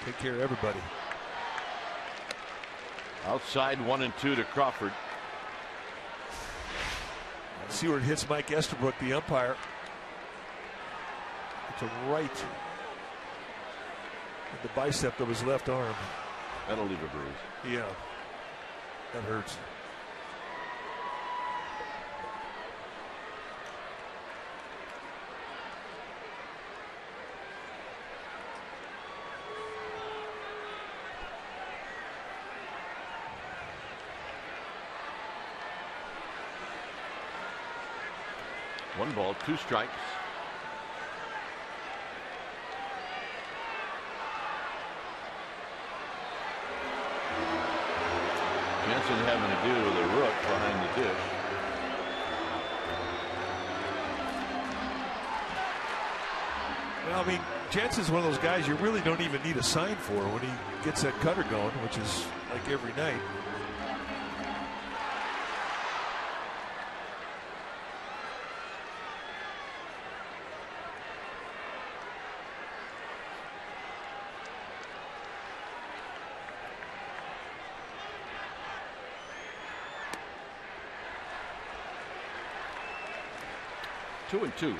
Take care of everybody.
Outside 1-2 to Crawford.
Let's see where it hits Mike Estabrook, the umpire. To right in the bicep of his left arm.
That'll leave a bruise.
Yeah, that hurts.
One ball, 2 strikes. Jensen having to do with a rook behind the dish.
Well, I mean, Jensen's one of those guys you really don't even need a sign for when he gets that cutter going, which is like every night.
Two and two.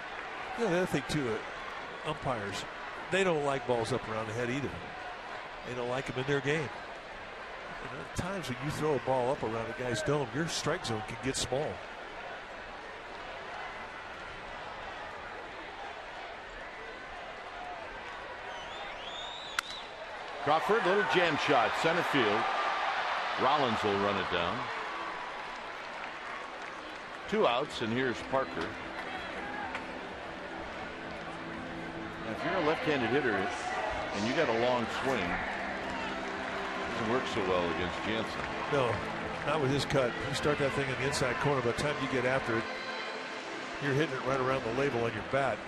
Yeah, the other thing too, umpires, they don't like balls up around the head either. They don't like them in their game. And at times when you throw a ball up around a guy's dome, your strike zone can get small.
Crawford, little jam shot, center field. Rollins will run it down. 2 outs, and here's Parker. Now, if you're a left-handed hitter and you got a long swing, it doesn't work so well against Jansen.
No, not with his cut. You start that thing in the inside corner, by the time you get after it, you're hitting it right around the label on your bat.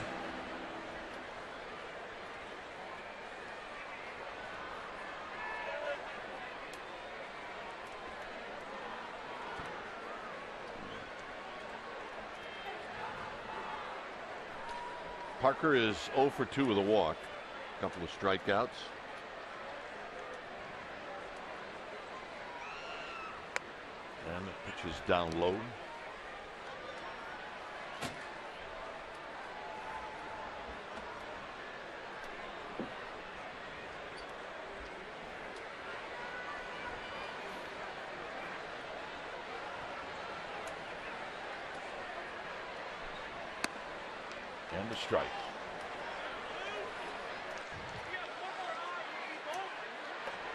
Parker is 0 for 2 with a walk. A couple of strikeouts. And the pitch is down low. And a strike.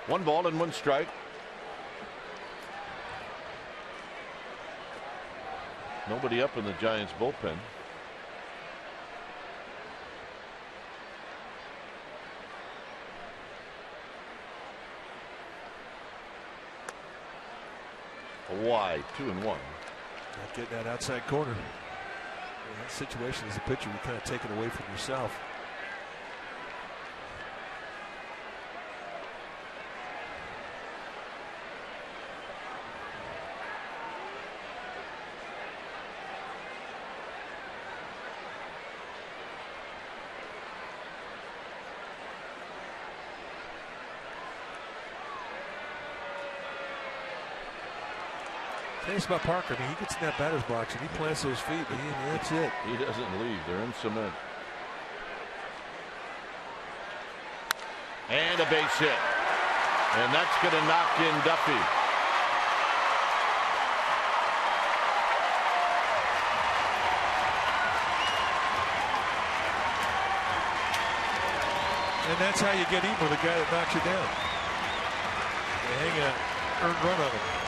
One ball and one strike. Nobody up in the Giants bullpen. A wide, 2-1.
Not getting that outside corner. In that situation, as a pitcher, you kind of take it away from yourself. Nice about Parker. I mean, he gets in that batter's box and he plants those feet, and that's it.
He doesn't leave. They're in cement. And a base hit. And that's going to knock in Duffy.
And that's how you get even with a guy that knocks you down. You hang an earned run on him.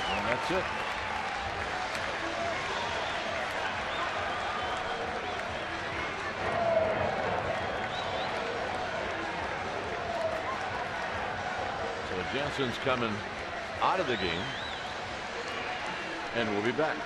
And that's it. So Jansen's coming out of the game, and we'll be back.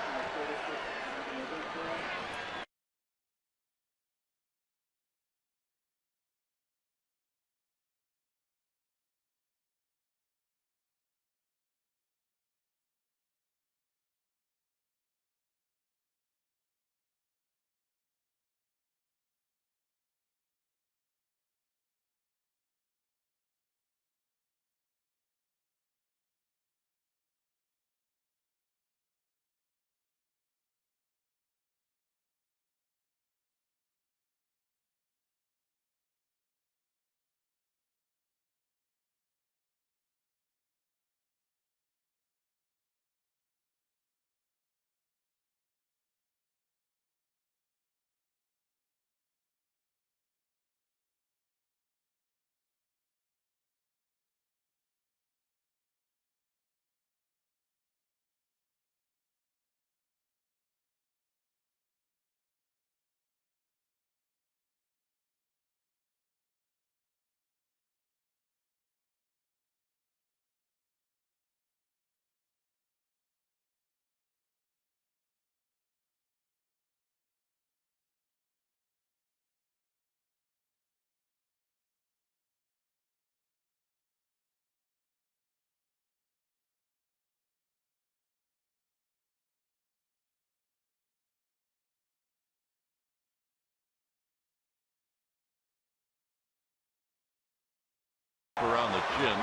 Around the chin.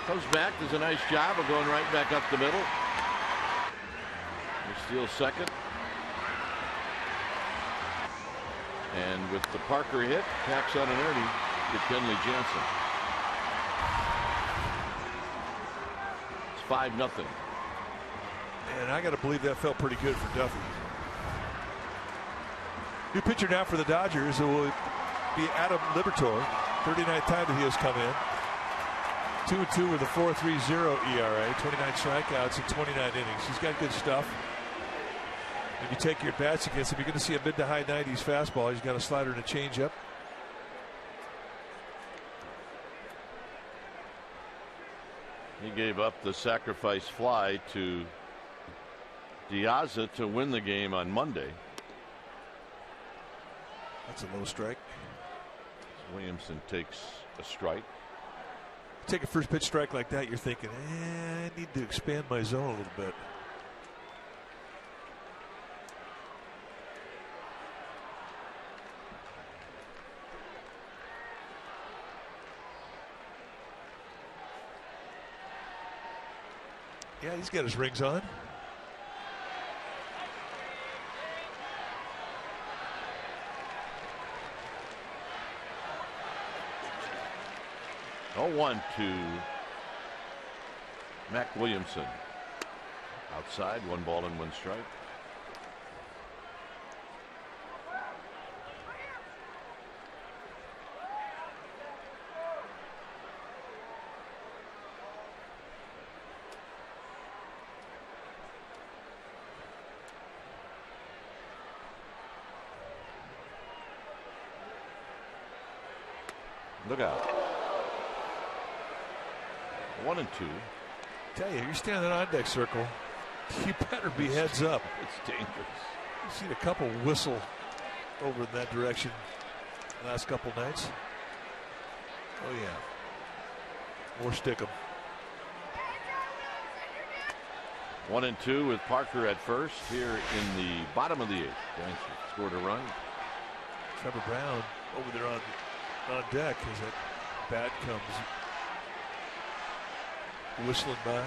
Comes back, does a nice job of going right back up the middle. He steals second. And with the Parker hit, tacks on an early to Kenley Jansen. It's 5-0.
And I got to believe that felt pretty good for Duffy. New pitcher now for the Dodgers will be Adam Liberatore. 39th time that he has come in. 2-2 with a 4.30 ERA, 29 strikeouts in 29 innings. He's got good stuff. When you take your bats against him, you're going to see a mid to high 90s fastball. He's got a slider and a changeup.
He gave up the sacrifice fly to Diaz to win the game on Monday.
That's a low strike.
Williamson takes a strike.
Take a first pitch strike like that, you're thinking, I need to expand my zone a little bit. Yeah, he's got his rings on.
Oh, 1 to Mac Williamson. Outside, 1 ball and 1 strike. Look out. 1 and 2.
Tell you, you're standing on deck circle. You better be heads up.
It's dangerous.
You've seen a couple whistle over in that direction the last couple nights. Oh, yeah. More stick 'em.
1 and 2 with Parker at first here in the bottom of the 8th. Giants scored a run.
Trevor Brown over there on deck as that bat comes whistling by.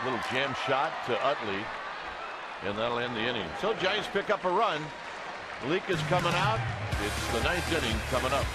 Little jam shot to Utley, and that'll end the inning. So Giants pick up a run. Leak is coming out. It's the 9th inning coming up.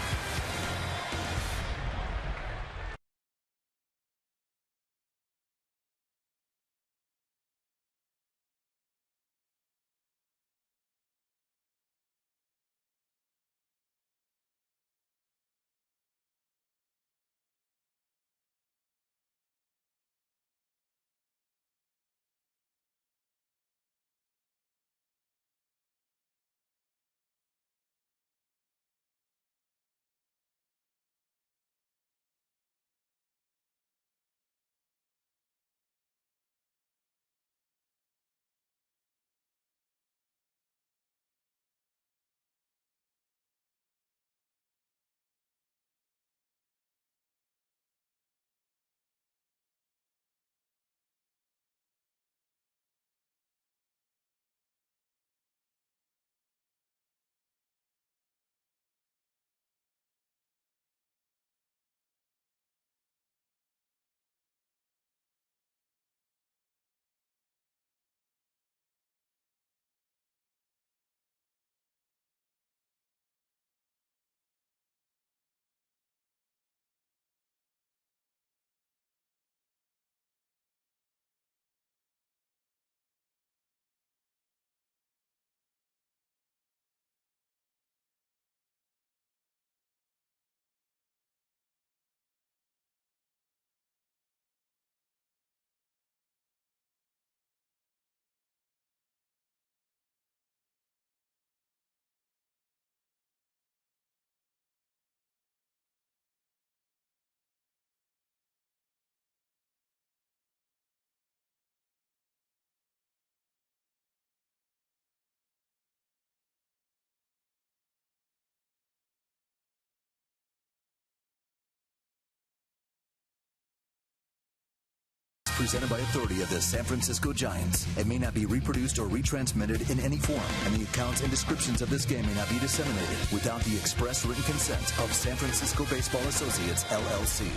Presented by authority of the San Francisco Giants. It may not be reproduced or retransmitted in any form, and the accounts and descriptions of this game may not be disseminated without the express written consent of San Francisco Baseball Associates, LLC.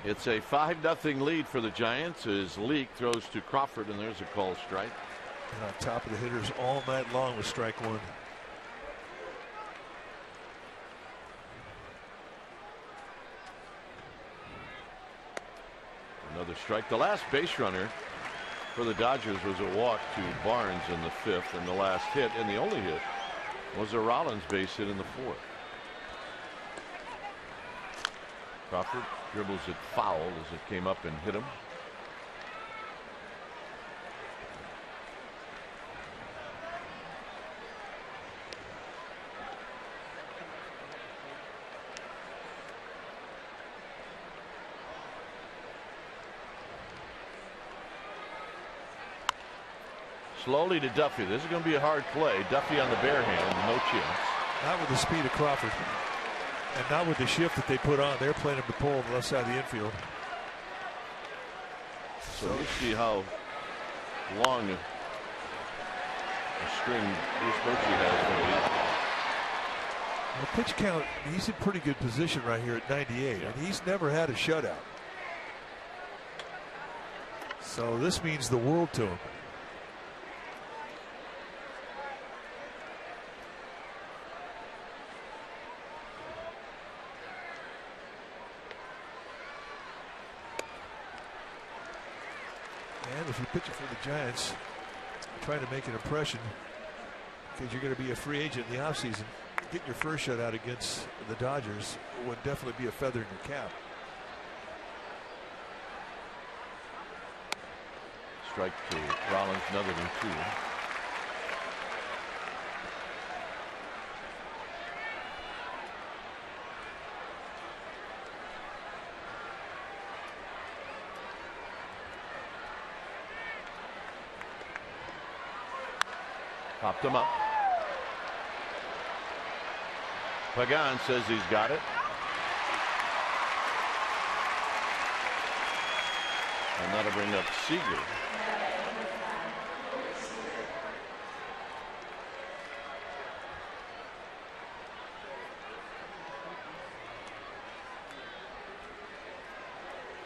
It's a 5-0 lead for the Giants as Leak throws to Crawford, and there's a called strike.
And on top of the hitters all night long with strike 1.
Another strike. The last base runner for the Dodgers was a walk to Barnes in the 5th, and the last hit, and the only hit, was a Rollins base hit in the 4th. Crawford dribbles it foul as it came up and hit him. Slowly to Duffy. This is going to be a hard play. Duffy on the bare hand, no chance.
Not with the speed of Crawford. And not with the shift that they put on. They're playing him to pull on the left side of the infield.
So let's see how long a string Bruce Bochy has for the lead.
The pitch count, he's in pretty good position right here at 98. And he's never had a shutout. So this means the world to him. And if you're pitching for the Giants, trying to make an impression, because you're going to be a free agent in the offseason, getting your first shutout against the Dodgers would definitely be a feather in your cap.
Strike to Rollins, another than 2. Popped him up. Pagan says he's got it. And that'll bring up Seager.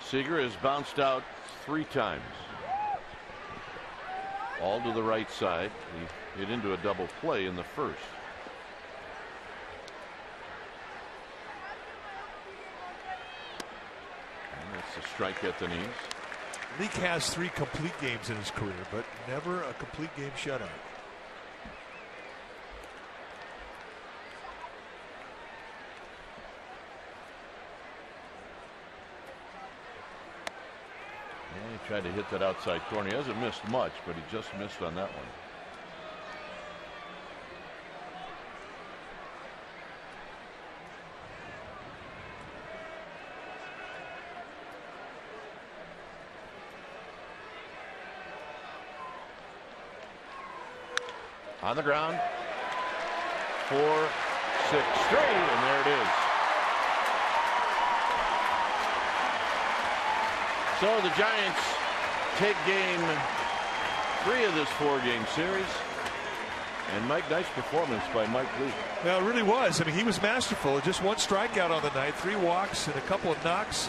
Seager has bounced out 3 times. All to the right side. He hit into a double play in the first. And that's a strike at the knees.
Leake has 3 complete games in his career, but never a complete game shutout.
He tried to hit that outside corner. He hasn't missed much, but he just missed on that one. On the ground. 4-6 straight, and there it is. So the Giants take game 3 of this 4-game series. And Mike, nice performance by Mike Leake.
Well, it really was. I mean, he was masterful. Just 1 strikeout on the night, 3 walks and a couple of knocks.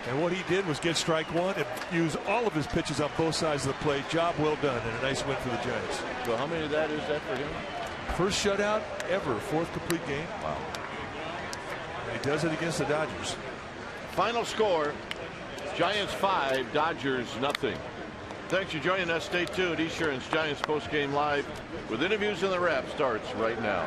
And what he did was get strike 1 and use all of his pitches on both sides of the plate. Job well done, and a nice win for the Giants.
So how many of that is that for him?
First shutout ever, 4th complete game.
Wow.
And he does it against the Dodgers.
Final score, Giants 5, Dodgers nothing. Thanks for joining us. Stay tuned. Esurance Giants postgame live with interviews and the wrap starts right now.